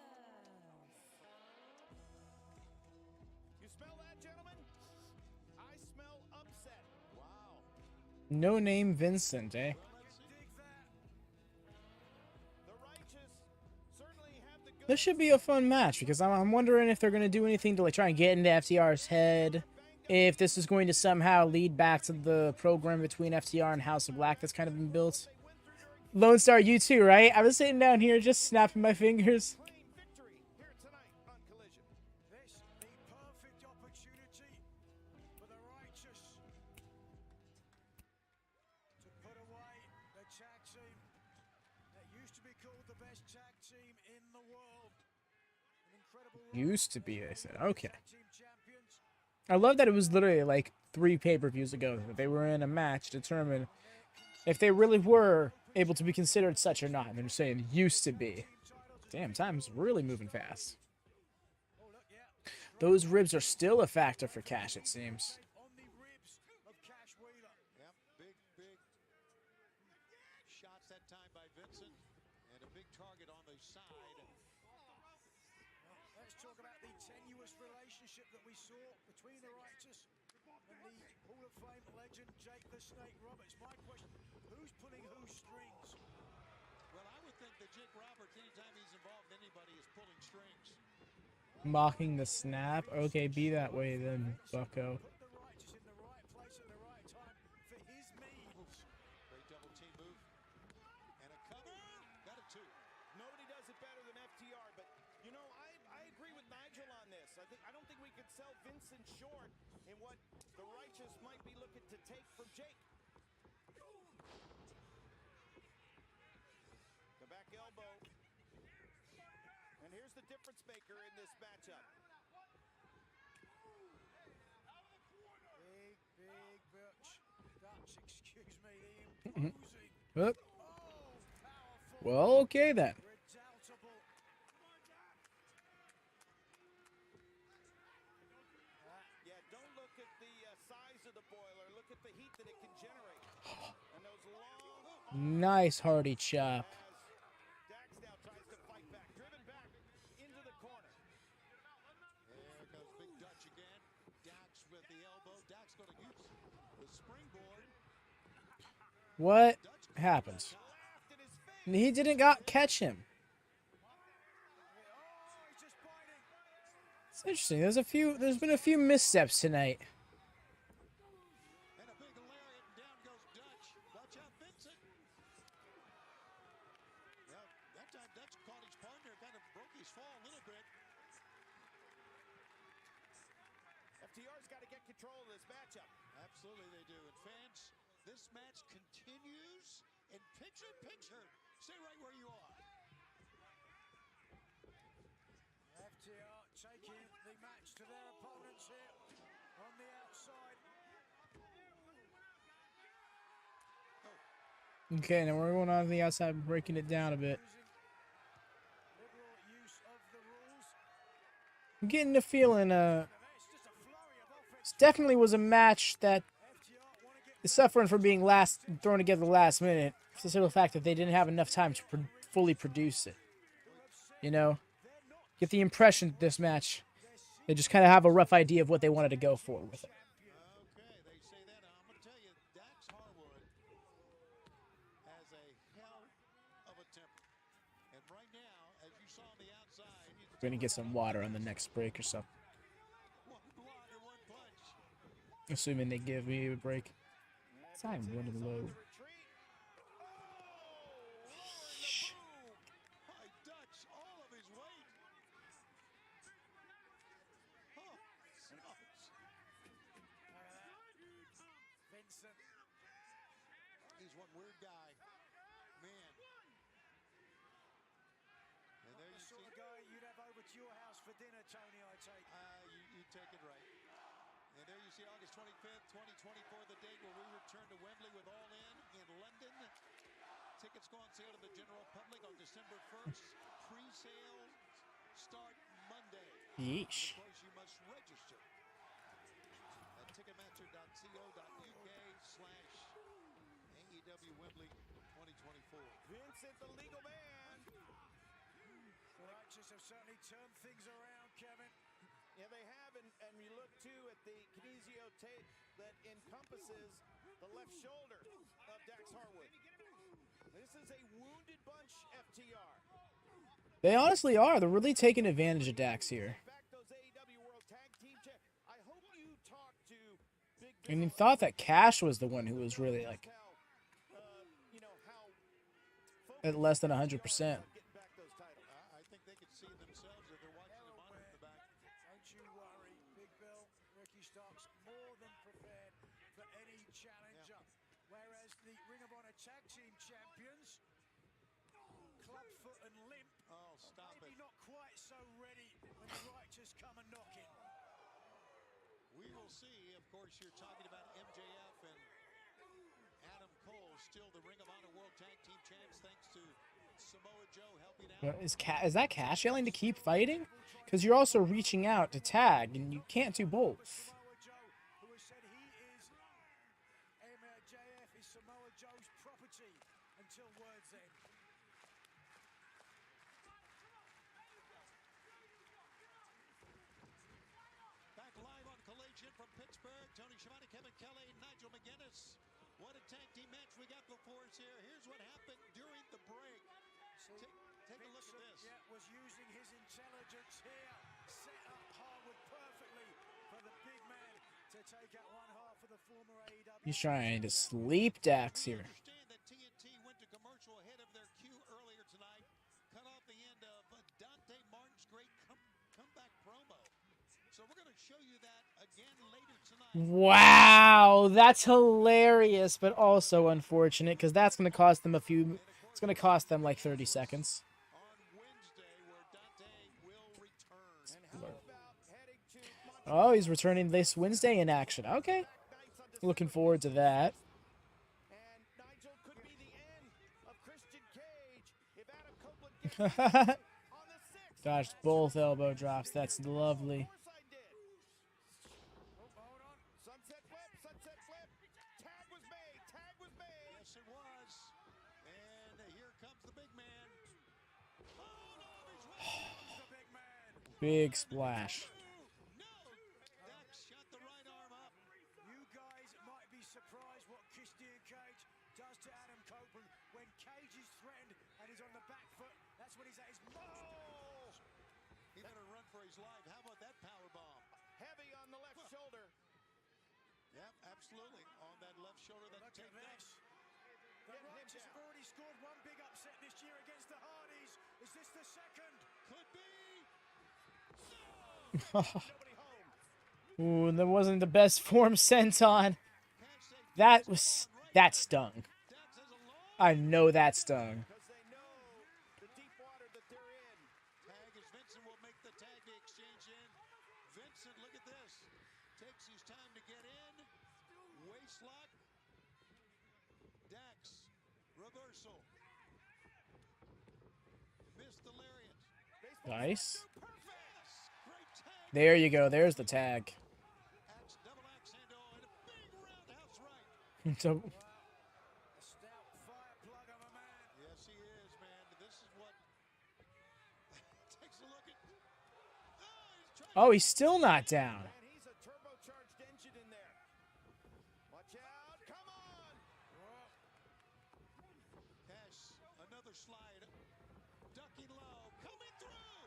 You smell that, gentlemen? I smell upset. Wow. No name Vincent, eh? The Righteous certainly have the good. This should be a fun match because I'm wondering if they're going to do anything to like try and get into FTR's head. If this is going to somehow lead back to the program between FTR and House of Black that's kind of been built. Lone Star, you too, right? I was sitting down here just snapping my fingers. Clean victory here tonight on Collision. This the perfect opportunity for the Righteous to put away the tag team that used to be called the best tag team in the world. An incredible run Used to be, I said. Okay. tag team champions. I love that it was literally like 3 pay-per-views ago that they were in a match to determine if they really were able to be considered such or not. And they're saying used to be. Damn, time's really moving fast. Those ribs are still a factor for Cash, it seems. On the ribs of Cash Wheeler. Yep, big shots that time by Vincent, and a big target on the side. Let's talk about the tenuous relationship that we saw between the Righteous and the Hall of Fame legend Jake the Snake Roberts. My question, who's pulling whose strings? Well, I would think that Jake Roberts, anytime he's involved, anybody is pulling strings. Mocking the snap. Okay, be that way then, Bucko. Put the Righteous in the right place at the right time for his means. Great double team move. And a cover. Got it too. Nobody does it better than FTR, but you know, I agree with Nigel on this. I don't think we could sell Vincent short in what the Righteous might be looking to take from Jake. The back elbow. And here's the difference maker in this matchup. Big Dutch, excuse me, the imposing. Oop. Oh, powerful. Well, okay then. Redoubtable. Yeah, don't look at the size of the boiler. Look at the heat that it can generate. And those long... Nice Hardy chop. Dax now tries to fight back. Driven back into the corner. There goes Big Dutch again. Dax with the elbow. Dax going to use the springboard. What happened? He didn't catch him. It's interesting. There's been a few missteps tonight. And a big lariat, and down goes Dutch. Watch out, Vincent. Well, that time Dutch caught his partner, kind of broke his fall a little bit. FTR's got to get control of this matchup. Absolutely they do. And fans, this match continues in picture. Stay right where you are. FTR taking the match to their opponents here on the outside. Okay, now we're going on to the outside, breaking it down a bit. Liberal use of the rules. I'm getting the feeling, this definitely was a match that is suffering from being thrown together last minute. For the simple fact that they didn't have enough time to fully produce it. You know? Get the impression that this match, they just kind of have a rough idea of what they wanted to go for with it. Okay, they say that. I'm going to tell you, Dax Harwood has a hell of a temper. And right now, as you saw on the outside, he's We're going to get some water on the next break or something. one block and one punch. Assuming they give me a break. Time running low. By Dutch, all of his weight. Oh, Vincent. he's one weird guy. Man. And there The you sort see. of guy you'd have over to your house for dinner, Tony, I take. You take it right. And there you see August 25th, 2024, the date where we return to Wembley with All In London. Tickets go on sale to the general public on December 1st. Pre-sale start Monday. Yeesh. Of course, you must register at ticketmaster.co.uk/AEW Wembley 2024. Vincent, the legal man. The Righteous have certainly turned things around, Kevin. Yeah, they have, and you look too at the kinesio tape that encompasses the left shoulder of Dax Harwood. This is a wounded bunch, FTR. They honestly are. They're really taking advantage of Dax here. In fact, those AEW World Tag Team I hope you talk to Big And you Bill thought that Cash was the one who was really like you know, how at less than 100%. getting back those titles. I think they could see themselves if they're watching the monitor in the back. Don't you worry, Big Bill. Ricky Stark's more than prepared for any challenger. Whereas the Ring of Honor Tag Team Champions, clubfoot and limp, Oh, stop maybe it. not quite so ready when the Righteous come a knocking. We will see. Of course, you're talking about MJF and Adam Cole, still the Ring of Honor World Tag Team Champs, thanks to Samoa Joe helping out. Is that Cash yelling to keep fighting? Because you're also reaching out to tag, and you can't do both. Samoa Joe, who has said he is MJF is Samoa Joe's property until words end. Back live on Collision from Pittsburgh. Tony Shibata, Kevin Kelly, Nigel McGuinness. What a tag team match we got before us here. Here's what happened during the break. Take a look at this. Yeah, was using his intelligence here. Set up Harwood perfectly for the big man to take out one half of the former AEW. He's trying to sleep Dax here. Understand that TNT went to commercial ahead of their cue earlier tonight. Cut off the end of Dante Martin's great comeback promo. So we're going to show you that again later tonight. Wow, that's hilarious, but also unfortunate because that's going to cost them it's going to cost them like 30 seconds. Oh, he's returning this Wednesday in action. Okay. Looking forward to that. Gosh, both elbow drops. That's lovely. Sunset flip, sunset flip. Tag was made, tag was made. Yes, it was. And here comes the big man. Oh, no, he's right. The big man. Big splash. Dax shot the right arm up. You guys might be surprised what Christian Cage does to Adam Copeland when Cage is threatened and he's on the back foot. That's when he's at his most. He better run for his life. How about that power bomb? Heavy on the left shoulder. Yep, absolutely. On that left shoulder, that Look at take this. The Righteous have already scored one big upset this year against the Hardys. Is this the second? Could be. Ooh, that wasn't the best form senton. That stung. I know that stung. Because they know the deep water that they're in. Tag as Vincent will make the tag to exchange in. Vincent, look at this. Takes his time to get in. Waist lock. Dax. Reversal. Missed the lariat. Nice. Great tag. There you go. There's the tag. Axe, double axe handle, and a big roundhouse right. So, A stout fire plug of a man. Yes, he is, man. This is what takes a look at. oh, he's still not down. And he's a turbocharged engine in there. Watch out. Come on. Cash, another slide. Ducking low. Coming through.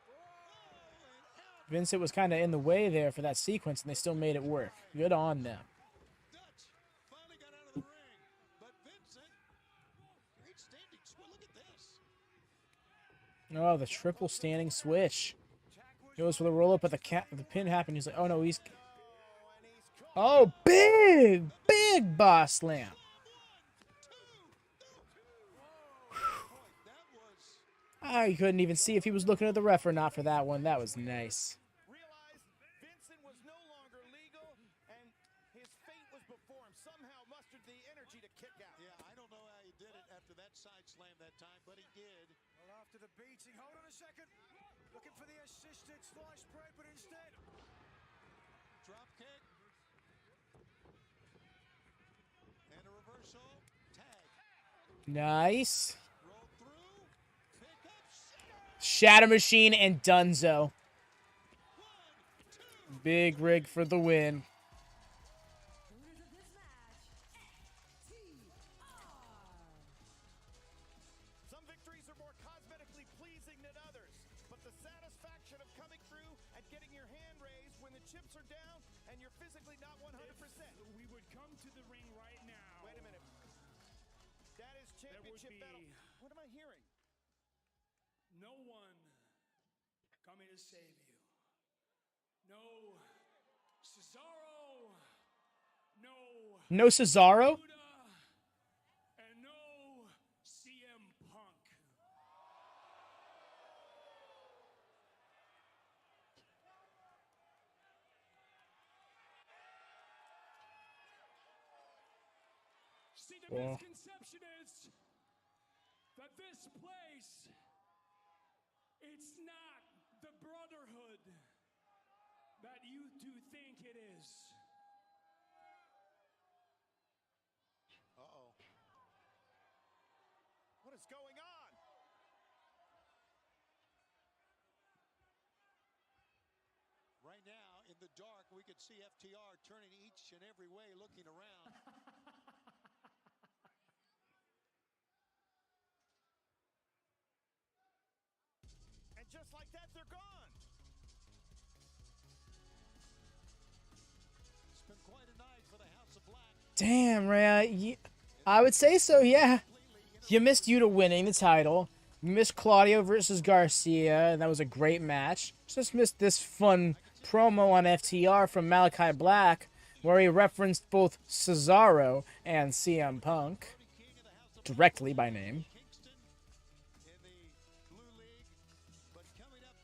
Oh, and out. Vincent was kind of in the way there for that sequence, and they still made it work. Good on them. Dutch finally got out of the ring. But Vincent, great standing switch. Look at this. Oh, the triple standing switch. Goes for the roll up, but the pin happened. He's like, oh no, he's. Oh, big boss slam. I couldn't even see if he was looking at the ref or not for that one. That was nice. Realized Vincent was no longer legal, and his fate was before him. Somehow mustered the energy to kick out. Yeah, I don't know how he did it after that side slam that time, but he did. Well, after the beating, hold on a second. Looking for the assisted slice break, but instead. Drop kick. And a reversal. Tag. Nice. Roll through. Pick up. Shatter Machine and Dunzo. Big rig for the win. Winners of this match, Some victories are more cosmetically pleasing than others, but the satisfaction of coming through and getting your hand raised when the chips are down and you're physically not 100%. We would come to the ring right now. Wait a minute. That is championship be- battle. What am I hearing? No one coming to save you. No Cesaro. No No Cesaro? Yuta. And no CM Punk. See, the Well. misconception is that this place, it's not the brotherhood that you two think it is. Uh-oh. What is going on? Right now, in the dark, we could see FTR turning each and every way, looking around. just like that, they're gone. It's been quite a night for the House of Black. Damn, Rhea. I would say so, yeah. You missed Yuta winning the title. You missed Claudio versus Garcia, and that was a great match. Just missed this fun promo on FTR from Malakai Black, where he referenced both Cesaro and CM Punk directly by name. Kingston in the Blue League. But coming up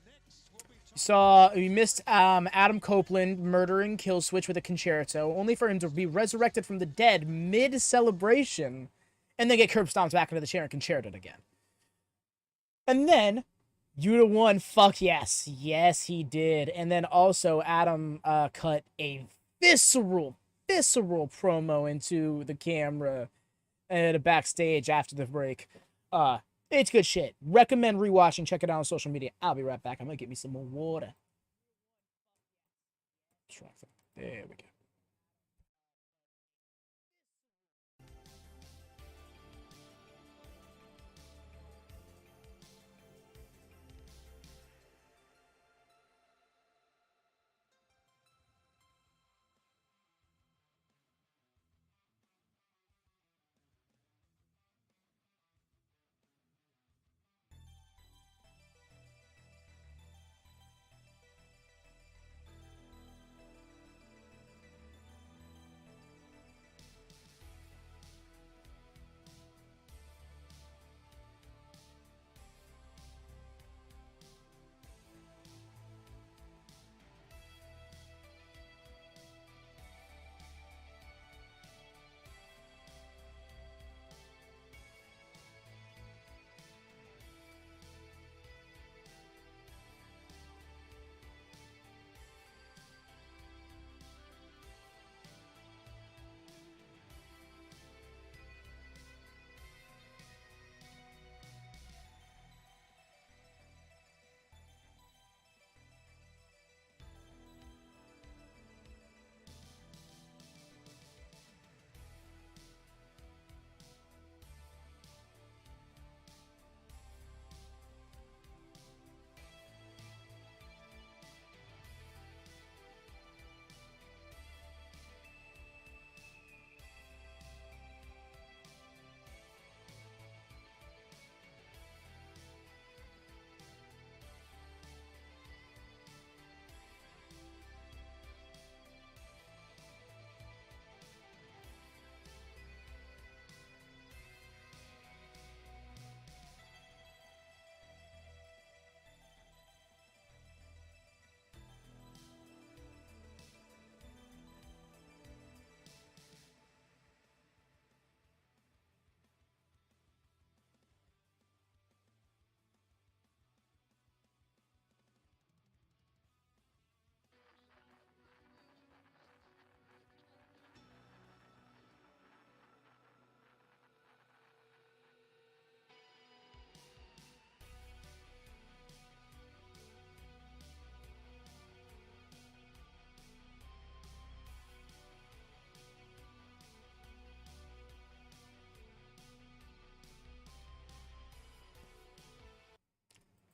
next, we'll be We missed Adam Copeland murdering Killswitch with a concerto, only for him to be resurrected from the dead mid-celebration, and then get curb stomped back into the chair and concerted again. And then Yuta won. Fuck yes. Yes, he did. And then also Adam cut a visceral promo into the camera at a backstage after the break. It's good shit. Recommend rewatching. Check it out on social media. I'll be right back. I'm gonna get me some more water. There we go.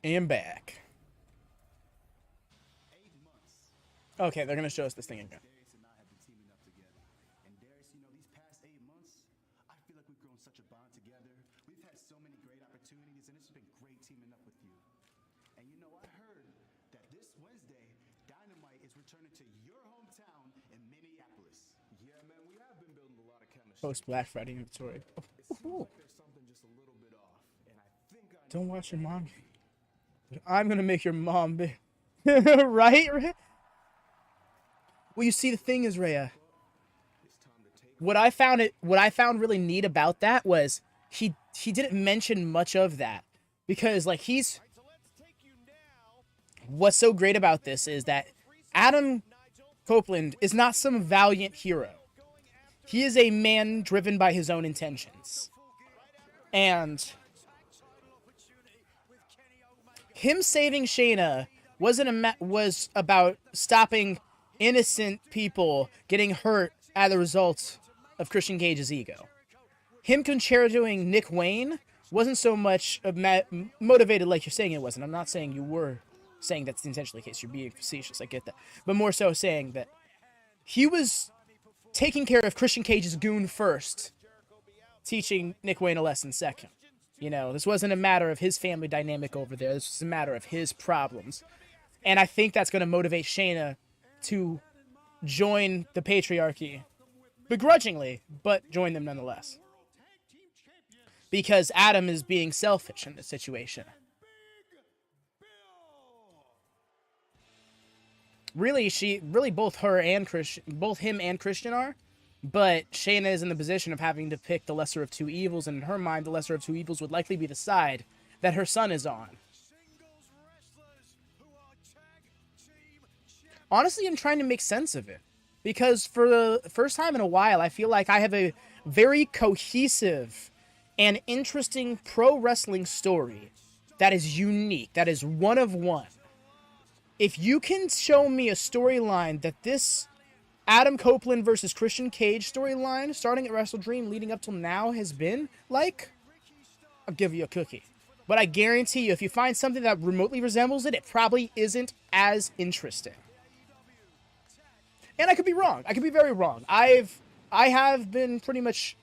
And back. Okay, they're gonna show us this thing again. Darius and I have been teaming up together. And Darius, you know, these past 8 months, I feel like we've grown such a bond together. We've had so many great opportunities, and it's been great teaming up with you. And you know, I heard that this Wednesday, Dynamite is returning to your hometown in Minneapolis. Yeah, man, we have been building a lot of chemistry. Post Black Friday inventory. It seems like there's something just a little bit off, and I think I Don't watch your mom. I'm gonna make your mom big. Right? Well, you see, the thing is, Rhea, what I found really neat about that was he didn't mention much of that, because like what's so great about this is that Adam Copeland is not some valiant hero. He is a man driven by his own intentions, and him saving Shayna was about stopping innocent people getting hurt as a result of Christian Cage's ego. Him concertoing Nick Wayne wasn't so much motivated like you're saying it wasn't. I'm not saying you were saying that's intentionally the case. You're being facetious. I get that. But more so saying that he was taking care of Christian Cage's goon first, teaching Nick Wayne a lesson second. You know, this wasn't a matter of his family dynamic over there. This was a matter of his problems. And I think that's going to motivate Shayna to join the patriarchy. Begrudgingly, but join them nonetheless. Because Adam is being selfish in this situation. Really, both him and Christian are, but Shayna is in the position of having to pick the lesser of two evils, and in her mind, the lesser of two evils would likely be the side that her son is on. Honestly, I'm trying to make sense of it, because for the first time in a while, I feel like I have a very cohesive and interesting pro wrestling story that is unique, that is one of one. If you can show me a storyline that this Adam Copeland versus Christian Cage storyline, starting at Wrestle Dream, leading up till now, has been like, I'll give you a cookie. But I guarantee you, if you find something that remotely resembles it, it probably isn't as interesting. And I could be wrong. I could be very wrong. I have been pretty much,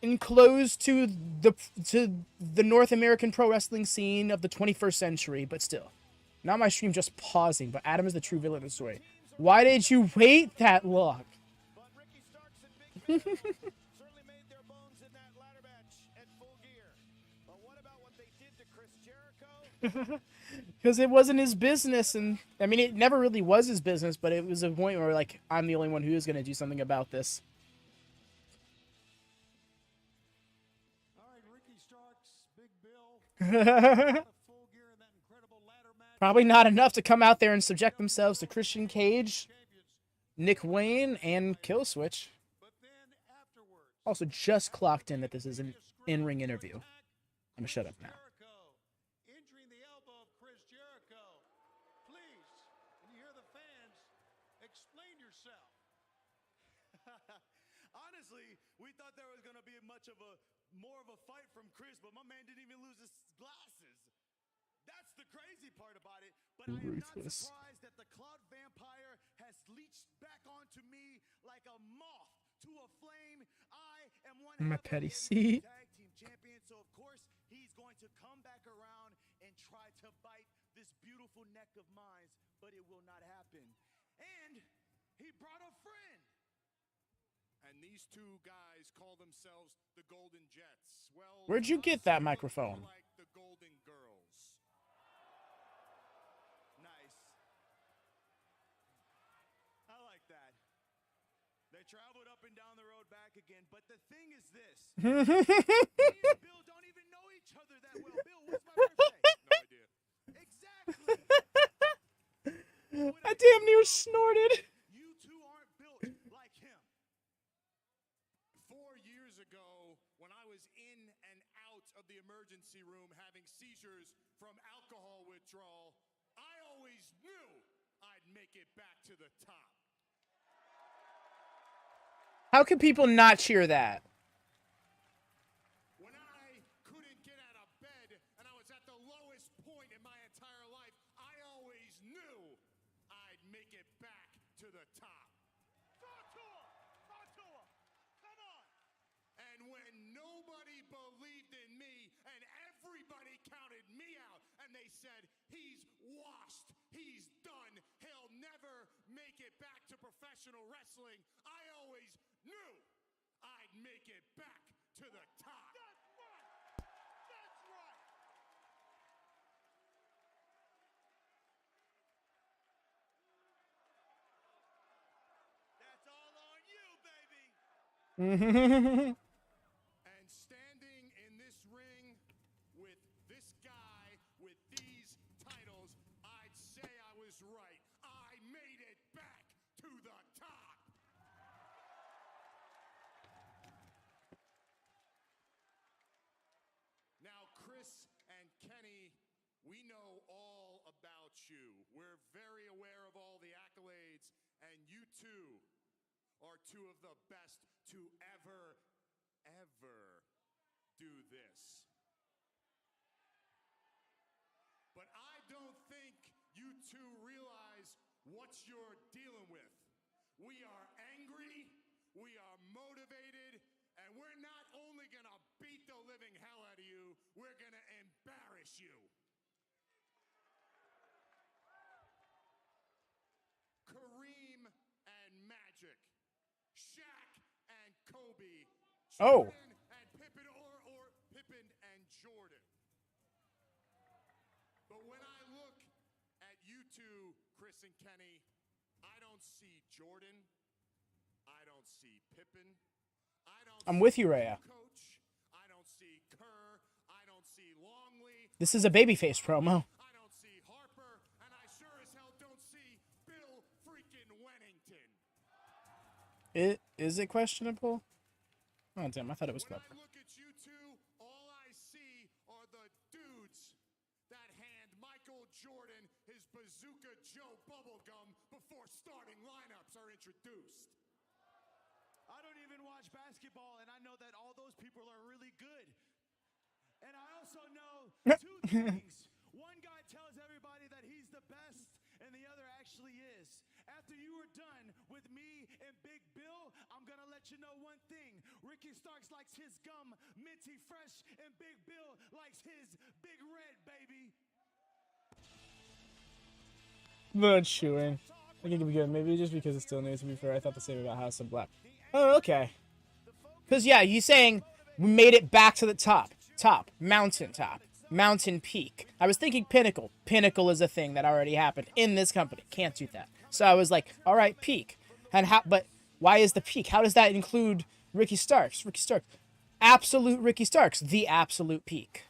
enclosed to the North American pro wrestling scene of the 21st century, but still. Not my stream just pausing, but Adam is the true villain of the story. Why did you wait that long? Because it wasn't his business, and I mean, it never really was his business, but it was a point where, like, I'm the only one who is going to do something about this. Probably not enough to come out there and subject themselves to Christian Cage, Nick Wayne, and Killswitch. Also, just clocked in that this is an in-ring interview. I'm gonna shut up now. Honestly, we thought there was gonna be more of a fight from Kris, but my man didn't even lose his glasses. That's the crazy part about it. But I am not surprised that the Cloud Vampire has leached back onto me like a moth to a flame. I am one of the tag team champions, so of course he's going to come back around and try to bite this beautiful neck of mine, but it will not happen. And he brought a friend. And these two guys call themselves the Golden Jets. Well, where'd you get that microphone? Like the Golden Girls. Nice. I like that. They traveled up and down the road back again, but the thing is this. Me and Bill don't even know each other that well. Bill, what's my birthday? No idea. Exactly. I damn near snorted. You two aren't built like him. 4 years ago, when I was in and out of the emergency room having seizures from alcohol withdrawal, I always knew I'd make it back to the top. How can people not cheer that? When I couldn't get out of bed and I was at the lowest point in my entire life, I always knew I'd make it back to the top. Come on. And when nobody believed in me and everybody counted me out and they said, he's washed, he's done, he'll never make it back to professional wrestling, I always knew I'd make it back to the top. That's right. That's right. That's all on you, baby. And standing in this ring with this guy, with these titles, I'd say I was right. I made it back to the top. Now, Kris and Kenny, we know all about you. We're very aware of all the accolades, and you two are two of the best to ever do this. But I don't think you two realize what you're dealing with. We are angry, we are motivated, and we're not only gonna beat the living hell out of you, we're gonna embarrass you. Kareem and Magic, Shaq and Kobe, Oh. Jordan and Pippen, or Pippen and Jordan. But when I look at you two, Kris and Kenny, I don't see Jordan, I don't see Pippen, I don't I'm see with you, Rhea. Coach, I don't see Kerr, I don't see Longley, This is a babyface promo. I don't see Harper, and I sure as hell don't see Bill freaking Wennington. Is it questionable? Oh, damn, I thought it was When clever. I look at you two, all I see are the dudes that hand Michael Jordan his Bazooka Joe bubblegum before starting lineups are introduced. I don't even watch basketball, and I know that all those people are really good. And I also know two things. One guy tells everybody that he's the best, and the other actually is. After you were done with me and Big Bill, I'm going to let you know one thing. Ricky Starks likes his gum minty fresh, and Big Bill likes his big red, baby. Not chewing. I think it'll be good. Maybe just because it's still new, to be fair. I thought the same about House of Black. Oh, okay. Because, yeah, you saying we made it back to the top. Mountain peak. I was thinking pinnacle. Pinnacle is a thing that already happened in this company. Can't do that. So I was like, all right, peak. And how? But why is the peak? How does that include Ricky Starks? Ricky Starks. Absolute Ricky Starks. The absolute peak.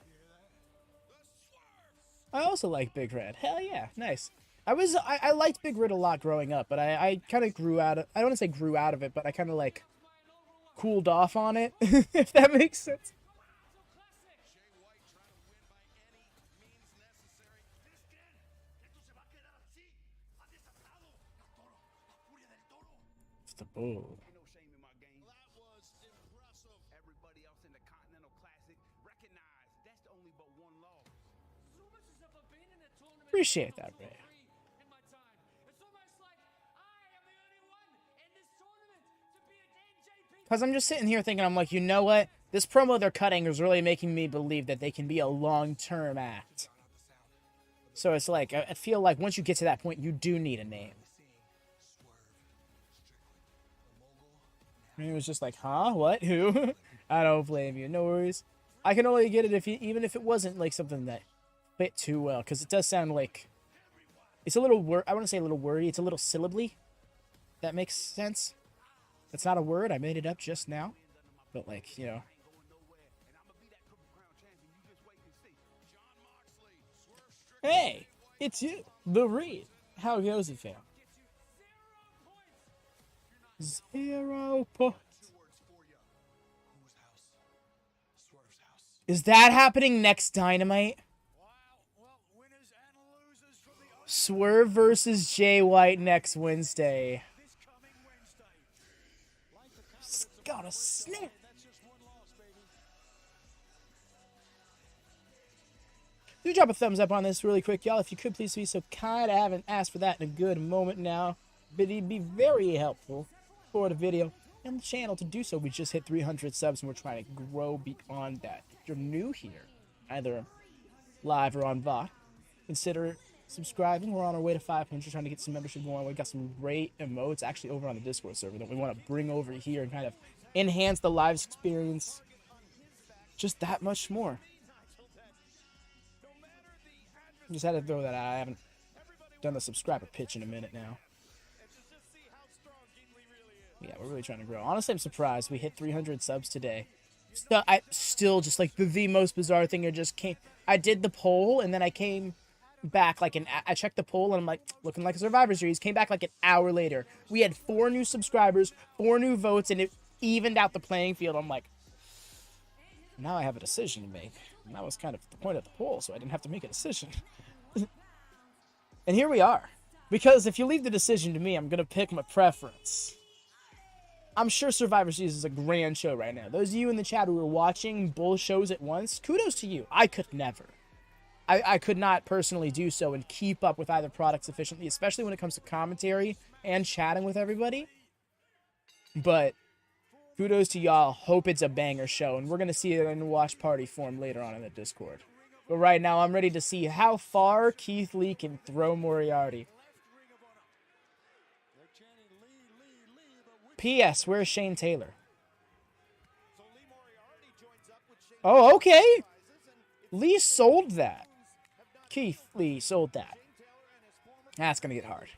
I also like Big Red. Hell yeah. Nice. I liked Big Red a lot growing up, but I kind of grew out of, I don't want to say grew out of it, but I kind of like cooled off on it, if that makes sense. It's the bull. That was impressive. Everybody else in the Continental Classic recognized that's only but one loss. Appreciate that, Ray. Because I'm just sitting here thinking, I'm like, you know what? This promo they're cutting is really making me believe that they can be a long-term act. So it's like, I feel like once you get to that point, you do need a name. And it was just like, huh? What? Who? I don't blame you. No worries. I can only get it if even if it wasn't like something that fit too well. Because it does sound like... It's a little... I want to say a little wordy. It's a little syllably. That makes sense. It's not a word. I made it up just now. But, like, you know. Hey! It's you! The Reed! How goes it, fam? 0 points. Is that happening next Dynamite? Swerve versus Jay White next Wednesday. Got a snap. Do drop a thumbs up on this really quick, y'all. If you could, please be so kind. I haven't asked for that in a good moment now. But it'd be very helpful for the video and the channel to do so. We just hit 300 subs and we're trying to grow beyond that. If you're new here, either live or on VOD, consider subscribing. We're on our way to 500, trying to get some membership going. We got some great emotes actually over on the Discord server that we want to bring over here and kind of enhance the live experience just that much more. Just had to throw that out. I haven't done the subscriber pitch in a minute now. Yeah, we're really trying to grow. Honestly, I'm surprised we hit 300 subs today. Still just like the most bizarre thing. It just came. I did the poll and then I came back like I checked the poll and I'm like, looking like a Survivor Series. Came back like an hour later. We had 4 new subscribers, 4 new votes, and it evened out the playing field. I'm like, now I have a decision to make. And that was kind of the point of the poll, so I didn't have to make a decision. And here we are. Because if you leave the decision to me, I'm going to pick my preference. I'm sure Survivor Series is a grand show right now. Those of you in the chat who are watching both shows at once, kudos to you. I could never. I could not personally do so and keep up with either product sufficiently, especially when it comes to commentary and chatting with everybody. But kudos to y'all. Hope it's a banger show, and we're going to see it in watch party form later on in the Discord. But right now, I'm ready to see how far Keith Lee can throw Moriarty. P.S. Where's Shane Taylor? Oh, okay. Lee sold that. Keith Lee sold that. That's going to get hard.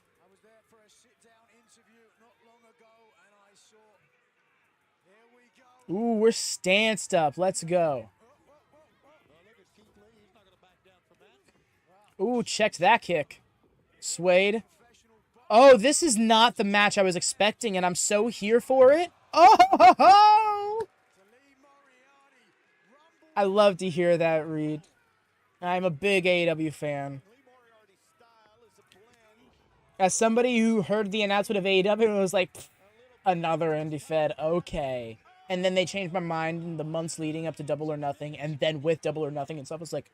Ooh, we're stanced up. Let's go. Ooh, checked that kick. Swayed. Oh, this is not the match I was expecting, and I'm so here for it. Oh! I love to hear that, Reed. I'm a big AEW fan. As somebody who heard the announcement of AEW and was like, another indie fed, okay. And then they changed my mind in the months leading up to Double or Nothing, and then with Double or Nothing and stuff, it's like,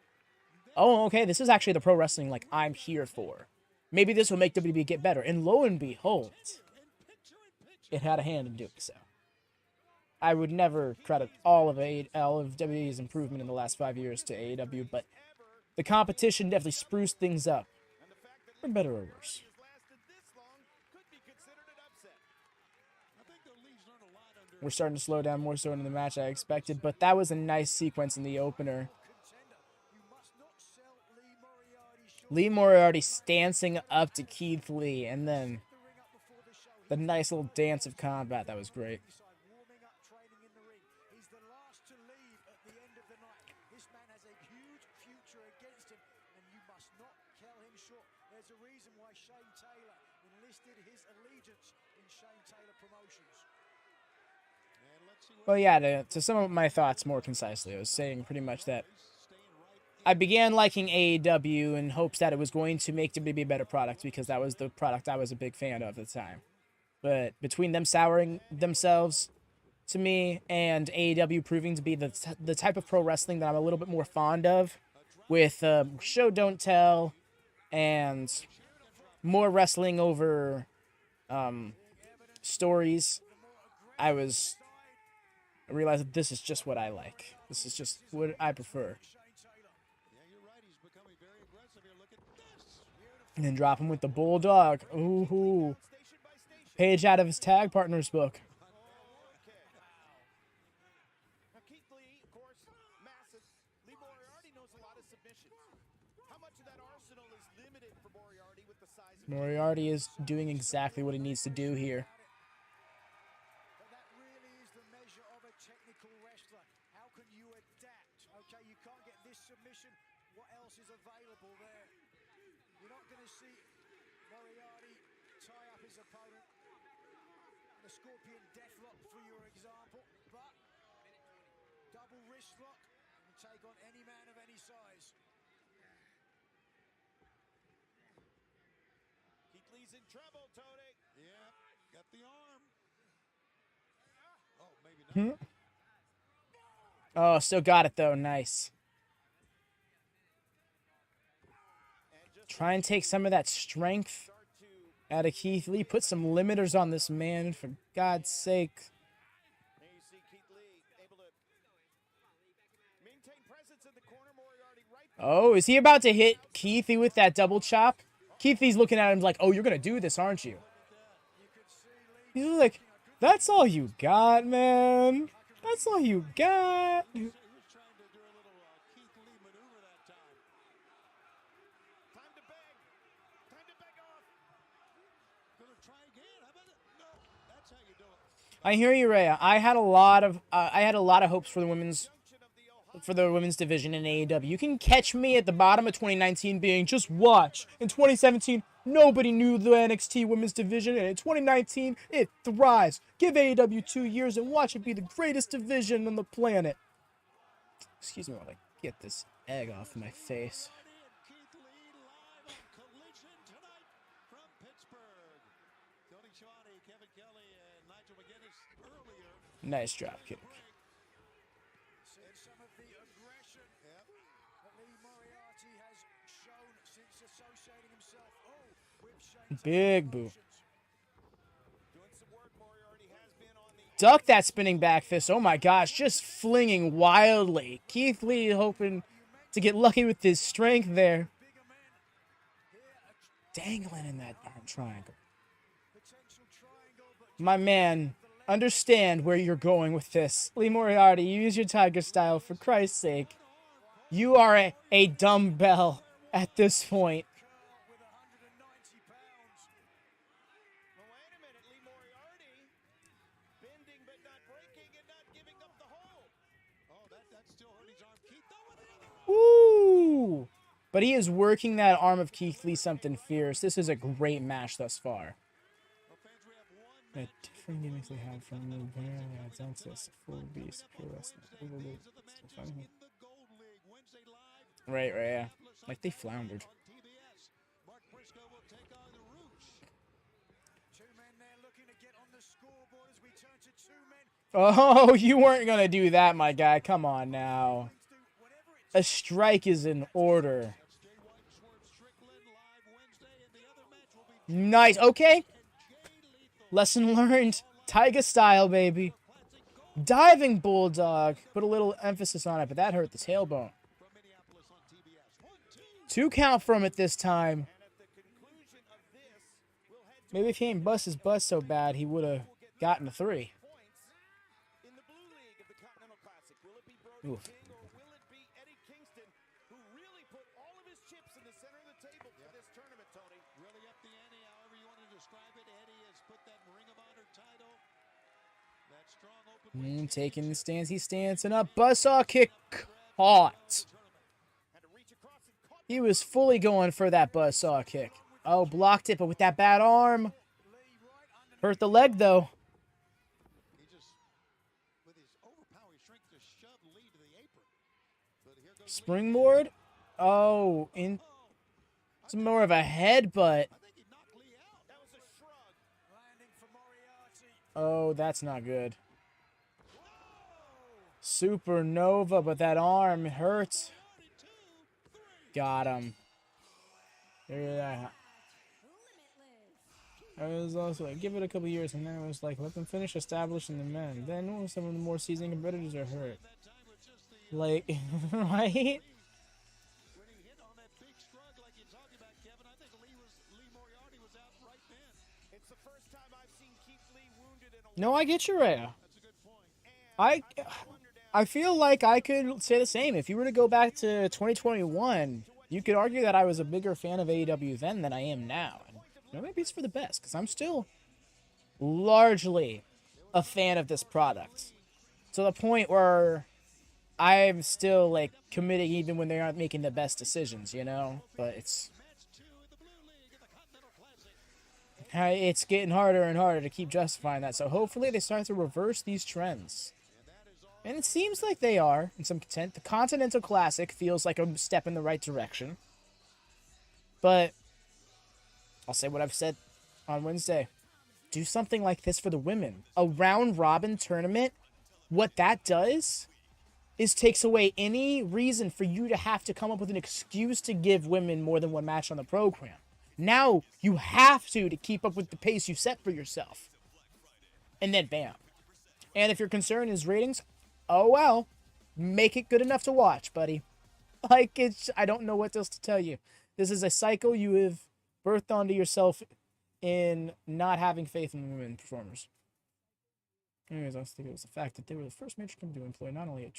oh, okay, this is actually the pro wrestling like I'm here for. Maybe this will make WWE get better. And lo and behold, it had a hand in doing so. I would never credit all of WWE's improvement in the last 5 years to AEW, but the competition definitely spruced things up. For better or worse. We're starting to slow down more so in the match I expected, but that was a nice sequence in the opener. Lee Moriarty stancing up to Keith Lee, and then the nice little dance of combat. That was great. Well, yeah, to sum up my thoughts more concisely, I was saying pretty much that I began liking AEW in hopes that it was going to make WWE a better product because that was the product I was a big fan of at the time. But between them souring themselves to me and AEW proving to be the type of pro wrestling that I'm a little bit more fond of, with show don't tell and more wrestling over stories, I realized that this is just what I like. This is just what I prefer. And then drop him with the Bulldog. Ooh. Page out of his tag partner's book. Moriarty is doing exactly what he needs to do here. Scorpion deathlock for your example, but double wrist lock and take on any man of any size. Keith Lee's in trouble, Tony. Yeah, got the arm. Oh, maybe not. Oh, still got it though. Nice. Try and take some of that strength out of Keith Lee. Put some limiters on this man, for God's sake. There you see Keith Lee able to maintain presence in the corner. Moriarty right. Oh, is he about to hit Keith Lee with that double chop? Keith Lee's looking at him like, oh, you're going to do this, aren't you? He's like, that's all you got, man. That's all you got. I hear you, Rhea. I had a lot of hopes for the women's division in AEW. You can catch me at the bottom of 2019 being just watch. In 2017, nobody knew the NXT women's division, and in 2019, it thrives. Give AEW 2 years and watch it be the greatest division on the planet. Excuse me while I get this egg off my face. Shibata, Kevin Kelly, and Nigel McGuinness earlier. Nice drop kick. Seeing some of the aggression that Lee Moriarty has shown since associating himself with Shane Big boot. Doing some work. Moriarty has been on the Duck that spinning back fist. Oh my gosh, just flinging wildly. Keith Lee hoping to get lucky with his strength there. Dangling in that arm triangle. My man, understand where you're going with this. Lee Moriarty, use your tiger style for Christ's sake. You are a dumbbell at this point. Well, wait a minute. Lee Moriarty bending but not breaking and not giving up the hold. Oh, that still hurt his arm. Keith, though, with another. Woo! But he is working that arm of Keith Lee something fierce. This is a great match thus far. Well, fans, we have one A different gimmicks they have from Romero, Diamante, Full Beast, Pro Wrestling. in the Gold League. Wednesday live. Right, yeah. Like they floundered. On TBS. Mark Briscoe will take on the Rouge. Two men there looking to get on the scoreboard as we turn to two men. Oh, you weren't going to do that, my guy. Come on now. A strike is in order. Nice. Okay. Lesson learned. Tiger style, baby. Diving bulldog. Put a little emphasis on it, but that hurt the tailbone. 2 count from it this time. Maybe if he ain't bust his butt so bad, he would have gotten a 3. In the blue league of the Continental Classic, will it be Brody Oof. King or will it be Eddie Kingston, who really put all of his chips in the center of the table for this tournament, Tony? Really up the ante, however you want to describe it. Eddie has put that Ring of Honor title. That strong open Taking the stance. He's stancing up. Buzzsaw kick caught. Had to reach across and caught He was fully going for that buzzsaw kick. Oh, blocked it, but with that bad arm. Hurt the leg, though. He just, with his overpowering strength, just shoved Lee to the apron. But here goes Springboard. Oh, it's more of a headbutt. I think he knocked Lee out. That was a shrug. Landing for Moriarty. Oh, that's not good. Supernova, but that arm hurts. Got him. Yeah. I was also like, give it a couple years, and then it was like, let them finish establishing the men. Then some of the more seasoned competitors are hurt. Like, right? When he hit on that big shrug like you're talking about, Kevin, I think Lee Moriarty was out right then. It's the first time I've seen Keith Lee wounded in a No, I get you, Rhea. That's a good point. I feel like I could say the same. If you were to go back to 2021, you could argue that I was a bigger fan of AEW then than I am now. And maybe it's for the best, because I'm still largely a fan of this product. To the point where I'm still, like, committing even when they aren't making the best decisions, you know? But it's getting harder and harder to keep justifying that. So hopefully they start to reverse these trends. And it seems like they are, in some content. The Continental Classic feels like a step in the right direction. But I'll say what I've said on Wednesday. Do something like this for the women. A round-robin tournament, what that does is takes away any reason for you to have to come up with an excuse to give women more than one match on the program. Now you have to keep up with the pace you set for yourself. And then bam. And if your concern is ratings, oh well, make it good enough to watch, buddy. Like, I don't know what else to tell you. This is a cycle you have birthed onto yourself in not having faith in women performers. Anyways, I think it was the fact that they were the first major company to employ not only a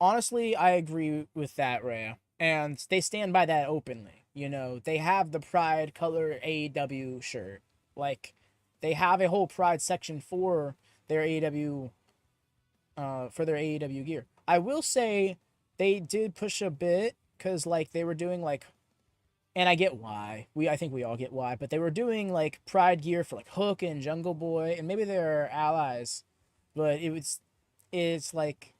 Honestly, I agree with that, Rhea. And they stand by that openly. You know, they have the Pride color AEW shirt. Like, they have a whole Pride section for their AEW gear. I will say they did push a bit because, like, they were doing, like, and I get why. I think we all get why. But they were doing, like, Pride gear for, like, Hook and Jungle Boy. And maybe they're allies. But it's like,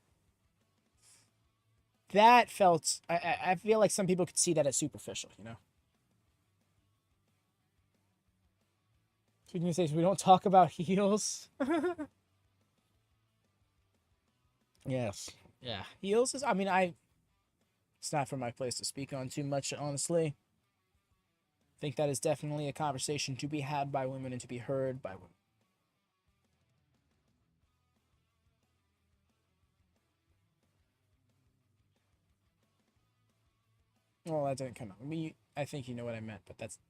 that felt, I feel like some people could see that as superficial, you know? Speaking of things, we don't talk about heels. Yes. Yeah. Heels is, I mean, it's not for my place to speak on too much, honestly. I think that is definitely a conversation to be had by women and to be heard by women. Well, that didn't come out. I think you know what I meant, but that's...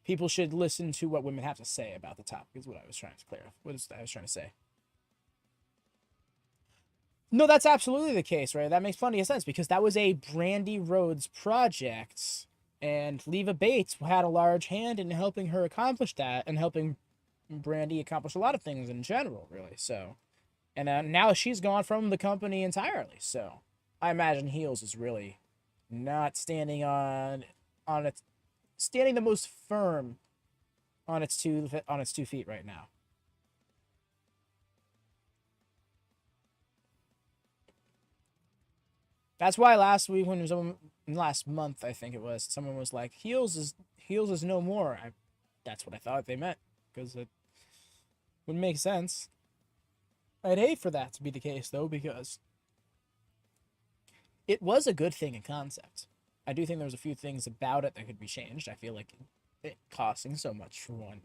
People should listen to what women have to say about the topic, is what I was trying to clear. What I was trying to say. No, that's absolutely the case, right? That makes plenty of sense, because that was a Brandy Rhodes project, and Leva Bates had a large hand in helping her accomplish that, and helping Brandy accomplish a lot of things in general, really, so... And now she's gone from the company entirely, so... I imagine heels is really not standing on its... standing the most firm on its two feet right now. That's why last week, when it was last month, I think it was, someone was like, heels is no more. That's what I thought they meant, because it wouldn't make sense. I'd hate for that to be the case, though, because it was a good thing in concept. I do think there was a few things about it that could be changed. I feel like it costing so much for one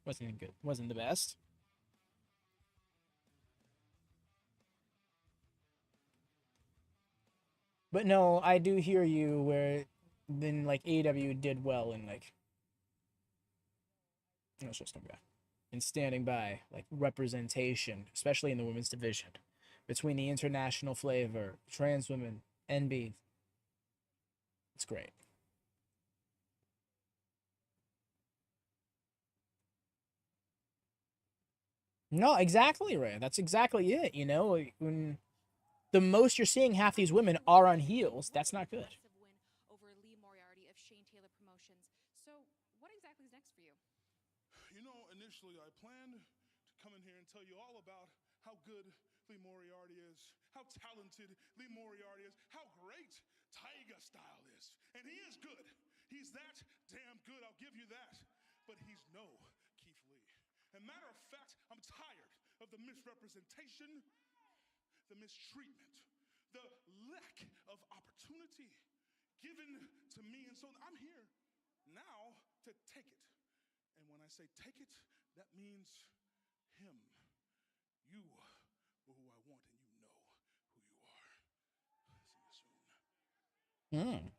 wasn't good, wasn't the best. But no, I do hear you where then like AEW did well in like let's just come back. In standing by like representation, especially in the women's division, between the international flavor, trans women, NB. It's great. No, exactly right. That's exactly it. You know, when the most you're seeing half these women are on heels, that's not good. Over Lee Moriarty of Shane Taylor Promotions. So, what exactly is next for you? You know, initially I planned to come in here and tell you all about how good Lee Moriarty is, how talented Lee Moriarty is, how great Tiger Style is. And he is good. He's that damn good, I'll give you that. But he's no Keith Lee. And matter of fact, I'm tired of the misrepresentation, the mistreatment, the lack of opportunity given to me. And so I'm here now to take it. And when I say take it, that means him. You were who I want, and you know who you are. See you soon.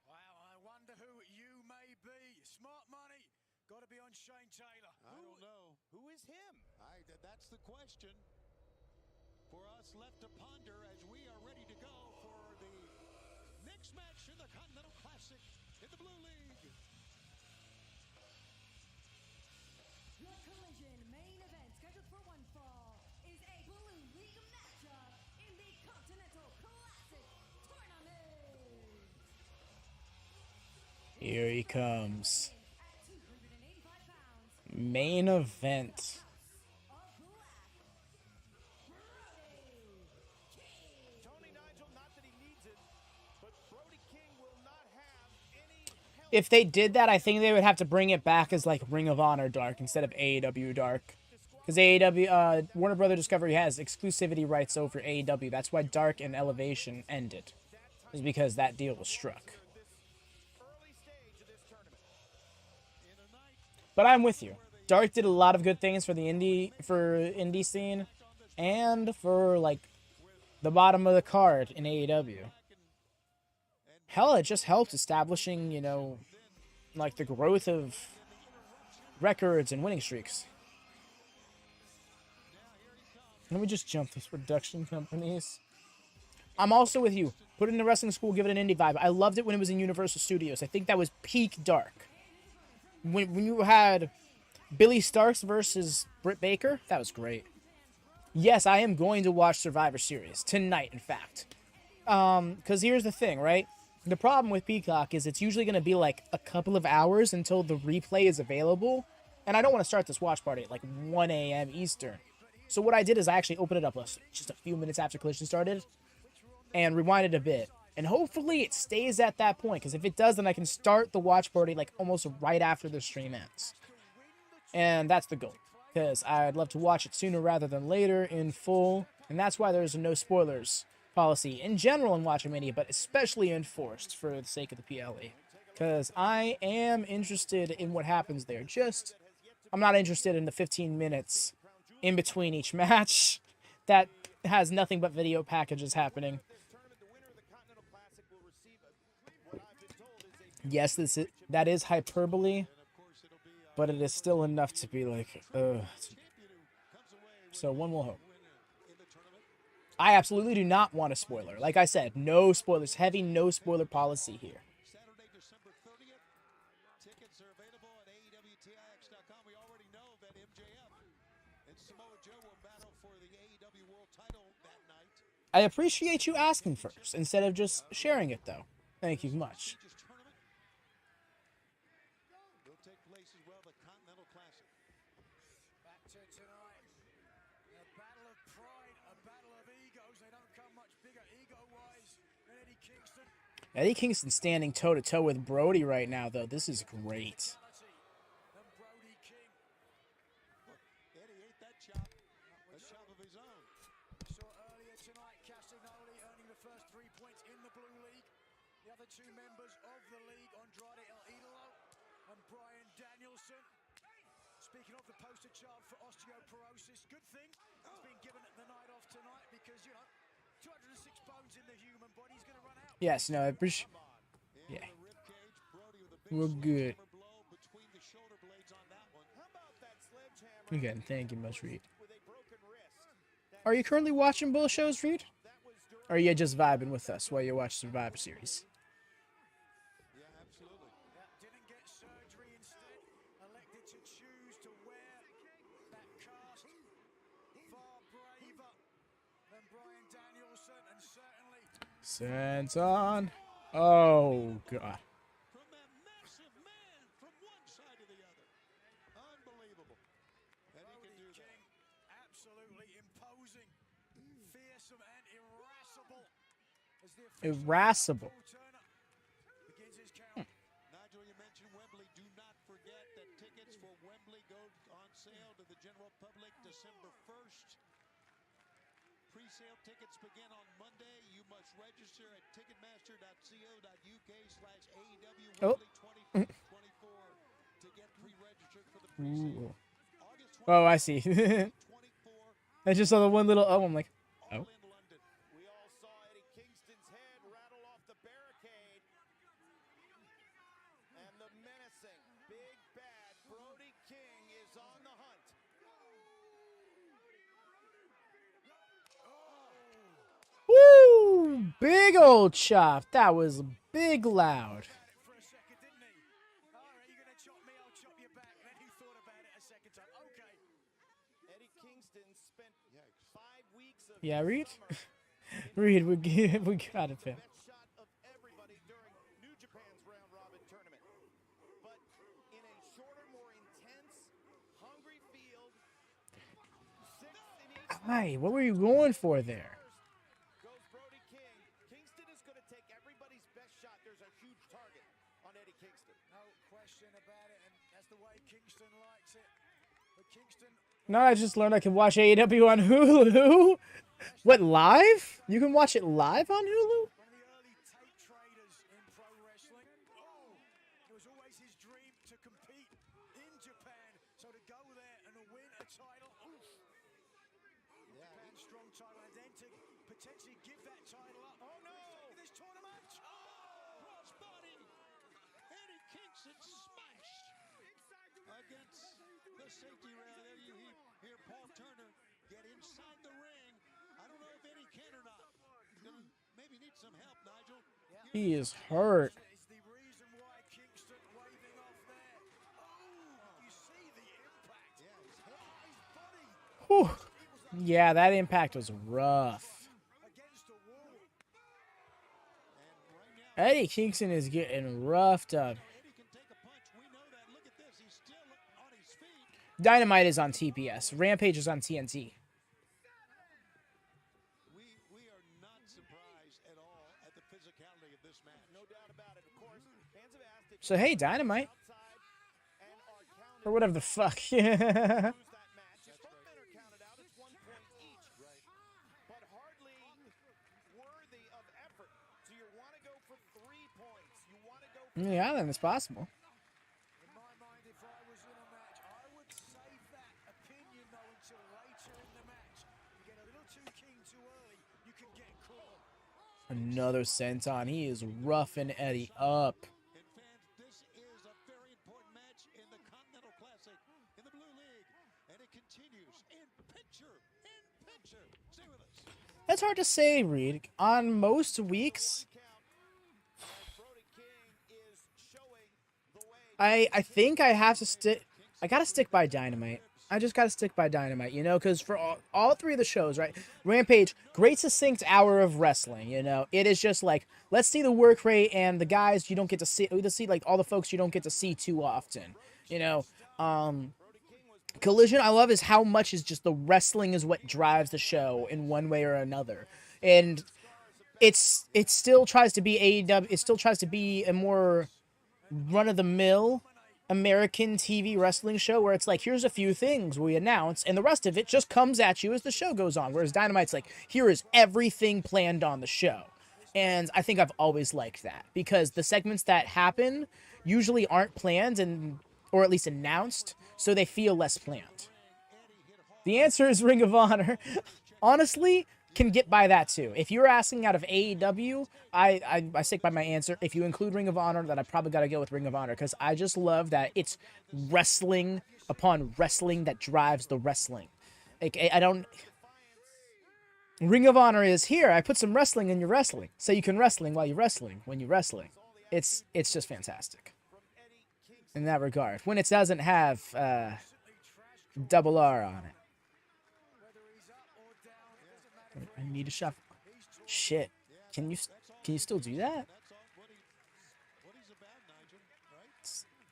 Wow, I wonder who you may be. Smart money. Got to be on Shane Taylor. I don't know. Who is him? That's the question for us left to ponder as we are ready to go for the next match in the Continental Classic in the Blue League. Your Collision main event scheduled for one fall is a Blue League matchup in the Continental Classic Tournament. Here he comes. Main event. If they did that, I think they would have to bring it back as like Ring of Honor Dark instead of AEW Dark. Because AEW, Warner Brother Discovery has exclusivity rights over AEW. That's why Dark and Elevation ended. Is because that deal was struck. But I'm with you. Dark did a lot of good things for the indie scene, and for like the bottom of the card in AEW. Hell, it just helped establishing, you know, like the growth of records and winning streaks. Let me just jump these production companies. I'm also with you. Put it in a wrestling school, give it an indie vibe. I loved it when it was in Universal Studios. I think that was peak Dark. When you had Billy Starks versus Britt Baker, that was great. Yes, I am going to watch Survivor Series tonight, in fact. Because here's the thing, right? The problem with Peacock is it's usually going to be like a couple of hours until the replay is available. And I don't want to start this watch party at like 1 a.m. Eastern. So what I did is I actually opened it up just a few minutes after Collision started and rewinded a bit. And hopefully it stays at that point, because if it does, then I can start the watch party like almost right after the stream ends. And that's the goal, because I'd love to watch it sooner rather than later in full. And that's why there's a no spoilers policy in general in WatchaMania, but especially enforced for the sake of the PLE. Because I am interested in what happens there. Just, I'm not interested in the 15 minutes in between each match that has nothing but video packages happening. Yes, that is hyperbole, but it is still enough to be like, ugh. So one will hope. I absolutely do not want a spoiler. Like I said, no spoilers. Heavy no spoiler policy here. Saturday, December 30th. Tickets are available at AEWTIX.com. We already know that MJF and Samoa Joe will battle for the AEW World Title that night. I appreciate you asking first, instead of just sharing it, though. Thank you much. Will take place as well, the Continental Classic. Back to tonight. A battle of pride, a battle of egos. They don't come much bigger ego-wise than Eddie Kingston. Eddie Kingston standing toe-to-toe with Brody right now, though. This is great. And Brody King. Eddie ate that chop, a chop of his own. We saw earlier tonight Katsuyori earning the first 3 points in the Blue League. The other two members of the league, Andrade El Idolo and Bryan Danielson. Speaking of the poster child for osteoporosis, good thing he's been given the night off tonight because, you know, 206 bones in the human body is going to run out. Yes, no, I appreciate... Yeah. We're good. Again, thank you much, Reed. Are you currently watching both shows, Reed? Or are you just vibing with us while you watch Survivor Series? Yeah, absolutely. Didn't get surgery instead. Elected to choose to wear that cast. Far braver than Bryan Danielson, and certainly... Sense on. Oh, God. From that massive man from one side to the other. Unbelievable. And he can do that. Absolutely imposing, fearsome, and irascible. As the Irascible. begins his count. Nigel, you mentioned Wembley. Do not forget that tickets for Wembley go on sale to the general public December 1st. Pre-sale tickets begin on Monday. You must register at ticketmaster.co.uk/AEW Wembley 2024 to get pre-registered for the pre-sale. Oh, I see. I just saw the one little oh, I'm like, oh. We all saw Eddie Kingston's head rattle off the barricade. And the menacing, big bad Brody King is on the hunt. Woo! Big old chop. That was big loud. For a second, didn't he? All right, you're going to chop me, I'll chop you back. Then he thought about it a second time. Okay. Eddie Kingston spent 5 weeks of Yeah, Reed? summer Reed, we got it, fam. best shot of everybody during New Japan's round robin tournament. But in a shorter, more intense, hungry field, 6 in each Hi, what were you going for there? goes Brody King. Kingston is going to take everybody's best shot. There's a huge target on Eddie Kingston. No question about it, and that's the way Kingston likes it. But Kingston, Now I just learned I can watch AEW on Hulu. What, live? You can watch it live on Hulu? one of the early tape traders in pro wrestling. Oh, it was always his dream to compete in Japan. So to go there and to win a title, oof. Japan strong title, and then to potentially give that title up. Oh no! This tournament. Crossbody. Eddie Kingston smashed against the safety rail. There you hear Paul Turner get inside the ring. I don't know if Eddie can or not. Gonna maybe need some help, Nigel. He is hurt. Is the reason why Kingston waving off there. Oh, you see the impact. Yeah, his body Whew. Yeah, that impact was rough. against the wall. Eddie Kingston is getting roughed up. Eddie can take a punch. We know that. Look at this. He's still on his feet. Dynamite is on TPS. Rampage is on TNT. We are not surprised at all at the physicality of this match. No doubt about it. Of course, fans have asked if So hey, Dynamite. outside and are counted Or whatever the fuck. lose that match. If both men are counted out, it's 1 point each. Right. But hardly worthy of effort. So you want to go for 3 points. You want to go for Yeah, then it's possible. In my mind, if I was in a match, I would save that opinion though until later in the match. You get a little too keen too early, you can get caught. Another senton. He is roughing Eddie up. And fans, this is a very important match in the Continental Classic in the Blue League. And it continues in picture. Stay with us. That's hard to say, Reed. On most weeks, Brody King is showing the way. I think I have to stick. I gotta stick by Dynamite. I just gotta stick by Dynamite, you know, because for all three of the shows, right? Rampage, great succinct hour of wrestling, you know. It is just like, let's see the work rate and the guys you don't get to see like all the folks you don't get to see too often, you know. Collision, I love is how much is just the wrestling is what drives the show in one way or another, and it still tries to be AEW. It still tries to be a more run of the mill American TV wrestling show where it's like, here's a few things we announce and the rest of it just comes at you as the show goes on. Whereas Dynamite's like, here is everything planned on the show. And I think I've always liked that because the segments that happen usually aren't planned or at least announced, so they feel less planned. The answer is Ring of Honor. Honestly, can get by that too. If you're asking out of AEW, I stick by my answer. If you include Ring of Honor, then I probably got to go with Ring of Honor because I just love that it's wrestling upon wrestling that drives the wrestling. Like, I don't... Ring of Honor is here. I put some wrestling in your wrestling, so you can wrestling while you're wrestling when you're wrestling. It's just fantastic in that regard. When it doesn't have double R on it. I need a shuffle. Shit. Can you still do that?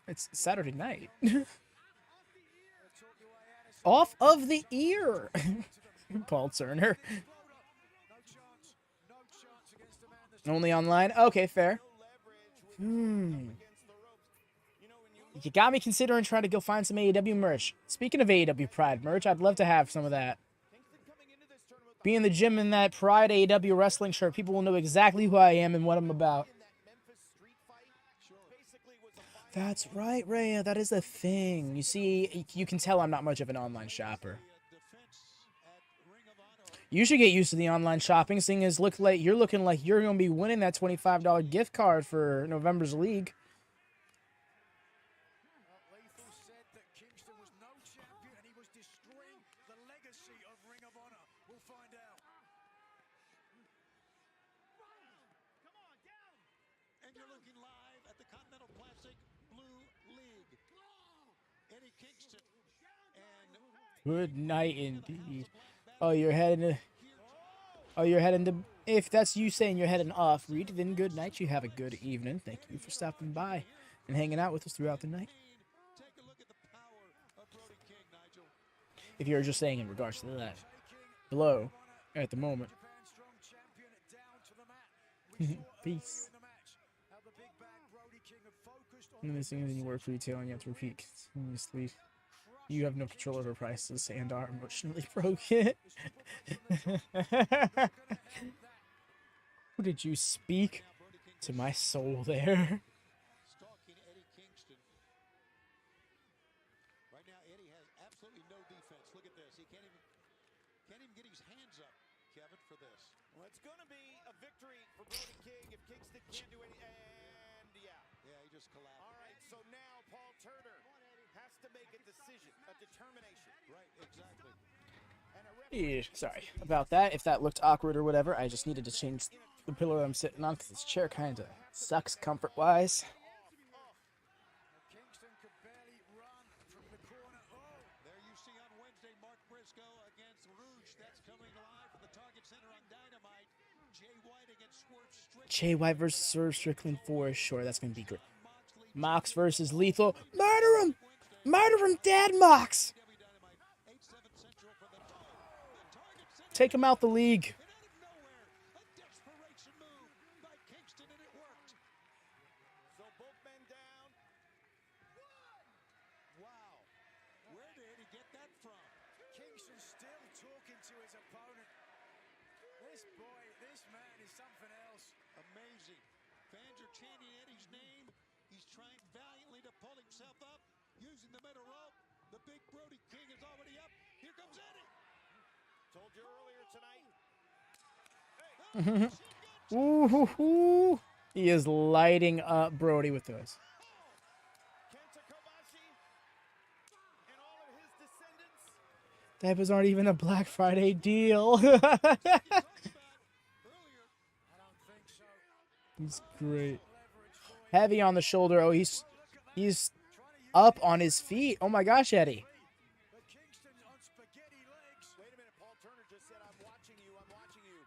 It's Saturday night. Off of the ear. Paul Turner. Only online? Okay, fair. You got me considering trying to go find some AEW merch. Speaking of AEW Pride merch, I'd love to have some of that. Be in the gym in that Pride AEW wrestling shirt. People will know exactly who I am and what I'm about. That's right, Rhea. That is the thing. You see, you can tell I'm not much of an online shopper. You should get used to the online shopping, seeing as you're looking like you're going to be winning that $25 gift card for November's league. Lethal said that Kingston was no champion and he was destroying the legacy of Ring of Honor. We'll find out. Come on, down. And you're looking live at the Continental Classic Blue League. Eddie Kingston and Good night, indeed. Oh, you're heading to... If that's you saying you're heading off, Reed, then good night. You have a good evening. Thank you for stopping by and hanging out with us throughout the night. take a look at the power of Brody King, Nigel. If you're just saying in regards to that. Below, at the moment. Japan Strong champion down to the mat. We saw Peace. earlier in the match how the big bad Brody King had focused on And the thing is, you work retail and you have to repeat continuously. You have no control over prices and are emotionally broken. Who did you speak to my soul there? Stalking Eddie Kingston. Right now, Eddie has absolutely no defense. Look at this. He can't even get his hands up, Kevin, for this. Well, it's going to be a victory for Brody King if Kingston can't do any. And yeah. Yeah, he just collapsed. All right, so now Paul Turner has to make a decision, a determination. Right, exactly. And a Yeah, sorry about that. If that looked awkward or whatever, I just needed to change the pillow I'm sitting on because this chair kind of sucks comfort-wise. Kingston could barely run from the corner. Oh, There you see on Wednesday, Mark Briscoe against Rouge. That's coming live from the Target Center on Dynamite. Jay White against Swerve Strickland. Jay White versus Swerve Strickland 4. Sure, that's going to be great. Mox versus Lethal. Murder him! Murder him, Dad Mox! Take him out the league. something else. Amazing. Fans are chanting Eddie's name. He's trying valiantly to pull himself up, using the middle rope. The big Brody King is already up. Here comes Eddie. Told you earlier tonight. Ooh, hoo, hoo. He is lighting up Brody with those. Kenta Kobashi and all of his descendants. That aren't even a Black Friday deal. I don't think so. He's great. Heavy on the shoulder. Oh, he's up on his feet. Oh my gosh, Eddie. But Kingston on spaghetti legs. Wait a minute, Paul Turner just said, I'm watching you, I'm watching you.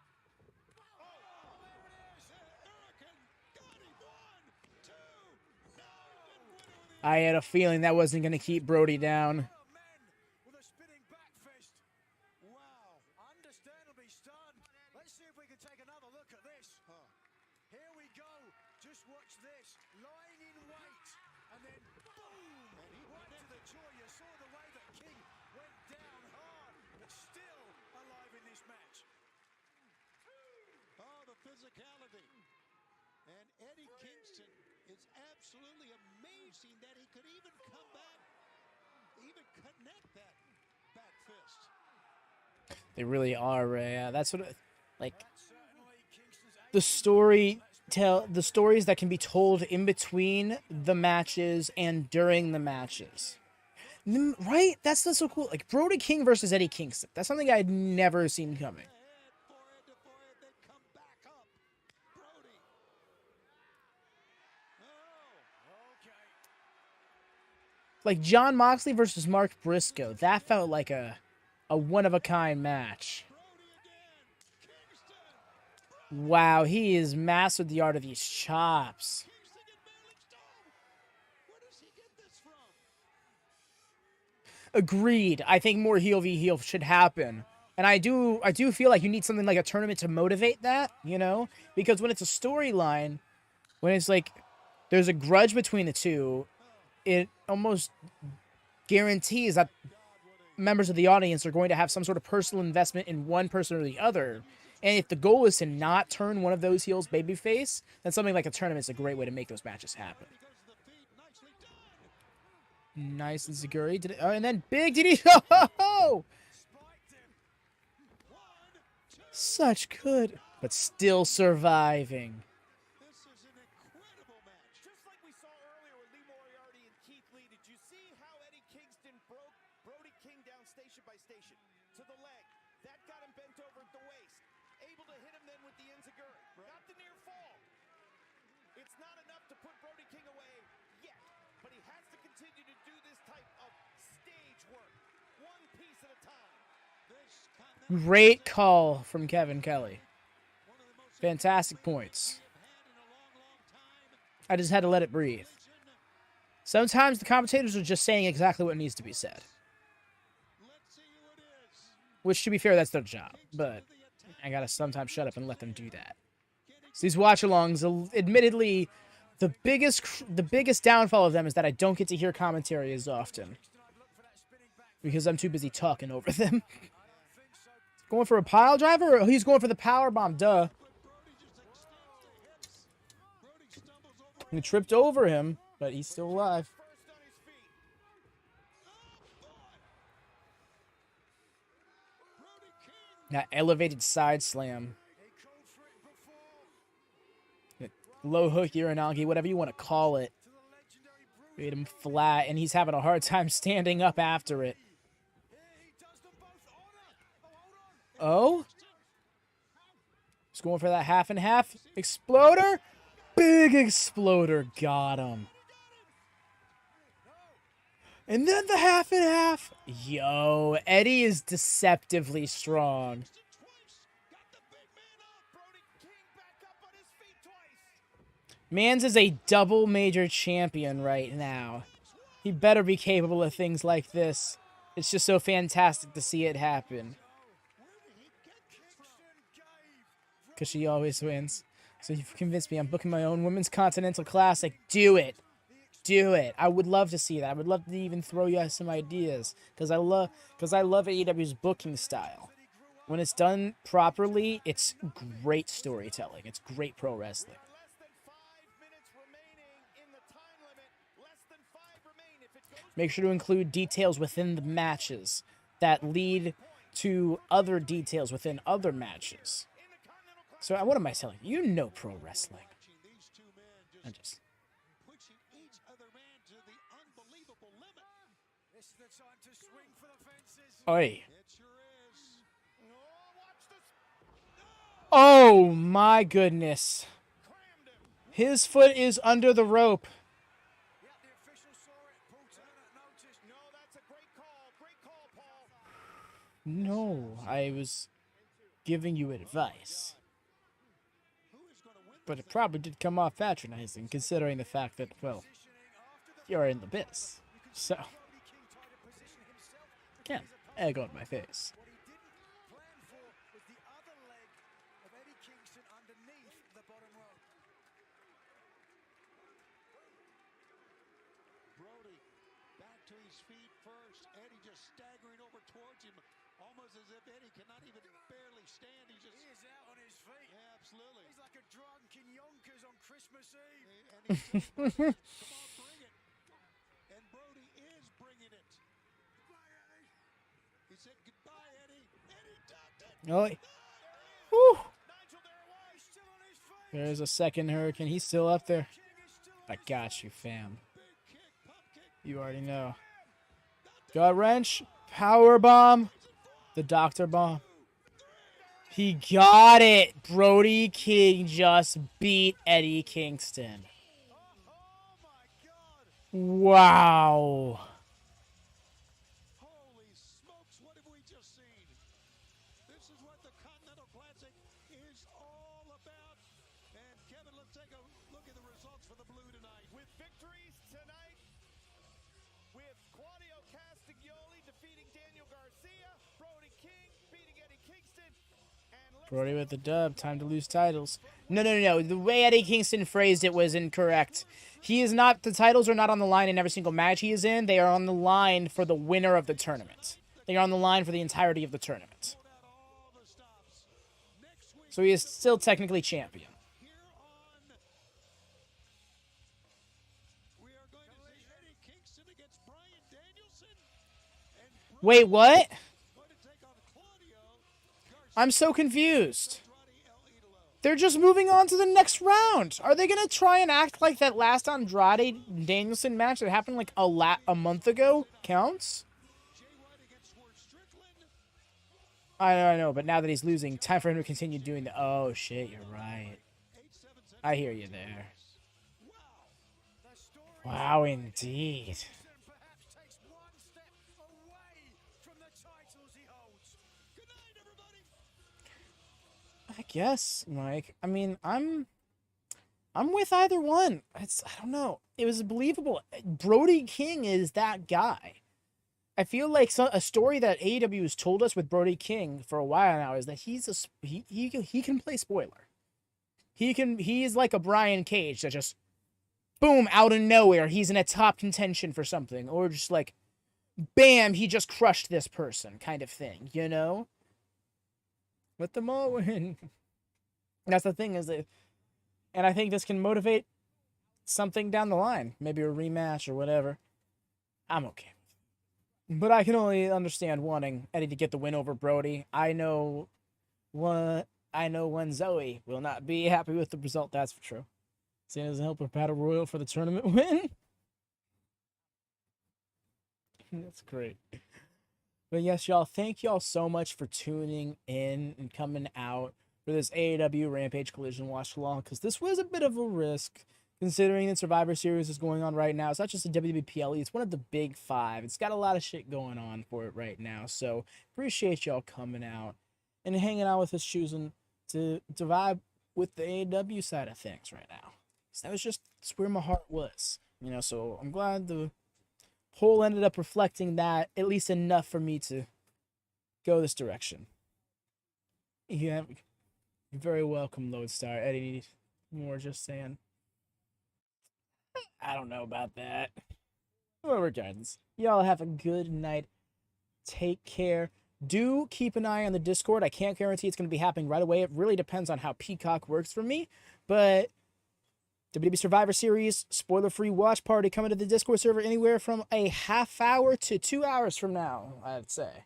I had a feeling that wasn't going to keep Brody down. With a spinning back fist. Wow, understandably stunned. Let's see if we can take another look at this. Here we go. Just watch this. Lying in wait. And then boom! Right to the jaw. You saw the way that King went down hard, but still alive in this match. Oh, the physicality. And Eddie Kingston is absolutely amazing that he could even come back, even connect that back fist. They really are, Ray. That's what, like, Certainly Kingston's the stories that can be told in between the matches and during the matches. Right? That's so cool. Like, Brody King versus Eddie Kingston. That's something I'd never seen coming. Forehead to forehead, they come back up. Brody. Oh, okay. Like, John Moxley versus Mark Briscoe. That felt like a one-of-a-kind match. Brody again. Kingston. Wow, he has mastered the art of these chops. Kingston can barely stall. Where does he get this from? Agreed. I think more heel v heel should happen. And I do feel like you need something like a tournament to motivate that, you know? Because when it's a storyline, when it's like there's a grudge between the two, it almost guarantees that members of the audience are going to have some sort of personal investment in one person or the other. And if the goal is to not turn one of those heels babyface, then something like a tournament is a great way to make those matches happen. Nice and Zaguri did it. Oh, and then big DD. Oh! Such good, but still surviving. This is an incredible match. Just like we saw earlier with Lee Moriarty and Keith Lee, did you see how Eddie Kingston broke Brody King down station by station? To the leg. That got him bent over at the waist. Able to hit him then with the enziguri. Got the near fall. It's not enough to put Brody King away yet, but he has to continue to do this type of stage work. One piece at a time. Great call from Kevin Kelly. Fantastic points. I just had to let it breathe. Sometimes the commentators are just saying exactly what needs to be said. Which, to be fair, that's their job. But I gotta sometimes shut up and let them do that. So these watch-alongs, admittedly, the biggest downfall of them is that I don't get to hear commentary as often. Because I'm too busy talking over them. Going for a pile driver? Or he's going for the power bomb, duh. He tripped over him, but he's still alive. That elevated side slam. Low hook, Uranagi, whatever you want to call it. Made him flat, and he's having a hard time standing up after it. Oh? He's going for that half and half. Exploder? Big exploder. Got him. And then the half and half. Yo, Eddie is deceptively strong. Mans is a double major champion right now. He better be capable of things like this. It's just so fantastic to see it happen. Because she always wins. So you've convinced me I'm booking my own Women's Continental Classic. Do it. Do it. I would love to see that. I would love to even throw you some ideas. Because I love AEW's booking style. When it's done properly, it's great storytelling. It's great pro wrestling. Make sure to include details within the matches that lead to other details within other matches. So what am I telling you? You know pro wrestling. I just... Pushing each other man to the unbelievable limit. This is the time to swing for the fences. Oi. It sure is. Oh my goodness. His foot is under the rope. Yeah, the official saw it. Paul Turner noticed. No, that's a great call. Great call, Paul. No, I was giving you advice. But it probably did come off patronizing, considering the fact that, well, you're in the biz. So, can't egg on my face. What he didn't plan for was the other leg of Eddie Kingston underneath the bottom rope. Brody back to his feet first. Eddie just staggering over towards him, almost as if Eddie cannot even barely stand. He is out on his feet. Yeah, absolutely. He's like a drunken Yonkers on Christmas Eve. And he said, come on, bring it. And Brody is bringing it. He said, goodbye, Eddie. Eddie ducked it. Oh, whew. He's still on his feet. There's a second hurricane. He's still up there. I got you, fam. Big kick, pump kick. You already know. Gut wrench. Power bomb. The doctor bomb. He got it. Brody King just beat Eddie Kingston. Oh my God. Wow. Holy smokes, what have we just seen? This is what the Continental Classic is all about. And Kevin, let's take a look at the results for the Blue tonight. With victories tonight, with Claudio Castagnoli defeating Daniel Garcia, Brody King beating Eddie Kingston, and Brody with the dub. Time to lose titles. No. The way Eddie Kingston phrased it was incorrect. He is not... The titles are not on the line in every single match he is in. They are on the line for the winner of the tournament. They are on the line for the entirety of the tournament. So he is still technically champion. Here on, we are going to see Eddie Kingston against Bryan Danielson. And Wait, what? going to take on Claudio Garcia. I'm so confused. Andrade El Idolo. They're just moving on to the next round. Are they going to try and act like that last Andrade Danielson match that happened like a month ago counts? Jay White against Swerve Strickland. I know, but now that he's losing, time for him to continue doing the... Oh, shit, you're right. 8-7-7. I hear you there. The story Wow, indeed. perhaps takes one step away from the titles he holds. Good night, everybody. I guess, Mike. I mean, I'm with either one. I don't know. It was believable. Brody King is that guy. I feel like a story that AEW has told us with Brody King for a while now is that he can play spoiler. He is like a Brian Cage that just boom out of nowhere he's in a top contention for something, or just like bam he just crushed this person kind of thing, you know? Let them all win. That's the thing is that, and I think this can motivate something down the line, maybe a rematch or whatever. I'm okay. But I can only understand wanting Eddie to get the win over Brody. I know one Zoe will not be happy with the result, that's for true. Seeing as a helper battle royal for the tournament win. That's great. But yes, y'all, thank y'all so much for tuning in and coming out for this AEW Rampage Collision watch along, because this was a bit of a risk. Considering the Survivor Series is going on right now, it's not just a WWPLE, it's one of the big five. It's got a lot of shit going on for it right now. So, appreciate y'all coming out and hanging out with us, choosing to vibe with the AEW side of things right now. So that's where my heart was. You know, so I'm glad the poll ended up reflecting that, at least enough for me to go this direction. Yeah, you're very welcome, Lodestar. Eddie, more just saying. I don't know about that. Well, regardless, y'all have a good night. Take care. do keep an eye on the Discord. I can't guarantee it's going to be happening right away. It really depends on how Peacock works for me. But WWE Survivor Series spoiler-free watch party coming to the Discord server anywhere from a half hour to 2 hours from now, I'd say.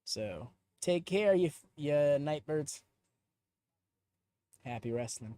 So take care, you Nightbirds. Happy wrestling.